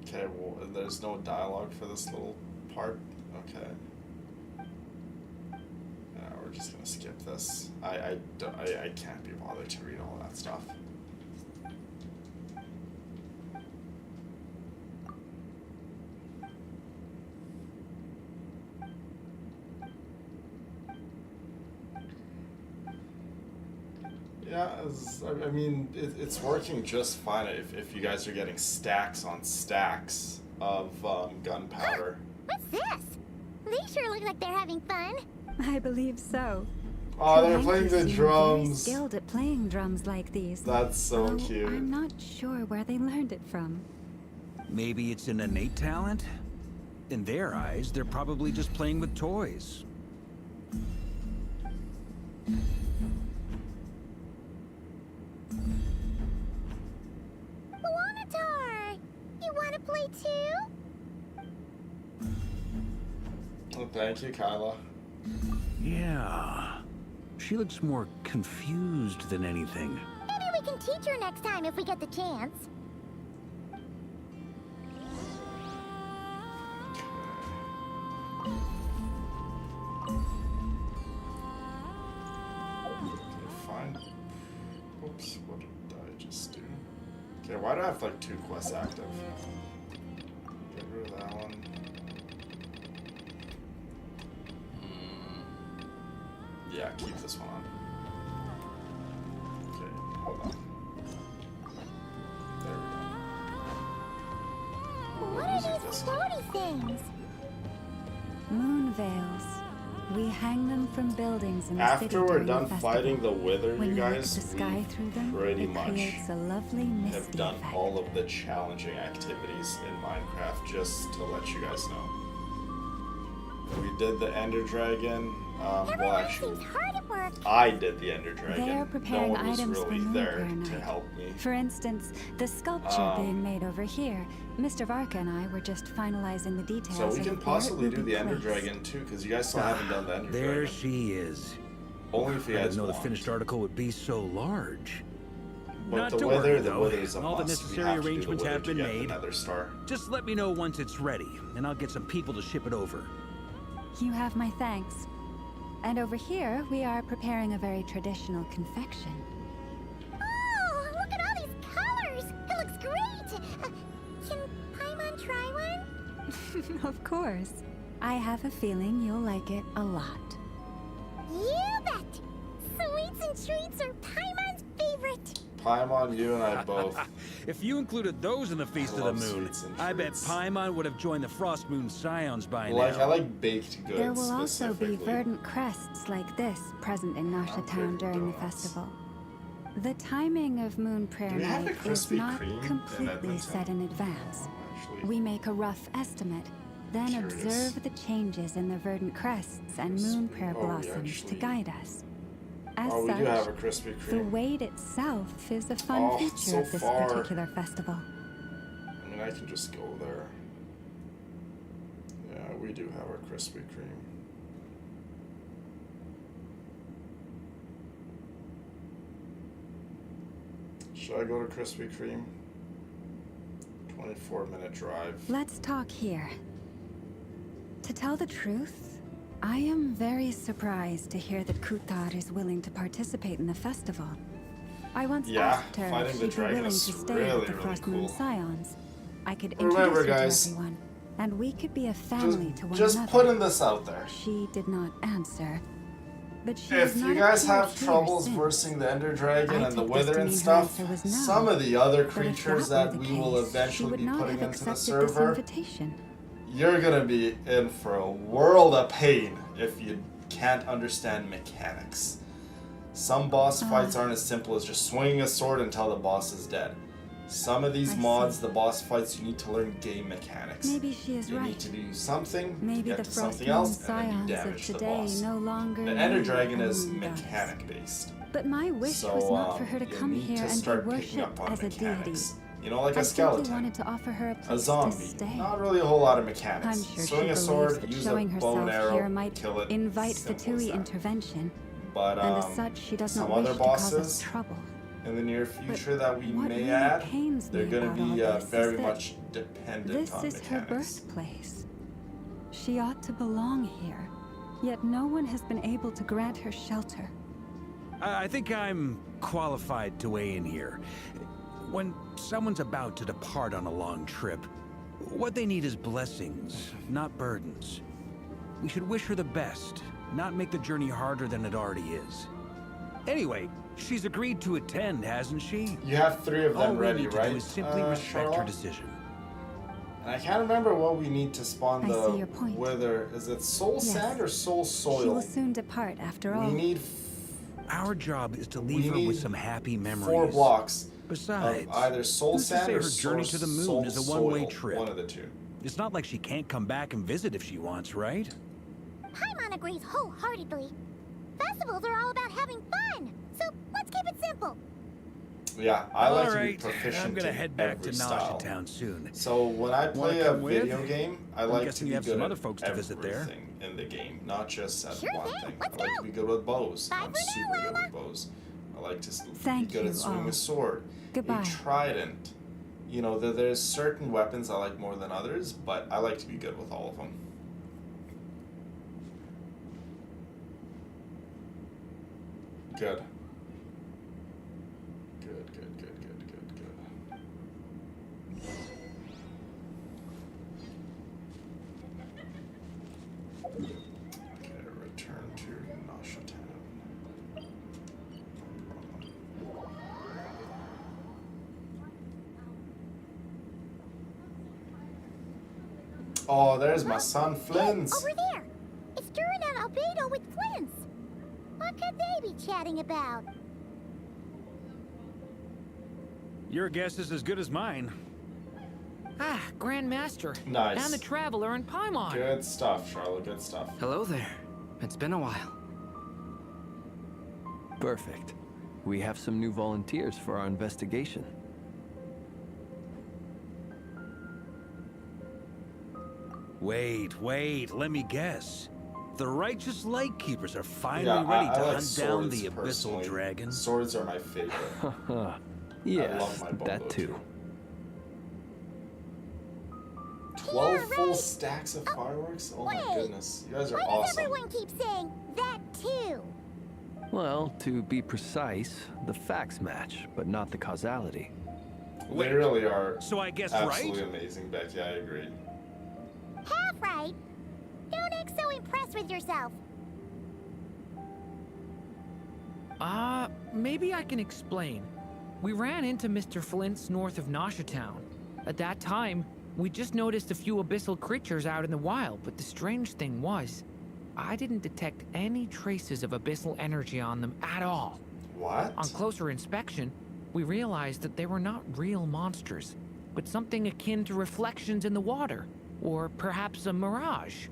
Okay, well, there's no dialogue for this little part. Okay. We're just gonna skip this. I can't be bothered to read all that stuff. Yeah, I mean, it's working just fine if you guys are getting stacks on stacks of gunpowder. What's this? They sure look like they're having fun. I believe so. Oh, they're Clank playing the seems drums. Very skilled at playing drums like these. That's so Though cute. I'm not sure where they learned it from. Maybe it's an innate talent? In their eyes, they're probably just playing with toys. Wanatar! You wanna play too? Well, thank you, Kyla. Yeah. She looks more confused than anything. Maybe we can teach her next time if we get the chance. Fine. Oops, what did I just do? Okay, why do I have like 2 quests active? Get rid of that one. Yeah, keep this one on. Okay, hold on. There we go. What are these floaty things? Moon veils. We hang them from buildings in the city After we're during done the festival. fighting the Wither, When you you look guys, at the sky we through them, pretty it much creates a lovely have misty done effect. all of the challenging activities in Minecraft, just to let you guys know. We did the Ender Dragon. Well, actually, Seems hard at work. I did the Ender Dragon. They're preparing no one was items really for there Moonprayer to Night. help me. For instance, the sculpture being made over here. Mr. Varka and I were just finalizing the details. So we of can where possibly it will do be the Ender placed. Dragon too, because you guys still haven't done the Ender There Dragon. she is. Only if you I guys didn't know the want. finished article would be so large. But Not the to Wither, worry, the though. Wither's a All the must. We necessary have to do the arrangements Wither have to been get the made. Nether Star. Just let me know once it's ready, and I'll get some people to ship it over. You have my thanks. And over here, we are preparing a very traditional confection. Oh, look at all these colors! It looks great! Can Paimon try one? Of course. I have a feeling you'll like it a lot. You bet! Sweets and treats are Paimon's favorite. Paimon, you and I both. If you included those in the Feast of the love Moon, sweets and I bet treats. Paimon would have joined the Frost Moon Scions by Like, now. I like baked goods. There will also be specifically. verdant crests like this present in Nasha Town during the festival. The timing of Moonprayer Do we have a Night is Krispy not Kreme in completely Edmonton? set in advance. Actually, We make a rough estimate, then Curious. observe the changes in the verdant crests and Moonprayer Oh, we blossoms to actually- guide us. As oh, we such, do have a Krispy the Kreme. wait itself is a fun Oh, feature so of this far. particular festival. I mean, I can just go there. Yeah, we do have our Krispy Kreme. Should I go to Krispy Kreme? 24-minute drive. Let's talk here. To tell the truth, I am very surprised to hear that Kuthar is willing to participate in the festival. I once Yeah, asked her fighting if the she'd be dragon willing to is stay really, at the really Frost Moon cool. Scions. I could Remember, introduce her guys, to everyone, and we could be a family to one Just another. putting this out there. She did not answer, but she If has you not guys appeared have here troubles since. versing the Ender Dragon I and the took this Wither to and mean her stuff, answer was no. some of the other But if creatures that that were the we will case, she eventually would be not putting have into the accepted this server, invitation. you're gonna be in for a world of pain if you can't understand mechanics. Some boss fights aren't as simple as just swinging a sword until the boss is dead. Some of these mods, the boss fights, you need to learn game mechanics. Maybe she is you right. need to do something, Maybe get the to something Frostmourne else, and then scions you of damage the today boss. no longer The Ender need Dragon a is moon goddess. mechanic based. But my wish So, was not for her to you come need here to and be start picking worshipped up on as a deity. mechanics. You know, like I a simply skeleton, wanted to offer her a place a zombie. to stay. Not really a whole lot of mechanics. I'm sure Swing she a believes sword, that use showing a bow and herself arrow, here might kill it. invite Simple as Fatui that. intervention, But and as such, she does some not wish other to cause us bosses trouble. in the near future that we what may really add, pains they're me going about to be all this is very that much dependent This on is her mechanics. birthplace. She ought to belong here, yet no one has been able to grant her shelter. I think I'm qualified to weigh in here. When someone's about to depart on a long trip, what they need is blessings, not burdens. We should wish her the best, not make the journey harder than it already is. Anyway, she's agreed to attend, hasn't she? You have 3 of them All ready, we need to right? do is simply respect her Charlotte? decision. And I can't remember what we need to spawn I the see your point. wither. Is it soul Yes. sand or soul soil? She will soon depart, after all. We need Our job is to We leave her need with some happy memories. 4 blocks Besides, of either soul who's to sand say or her journey to the moon soul is a one-way soil, trip? One of the two. It's not like she can't come back and visit if she wants, right? Paimon agrees wholeheartedly. Festivals are all about having fun, so let's keep it simple. Yeah, I like to be Alright, proficient I'm gonna in head back to every style. Town soon. So when I play Wanna a come with? video game, I I'm like to guessing be you have good some at other folks to visit there. everything in the game, not just at Sure one thing, thing. let's I like go. to be good with bows. Bye I'm for now, super good Llama. with bows. I like to Thank be good you at swinging all. a sword. Goodbye. A trident. You know, there's certain weapons I like more than others, but I like to be good with all of them. Good. Good. Okay, return to Nasha Town. Oh, there's my son Flins. Over there! It's Durin and Albedo with Flins! What could they be chatting about? Your guess is as good as mine. Ah, Grandmaster. Nice. And the Traveler and Paimon. Good stuff, Charlotte. Good stuff. Hello there. It's been a while. Perfect. We have some new volunteers for our investigation. Wait, let me guess. The righteous Lightkeepers are finally Yeah, ready I to like hunt down swords the Abyssal personally. Dragon. Swords are my favorite. I Yes, love my bow that too. 12 full stacks of fireworks? Oh my Wait. goodness. You guys are Why does awesome. everyone keep saying that too? Well, to be precise, the facts match, but not the causality. They really are So I guess absolutely right? amazing, Becky. I agree. Half right. Don't act so impressed with yourself. Maybe I can explain. We ran into Mr. Flint's north of Nasha Town. At that time, we just noticed a few abyssal creatures out in the wild, but the strange thing was, I didn't detect any traces of abyssal energy on them at all. What? On closer inspection, we realized that they were not real monsters, but something akin to reflections in the water, or perhaps a mirage.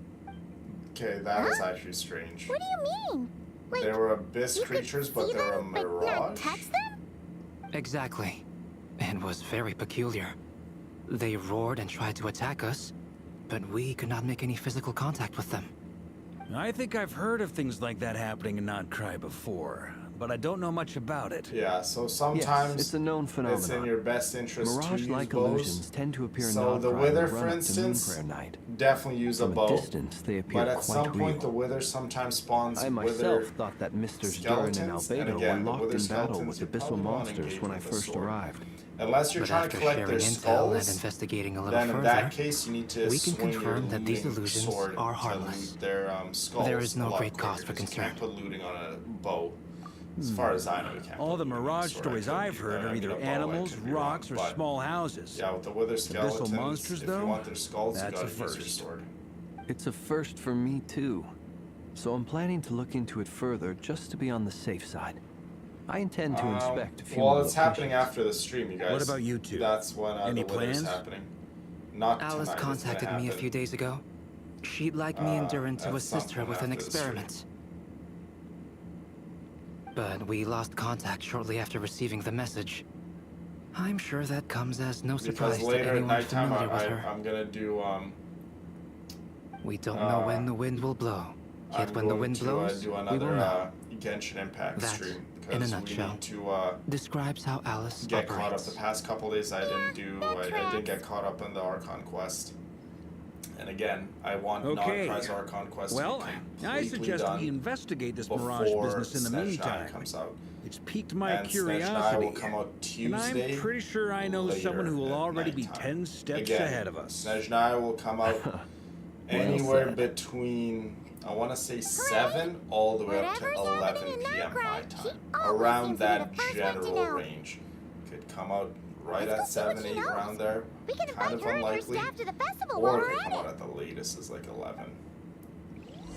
Okay, that is actually strange. What do you mean? Like, They were abyss you could creatures, but see they were a them, but not mirage? touch them? Exactly. It was very peculiar. They roared and tried to attack us, but we could not make any physical contact with them. I think I've heard of things like that happening in Not Cry before, but I don't know much about it. Yeah, so sometimes Yes, it's a known phenomenon. it's in your best interest to use Mirage-like bows. illusions tend to appear So in the Nodcry Wither, in the for run-up to instance, Moon Prayer Night. definitely use a From bow. a distance, they appear But at quite some point, real. the Wither sometimes spawns I Wither myself thought that Misters Durin and skeletons, and Albedo again, were the locked Wither in battle skeletons with you abyssal probably wanna monsters engage when I with a first sword. arrived. Unless you're But trying after to collect sharing their intel and skulls, investigating a little then in further, that case you need to we can swing your confirm that these looting illusions sword are to harmless. loot their skulls. There is no a lot great quicker, cause for 'cause you can't concern. put looting on a bow. As far as I know, you can't. All put the looting on a Mirage sword. I stories could I've be- heard I are mean, either a bow, I animals, could be wrong, rocks, or but small houses. Yeah, with the Wither skeletons, monsters, if you though? want their skulls, you That's gotta a use your first. sword. It's a first for me too. So I'm planning to look into it further just to be on the safe side. I intend to inspect a few Well, more it's happening locations. after the stream, you guys. What about you two? That's when Any the wither's plans? happening. Not Alice tonight, it's gonna contacted me a happen. few days ago. She'd like me and Durin to at assist some her point with an after the stream. experiment. But we lost contact shortly after receiving the message. I'm sure that comes as no surprise Because to later at anyone nighttime, familiar with her. I'm gonna do We don't know when the wind will blow. Yet I'm when the going wind to blows, do we will another know. Genshin Impact That, stream in a because we nutshell, need to describes how Alice get caught up. operates. The past couple days I didn't do. I didn't get caught up in the Archon quest. And again, I want Okay. non-prize Archon quest Well, to be completely I suggest done we investigate this Mirage before business in the Snezhnaya meantime. comes out. It's piqued my And Snezhnaya curiosity. will come out And Tuesday. I'm pretty sure I know someone who will later at already be nighttime. 10 steps Again, ahead of us. Snezhnaya will come out anywhere between, I want to say 7 all the way up to 11 p.m. my time. Around that general range. Could come out right at 7, 8, around there. We can Kind invite of her and her unlikely. staff to the festival Or while it we're could at come out it. at the latest is like 11.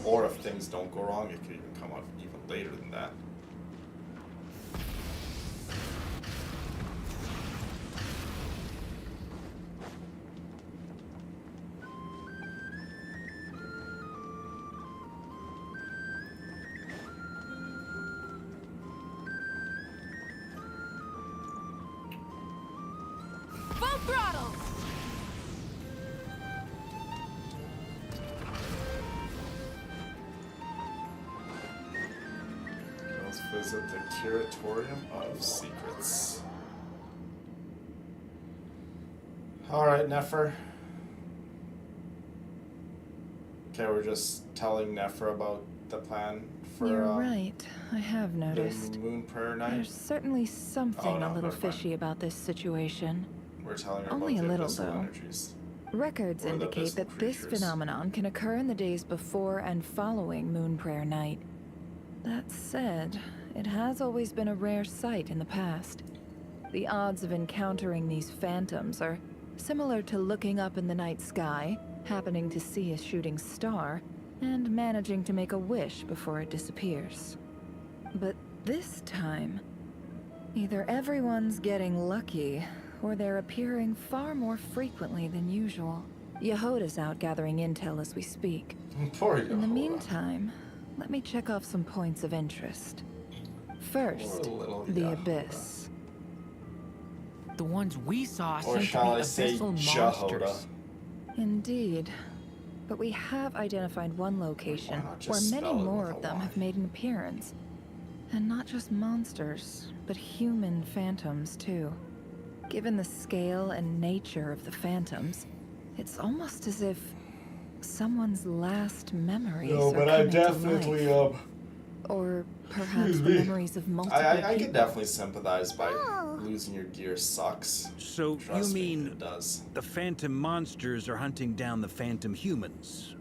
Or if things don't go wrong, it could even come out even later than that. Full throttle! Let's visit the Curatorium of Secrets. Alright, Nefer. Okay, we're just telling Nefer about the plan for You're right. I have the noticed. Moon Prayer Night. There's certainly something Oh, no, a little never mind. fishy about this situation. We're telling her Only about a the little, abyssal though. energies. Records Or the indicate abyssal that this creatures. phenomenon can occur in the days before and following Moon Prayer Night. That said, it has always been a rare sight in the past. The odds of encountering these phantoms are similar to looking up in the night sky, happening to see a shooting star, and managing to make a wish before it disappears. But this time, either everyone's getting lucky, or they're appearing far more frequently than usual. Yehoda's out gathering intel as we speak. Poor In the Yehoda. meantime, let me check off some points of interest. First, Poor little the Yehoda. Abyss. The ones we saw Or seem to be shall I say abyssal Jehoda? monsters. Indeed. But we have identified one location Why not where just many spell it more with a of them Y? have made an appearance. And not just monsters, but human phantoms too. Given the scale and nature of the phantoms, it's almost as if someone's last memories No, are but I coming to definitely life. Or perhaps Excuse the me. memories of multiple I people. can definitely sympathize by losing your gear sucks. So Trust you me, mean it does. the phantom monsters are hunting down the phantom humans?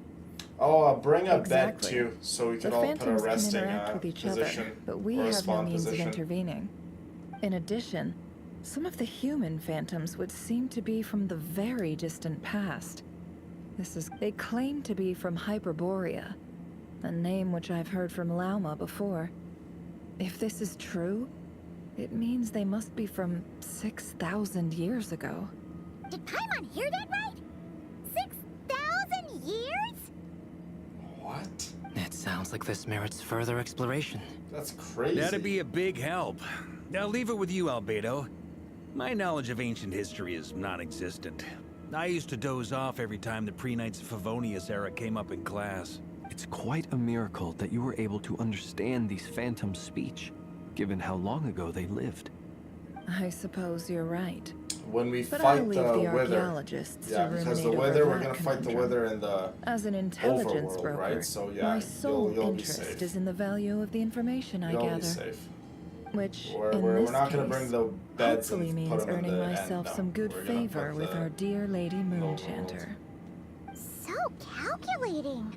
Oh, bring a bed Exactly. too, so we The could all put a phantoms can resting interact with each position other, but we or a have no spawn means position. of intervening. In addition, some of the human phantoms would seem to be from the very distant past. They claim to be from Hyperborea, a name which I've heard from Lauma before. If this is true, it means they must be from 6,000 years ago. Did Paimon hear that right? 6,000 years? What? It sounds like this merits further exploration. That's crazy. That'd be a big help. I'll leave it with you, Albedo. My knowledge of ancient history is non-existent. I used to doze off every time the pre-Knights of Favonius era came up in class. It's quite a miracle that you were able to understand these phantoms' speech, given how long ago they lived. I suppose you're right. When we But fight I'll leave the the wither. archaeologists Yeah, to because the ruminate over wither, we're that gonna fight the conundrum. wither in the As an intelligence overworld, broker, right? So yeah, my sole you'll be interest safe. is in the value of the information I You'll gather. be safe. Which, We're, in we're, this we're not case, gonna bring the beds hopefully and means put them in earning the myself end. some good We're gonna favor put with the our dear Lady lower Moonchanter. So calculating.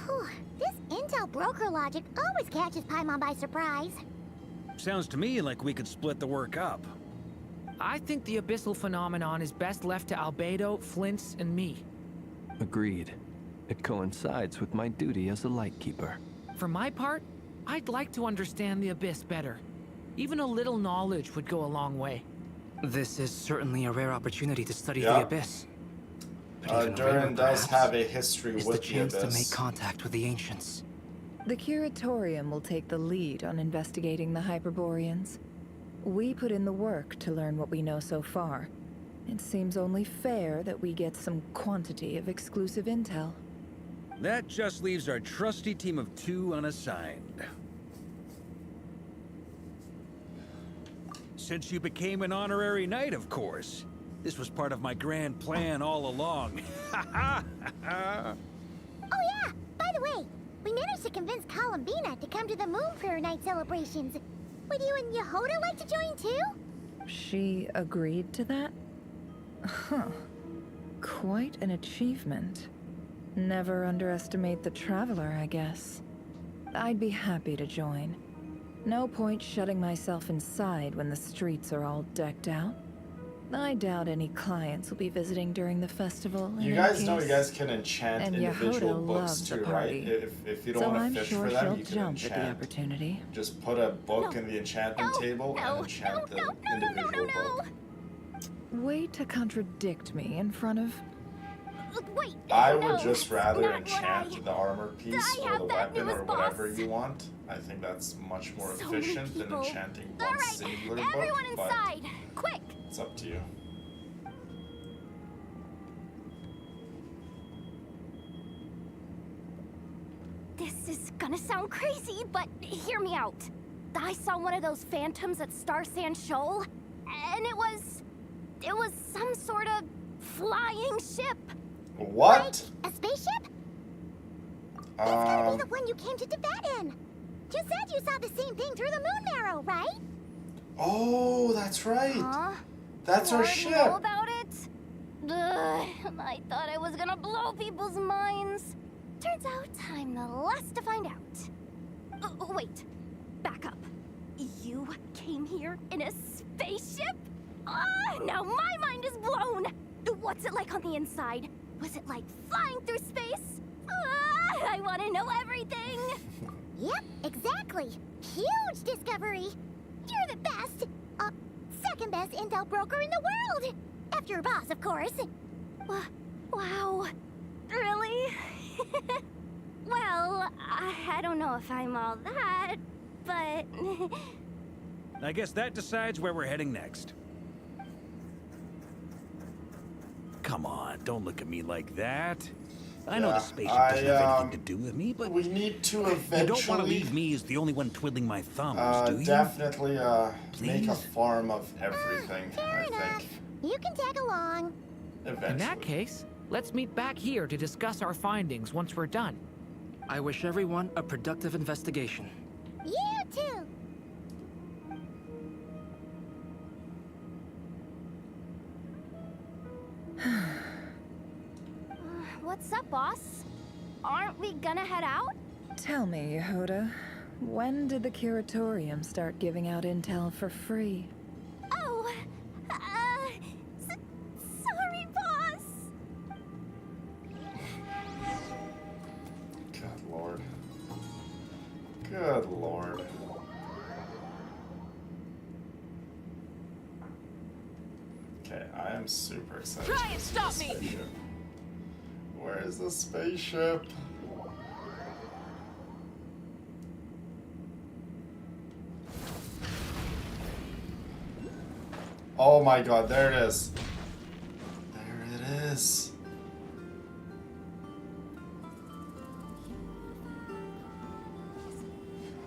Whew, this intel broker logic always catches Paimon by surprise. Sounds to me like we could split the work up. I think the abyssal phenomenon is best left to Albedo, Flint's, and me. Agreed. It coincides with my duty as a lightkeeper. For my part, I'd like to understand the abyss better. Even a little knowledge would go a long way. This is certainly a rare opportunity to study Yeah. the Abyss. But even rarer, Durin does perhaps, have a history is with the chance to make Abyss. contact with the Ancients. The Curatorium will take the lead on investigating the Hyperboreans. We put in the work to learn what we know so far. It seems only fair that we get some quantity of exclusive intel. That just leaves our trusty team of 2 unassigned. Since you became an honorary knight, of course. This was part of my grand plan all along. Oh yeah, by the way, we managed to convince Columbina to come to the Moon Prayer Night celebrations. Would you and Yehoda like to join too? She agreed to that? Huh. Quite an achievement. Never underestimate the traveler, I guess. I'd be happy to join. No point shutting myself inside when the streets are all decked out. I doubt any clients will be visiting during the festival. You guys know you guys can enchant And individual Yehoda books loves too, the right? party. If you don't So want I'm to fish sure for them, she'll you can jump at the enchant. opportunity. Just put a book in the enchantment table and enchant the individual book. Way to contradict me in front of... Wait, I no, would just rather not enchant the armor piece I or have the that weapon or newest whatever boss. you want. I think that's much more So many efficient than people. enchanting All one right, singular everyone book, but inside, quick! it's up to you. This is gonna sound crazy, but hear me out. I saw one of those phantoms at Star Sand Shoal, and it was some sort of flying ship. What? A spaceship? It's gotta be the one you came to Tibet in. You said you saw the same thing through the moon marrow, right? Oh, that's right. Huh? That's You our already ship. know about it? Ugh, I thought I was gonna blow people's minds. Turns out I'm the last to find out. Wait, back up. You came here in a spaceship? Now my mind is blown! What's it like on the inside? Was it like flying through space? I want to know everything! Yep, exactly. Huge discovery. You're the best. Second best intel broker in the world. After your boss, of course. Wow. Really? Well, I don't know if I'm all that, but... I guess that decides where we're heading next. Come on, don't look at me like that. I know the spaceship doesn't have anything to do with me, but we need to eventually. You don't want to leave me as the only one twiddling my thumbs, do you? Definitely make a Please? farm of everything. I think. You can tag along. Eventually. In that case, let's meet back here to discuss our findings once we're done. I wish everyone a productive investigation. You too. What's up, boss? Aren't we gonna head out? Tell me, Yehoda, when did the Curatorium start giving out intel for free? Oh, sorry, boss. Good lord. Good lord. Okay, I am super excited. Try to and see stop this me. spaceship. Where is the spaceship? Oh my god, there it is. There it is.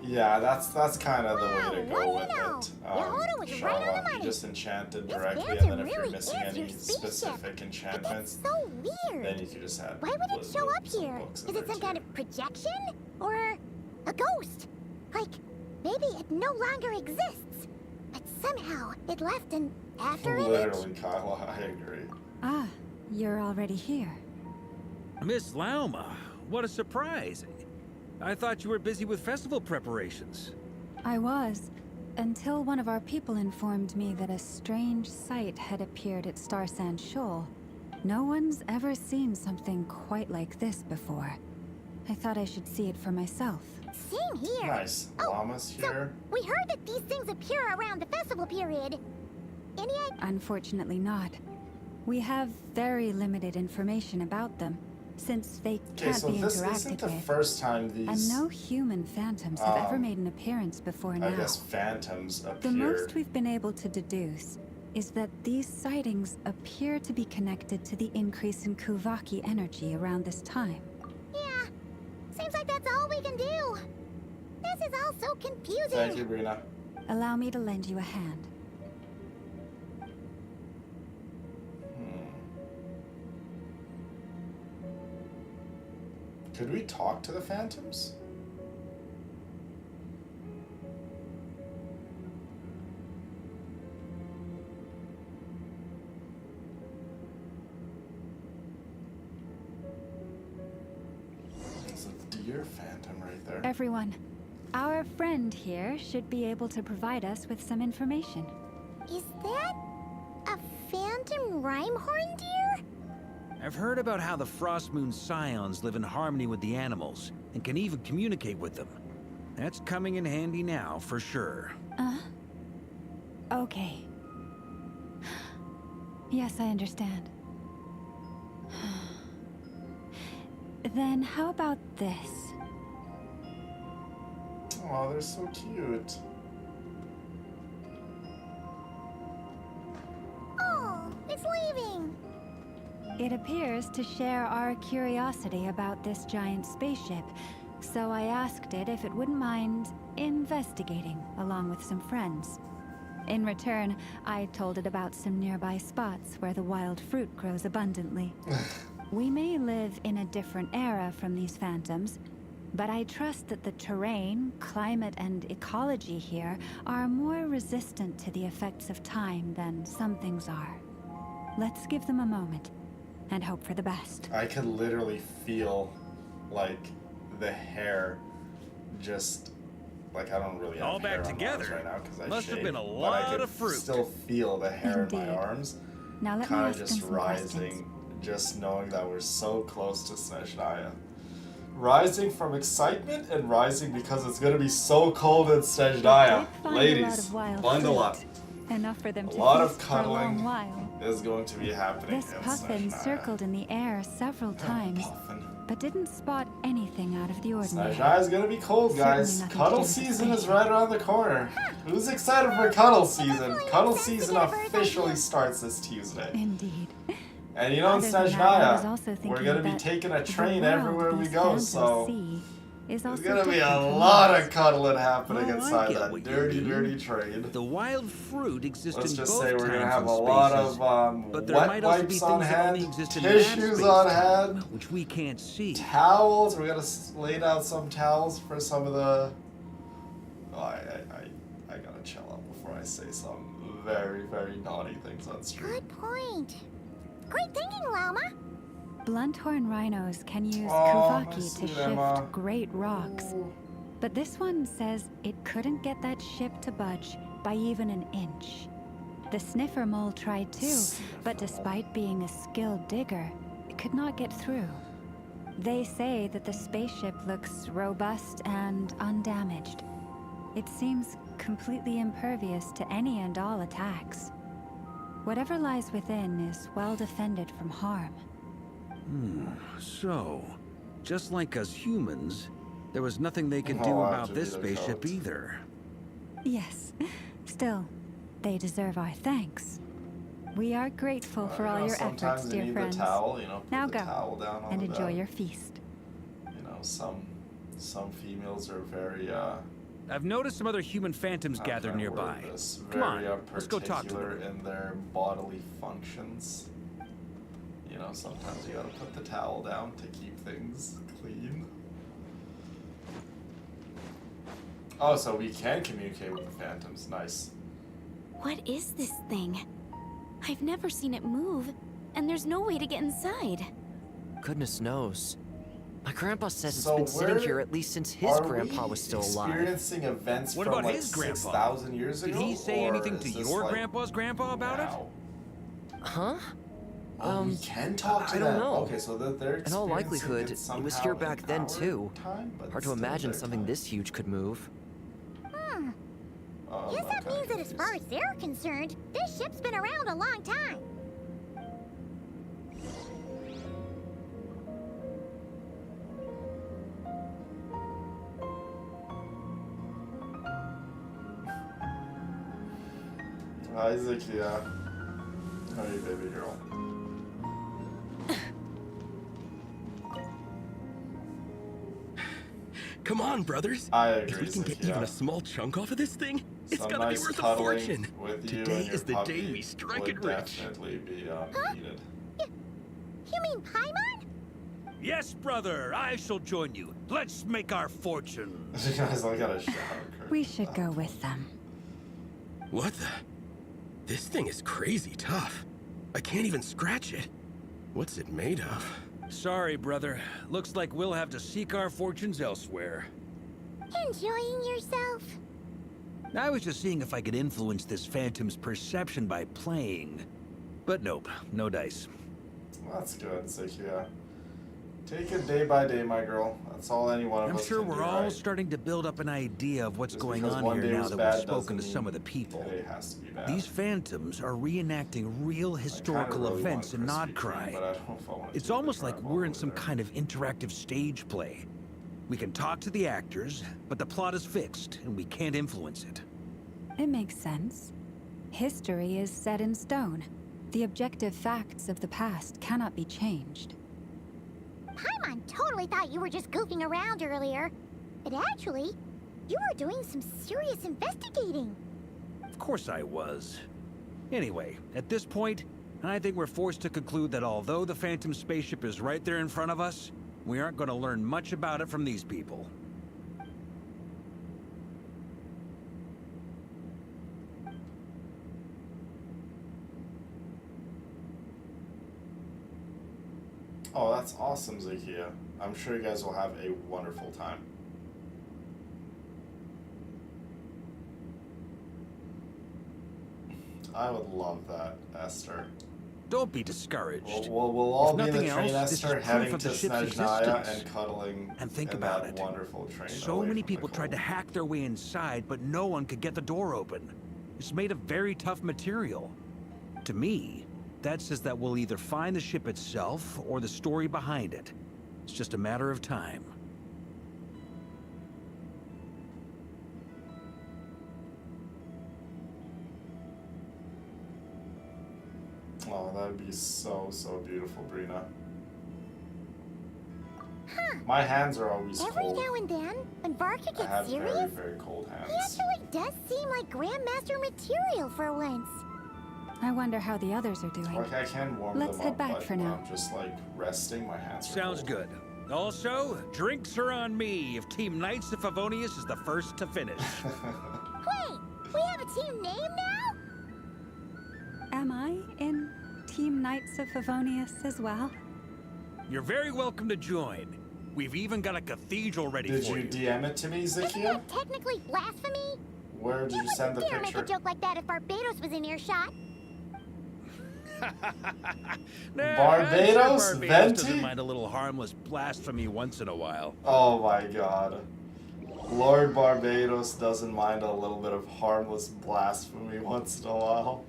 Yeah, that's kind of the way to go with it. Yehoda was right on the Sharla, money. you just enchanted This directly, phantom and then if you're really missing is your any spaceship. specific enchantments, So weird. then you could just add. Why would it show up some here? books in Is it there some kind of projection? Or a ghost? Like, maybe it no longer exists. But somehow it left an after image. Literally, Kyla, I agree. Ah, you're already here. Miss Lauma, what a surprise. I thought you were busy with festival preparations. I was, until one of our people informed me that a strange sight had appeared at Star Sand Shoal. No one's ever seen something quite like this before. I thought I should see it for myself. Same here. Nice. Llamas here. We heard that these things appear around the festival period. Any idea? Unfortunately not. We have very limited information about them, since they Okay, can't so be this interacted isn't the with. first time these... And no human phantoms have ever made an appearance before now. I guess phantoms appear. The most we've been able to deduce is that these sightings appear to be connected to the increase in Kuvaki energy around this time. Yeah, seems like that's all we can do. This is all so confusing. Thank you, Brina. Allow me to lend you a hand. Could we talk to the phantoms? There's a deer phantom right there. Everyone, our friend here should be able to provide us with some information. Is that a phantom rhymehorn deer? I've heard about how the Frost Moon Scions live in harmony with the animals and can even communicate with them. That's coming in handy now, for sure. Okay. Yes, I understand. Then how about this? Oh, they're so cute. Oh, it's leaving. It appears to share our curiosity about this giant spaceship, so I asked it if it wouldn't mind investigating along with some friends. In return, I told it about some nearby spots where the wild fruit grows abundantly. We may live in a different era from these phantoms, but I trust that the terrain, climate, and ecology here are more resistant to the effects of time than some things are. Let's give them a moment and hope for the best. I could literally feel, like, the hair just... Like, I don't really have All hair back on my arms together. right now because I Must have shave, been a but I lot could of fruit. still feel the hair in my Indeed. arms. Now let me Kind ask of them just some rising, questions. just knowing that we're so close to Snezhnaya. Rising from excitement and rising because it's going to be so cold in Snezhnaya. Ladies, bundle up. Enough for them A to lot of feast for a long cuddling while. is going to be happening This in puffin Snezhnaya. circled in the air several times, but didn't spot anything out of the ordinary. Snezhnaya's gonna be cold, guys. Certainly nothing Cuddle to do with the season is spaceship. right around the corner. Who's excited for cuddle season? Cuddle season officially starts this Tuesday. Indeed. And you know, in Other than that, I was Snezhnaya, also we're thinking gonna be that taking a the train world everywhere we these go, phantoms so see is there's also gonna be a different from lot ours. of cuddling happening Oh, I inside get that what you dirty, mean. dirty train. The wild fruit exists Let's in just both say we're gonna times have and a lot spaces, of but there wet might also be wipes things on that only hand, exist in that tissues on space-time, hand, which we can't see. towels. We gotta lay down some towels for some of the. Oh, I gotta chill out before I say some very, very naughty things on stream. Good point. Great thinking, Llama. Blunthorn rhinos can use Oh, Kuvaki my to sweet shift Emma. great rocks. But this one says it couldn't get that ship to budge by even an inch. The sniffer mole tried too, but despite being a skilled digger, it could not get through. They say that the spaceship looks robust and undamaged. It seems completely impervious to any and all attacks. Whatever lies within is well defended from harm. So, just like us humans, there was nothing they could do Oh, about after this the spaceship coat. either. Yes. Still, they deserve our thanks. We are grateful for You all know, your sometimes efforts, you dear need friends. the towel, you know, put Now the go towel down on and the enjoy bed. your feast. You know, some females are very I've noticed some other human phantoms how gathered can I word nearby. this? Come on, Very let's go talk to particular them. in their bodily functions. You know, sometimes you gotta put the towel down to keep things clean. Oh, so we can communicate with the phantoms. Nice. What is this thing? I've never seen it move, and there's no way to get inside. Goodness knows. My grandpa says So it's been sitting where here at least since his Are grandpa we was still alive. experiencing events What from about like his grandpa? 6,000 years ago? Did he say or anything to is this, your like, grandpa's grandpa about now? Huh? We can talk to I them. don't know. Okay, so that they're In all experiencing likelihood, it it somehow was here in back then our too. time, but Hard to still imagine their something time. this huge could move. Guess that means that as far as they're concerned, this ship's been around a long time. Isaac, yeah. Hey, baby girl. Come on, brothers. I agree, If we can get Zakia. even a small chunk off of this thing, it's Some gotta nice be worth a cuddling fortune. with you Today and your is the day puppy we strike would it rich. definitely be needed. You mean Paimon? Yes, brother, I shall join you. Let's make our fortunes. You guys all got a shower curtain. We should go with them. What the? This thing is crazy tough. I can't even scratch it. What's it made of? Sorry, brother. Looks like we'll have to seek our fortunes elsewhere. Enjoying yourself? I was just seeing if I could influence this phantom's perception by playing. But nope, no dice. That's good, Zakia. Take it day by day, my girl. That's all any one of I'm us sure can we're do, all right? starting to build up an idea of what's Just going because on one here day now was that bad we've spoken to doesn't some of the mean people. today has to be bad. These phantoms are reenacting real historical really events want in Krispy Kreme, Nodcry. but I don't know if I want to It's do the almost like crap we're in over some there. kind of interactive stage play. We can talk to the actors, but the plot is fixed, and we can't influence it. It makes sense. History is set in stone. The objective facts of the past cannot be changed. Paimon totally thought you were just goofing around earlier. But actually, you were doing some serious investigating. Of course I was. Anyway, at this point, I think we're forced to conclude that although the Phantom spaceship is right there in front of us, we aren't going to learn much about it from these people. Oh, that's awesome, Zakia. I'm sure you guys will have a wonderful time. I would love that, Esther. Don't be discouraged. We'll all If be in the nothing train, else, this Esther, is heading proof to of the ship's Snezhnaya existence. and cuddling And think in about that it. wonderful train. So away many from the people tried to cold. hack their way inside, but no one could get the door open. It's made of very tough material. To me, that says that we'll either find the ship itself or the story behind it. It's just a matter of time. Oh, that'd be so beautiful, Brina. Huh. My hands are always Every cold. now and then, when Varka I gets have serious, very cold hands. he actually does seem like Grandmaster material for once. I wonder how the others are doing. Like I can warm Let's them head up, back but for when now. I'm just like resting, my hands are Sounds cold. good. Also, drinks are on me if Team Knights of Favonius is the first to finish. Wait, we have a team name now? Am I in Team Knights of Favonius as well? You're very welcome to join. We've even got a cathedral ready Did for you you. DM it to me, Isn't Zakia? that technically blasphemy? Where did you send the Dare make picture? a joke like that if Barbados was in earshot. Nah, Barbados? I'm sure Barbados Venti? doesn't mind a little harmless blasphemy once in a while. Oh my god. Lord Barbados doesn't mind a little bit of harmless blasphemy once in a while.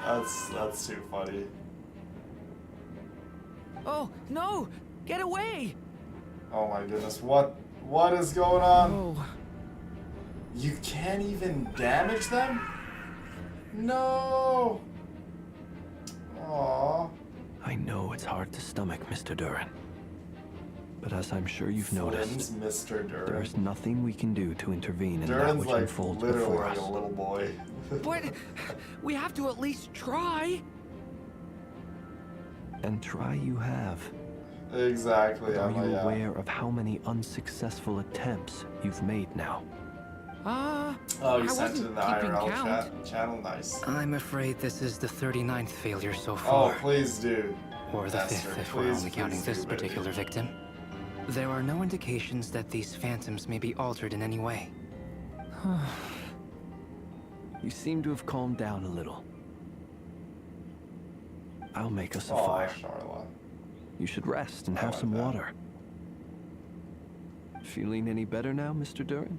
That's too funny. Oh, no! Get away! Oh my goodness, what is going on? Oh. You can't even damage them? No. Aww. I know it's hard to stomach, Mr. Duran. But as I'm sure you've noticed, Mr. Duran. there's nothing we can do to intervene in that Duran's which like unfolds literally before like us. a little boy. But we have to at least try. And try you have. Exactly. Are I'm you like, aware of how many unsuccessful attempts you've made now? Oh, you I sent it wasn't in the keeping IRL count. channel. Nice. I'm afraid this is the 39th failure so Oh, far. please do. Or the Esther, 5th if we're please, only counting please this do, baby. particular victim. There are no indications that these phantoms may be altered in any way. You seem to have calmed down a little. I'll make us a Oh, fire. Charlotte. You should rest and have some water. Feeling any better now, Mr. Durin?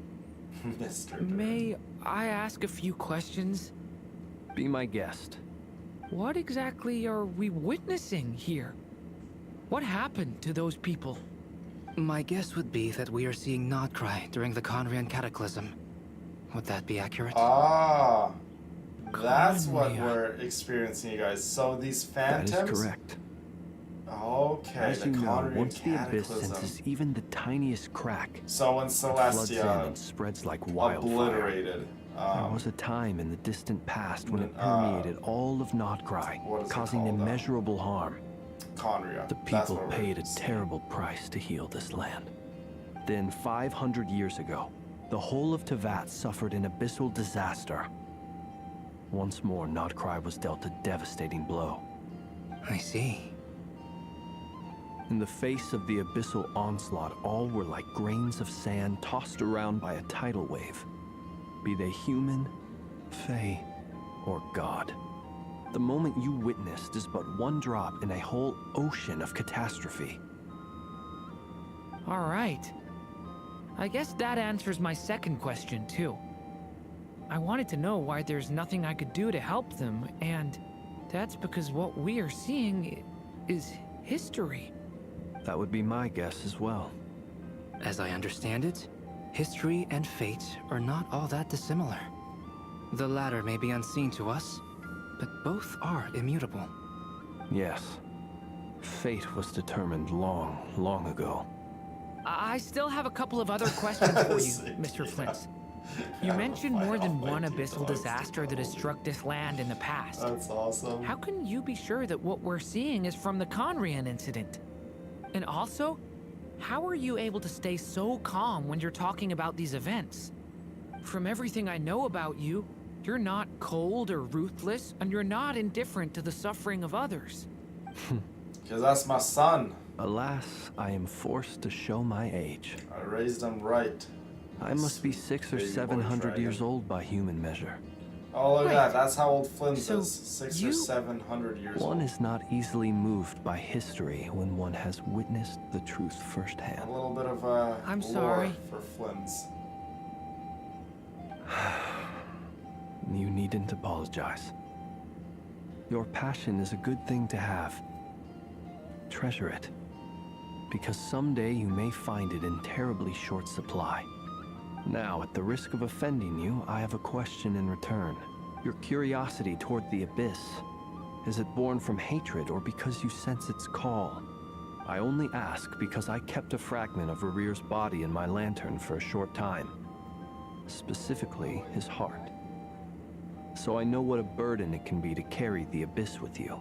Mr. Durin. May I ask a few questions? Be my guest. What exactly are we witnessing here? What happened to those people? My guess would be that we are seeing Nodcry during the Conrian Cataclysm. Would that be accurate? Ah, that's what Conria. we're experiencing, you guys. So these phantoms. That is correct. Okay, As the you know, Conrian once the abyss Cataclysm. senses even the tiniest crack, So when it floods in Celestia and spreads like wildfire. obliterated. There was a time in the distant past when it uh, permeated all of Nodcry, what is it causing called, immeasurable harm. Conria. The That's people what we're paid a seeing. terrible price to heal this land. Then 500 years ago, the whole of Tevat suffered an abyssal disaster. Once more, Nodcry was dealt a devastating blow. I see. In the face of the abyssal onslaught, all were like grains of sand tossed around by a tidal wave. Be they human, fae, or god. The moment you witnessed is but one drop in a whole ocean of catastrophe. All right. I guess that answers my second question, too. I wanted to know why there's nothing I could do to help them, and that's because what we are seeing is history. That would be my guess as well. As I understand it, history and fate are not all that dissimilar. The latter may be unseen to us, but both are immutable. Yes. Fate was determined long, long ago. I still have a couple of other questions for you, Mr. Flint. You mentioned more than one abyssal disaster that has struck this land in the past. That's awesome. How can you be sure that what we're seeing is from the Conrian incident? And also, how are you able to stay so calm when you're talking about these events? From everything I know about you, you're not cold or ruthless, and you're not indifferent to the suffering of others. Because that's my son. Alas, I am forced to show my age. I raised him right. I must be 600 or Baby boy 700 dragon. years old by human measure. Oh, look Wait, at that. That's how old Flynn so is. 600 or you- 700 years One old. is not easily moved by history when one has witnessed the truth A firsthand. little bit of I'm lore sorry. for Flynn's. You needn't apologize. Your passion is a good thing to have. Treasure it. Because someday you may find it in terribly short supply. Now, at the risk of offending you, I have a question in return. Your curiosity toward the abyss, is it born from hatred or because you sense its call? I only ask because I kept a fragment of rerir's body in my lantern for a short time. Specifically, his heart. So I know what a burden it can be to carry the abyss with you.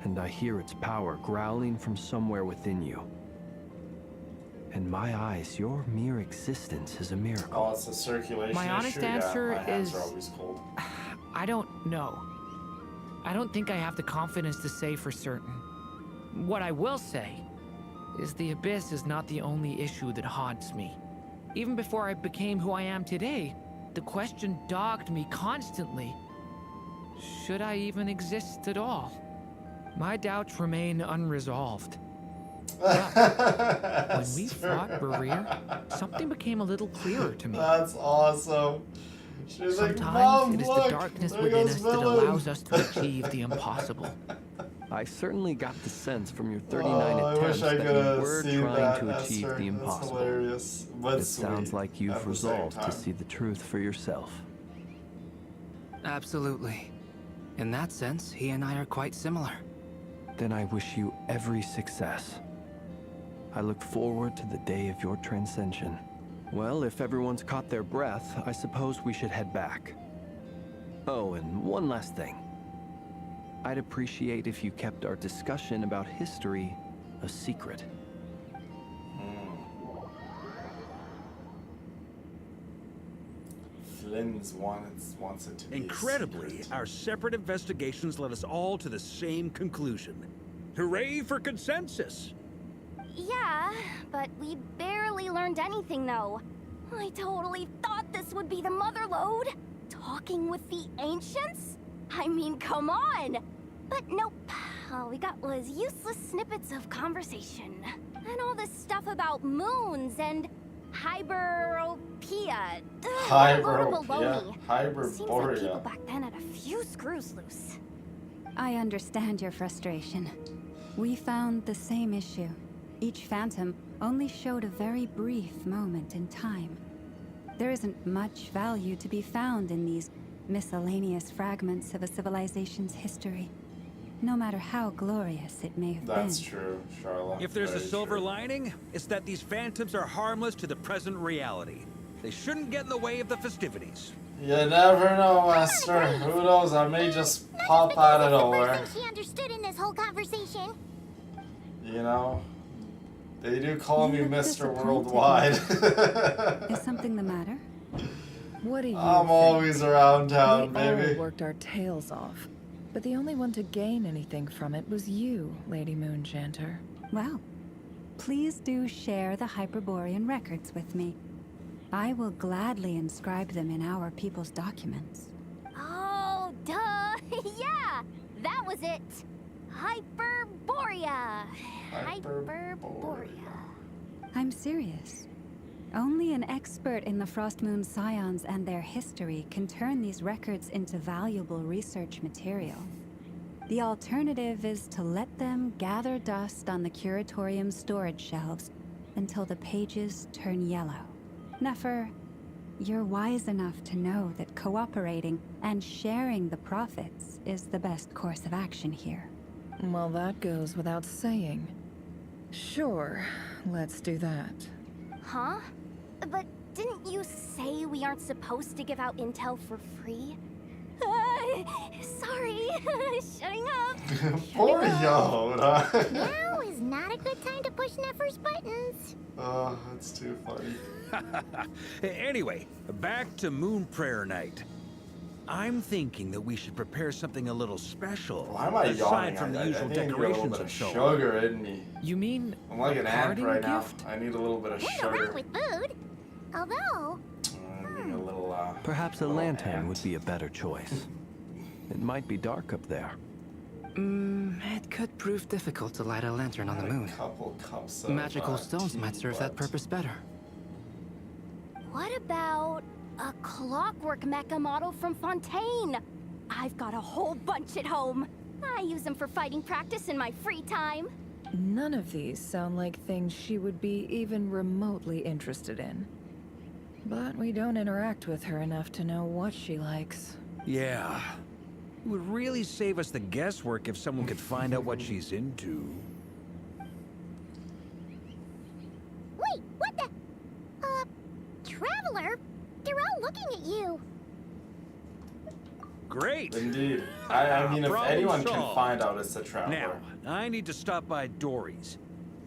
And I hear its power growling from somewhere within you. In my eyes, your mere existence is a miracle. Oh, it's a circulation My honest issue? answer Yeah, my hands is- are always cold. I don't know. I don't think I have the confidence to say for certain. What I will say is the abyss is not the only issue that haunts me. Even before I became who I am today, the question dogged me constantly. Should I even exist at all? My doubts remain unresolved. But when we fought Rerir, something became a little clearer to me. That's awesome. She's like, Sometimes Mom, it is look, the darkness there within goes us that Villain." allows us to achieve the impossible. I certainly got the sense from your 39 Oh, I attempts wish I that could you have were seen trying that, to Esther. achieve the That's impossible. hilarious, but It sounds sweet like you've at the same resolved to time. see the truth for yourself. Absolutely. In that sense, he and I are quite similar. Then I wish you every success. I look forward to the day of your transcension. Well, if everyone's caught their breath, I suppose we should head back. Oh, and one last thing. I'd appreciate if you kept our discussion about history a secret. Flynn's wants it to be a Incredibly, secret. our separate investigations led us all to the same conclusion. Hooray for consensus! Yeah, but we barely learned anything though. I totally thought this would be the mother lode. Talking with the ancients? I mean, come on! But nope. All we got was useless snippets of conversation. And all this stuff about moons and hyperopia. Hyperopia. Seems like people Hyperborea. back then had a few screws loose. I understand your frustration. We found the same issue. Each phantom only showed a very brief moment in time. There isn't much value to be found in these miscellaneous fragments of a civilization's history, no matter how glorious it may have been. That's true, Charlotte. If there's a Very silver true. lining, it's that these phantoms are harmless to the present reality. They shouldn't get in the way of the festivities. You never know, Master. Who knows? I may just pop out of nowhere. She understood in this whole conversation. You know? They do call me You look Mr. disappointed. Worldwide. Is something the matter? What do you I'm think? always around town, We all baby. worked our tails off, but the only one to gain anything from it was you, Lady Moonjanter. Well, please do share the Hyperborean records with me. I will gladly inscribe them in our people's documents. Oh, duh! Yeah! That was it! Hyperborea! Hyperborea. I'm serious. Only an expert in the Frostmoon Scions and their history can turn these records into valuable research material. The alternative is to let them gather dust on the Curatorium's storage shelves until the pages turn yellow. Nefer, you're wise enough to know that cooperating and sharing the profits is the best course of action here. Well, that goes without saying. Sure, let's do that. Huh? But didn't you say we aren't supposed to give out intel for free? Sorry. Shutting up. Poor Yoda. Now is not a good time to push Nefer's buttons. Oh, that's too funny. Anyway, back to Moon Prayer Night. I'm thinking that we should prepare something a little special. Why am I aside yawning? from the I usual think I need a little decorations bit and of so on. sugar in me. You mean I'm like an ant parting right now. gift? I need a little bit of Ain't no wrong sugar. with food. Although, I need a little, Perhaps a little lantern ant. would be a better choice. It might be dark up there. It could prove difficult to light a lantern on the moon. A couple cups of Magical stones tea, might serve that but- purpose better. What about a clockwork mecha model from Fontaine? I've got a whole bunch at home. I use them for fighting practice in my free time. None of these sound like things she would be even remotely interested in. But we don't interact with her enough to know what she likes. Yeah. It would really save us the guesswork if someone could find out what she's into. wait, what the? Traveler? They're all looking at you. Great! Indeed. I mean, if Problem anyone can solved. find out, it's the traveler. Now, I need to stop by Dory's.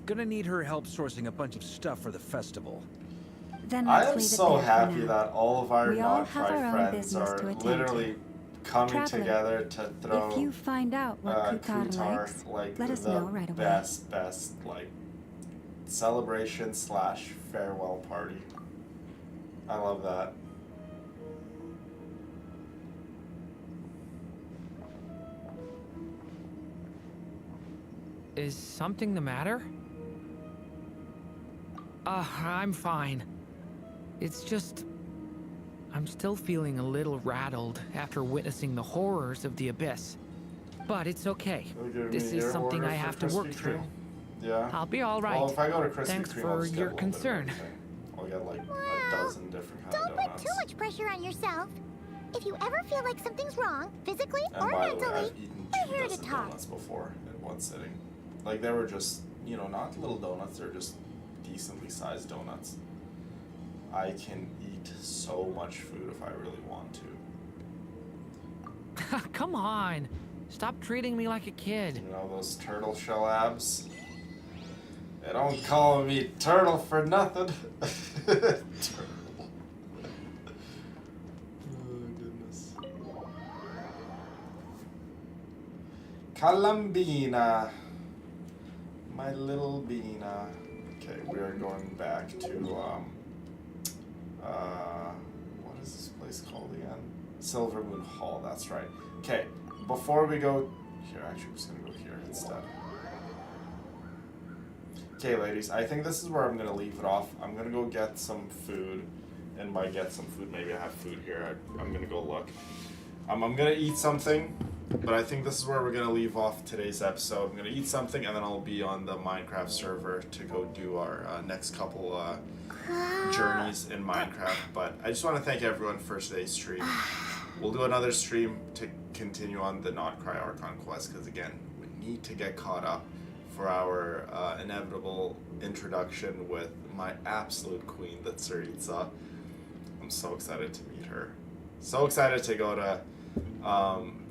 Gonna need her help sourcing a bunch of stuff for the festival. Then I let's am leave it so there for happy now. that all of our We all have our non-tri own friends business are to attend literally coming Traveler, together to throw If you find out what Kutar Kutar, likes, like let us the know right away. best, like celebration / farewell party. I love that. Is something the matter? I'm fine. It's just... I'm still feeling a little rattled after witnessing the horrors of the Abyss. But it's okay. You'll give This me is your something order I for have to Krispy work through. Kreme. Yeah. I'll be all right. Well, if I go to Krispy Thanks Kreme, I'll for just get your a little bit of concern. everything. I'll get like a dozen different kind Don't of put donuts. too much pressure on yourself. If you ever feel like something's wrong, physically And or by the way, mentally, I've eaten we're 2 here to dozen talk. donuts before in one sitting. Like they were just, you know, not little donuts. They're just decently sized donuts. I can eat so much food if I really want to. Come on. Stop treating me like a kid. You know those turtle shell abs? They don't call me turtle for nothing. Turtle. Oh goodness. Columbina. My little Beana. Okay, we are going back to what is this place called again? Silver Moon Hall, that's right. Okay, before we go Here, actually, I'm just gonna go here instead. Okay, ladies, I think this is where I'm gonna leave it off. I'm gonna go get some food, and by get some food, maybe I have food here. I'm gonna go look. I'm gonna eat something, but I think this is where we're gonna leave off today's episode. I'm gonna eat something, and then I'll be on the Minecraft server to go do our next couple journeys in Minecraft. But I just want to thank everyone for today's stream. We'll do another stream to continue on the Not Cry Archon quest, because again, we need to get caught up for our inevitable introduction with my absolute queen, the Tsaritsa. I'm so excited to meet her. So excited to go to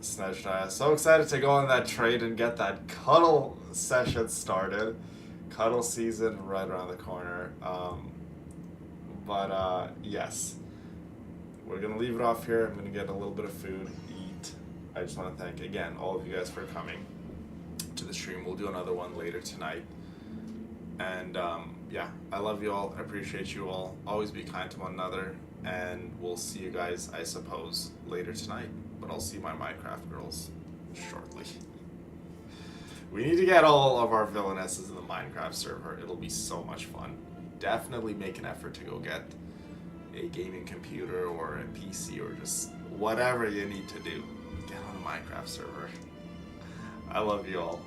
Snezhnaya. So excited to go on that trade and get that cuddle session started. Cuddle season right around the corner. Yes. We're going to leave it off here. I'm going to get a little bit of food, eat. I just want to thank, again, all of you guys for coming to the stream. We'll do another one later tonight. And, yeah, I love you all. I appreciate you all. Always be kind to one another. And we'll see you guys, I suppose, later tonight. But I'll see my Minecraft girls shortly. We need to get all of our villainesses in the Minecraft server. It'll be so much fun. Definitely make an effort to go get a gaming computer or a PC or just whatever you need to do. Get on the Minecraft server. I love you all.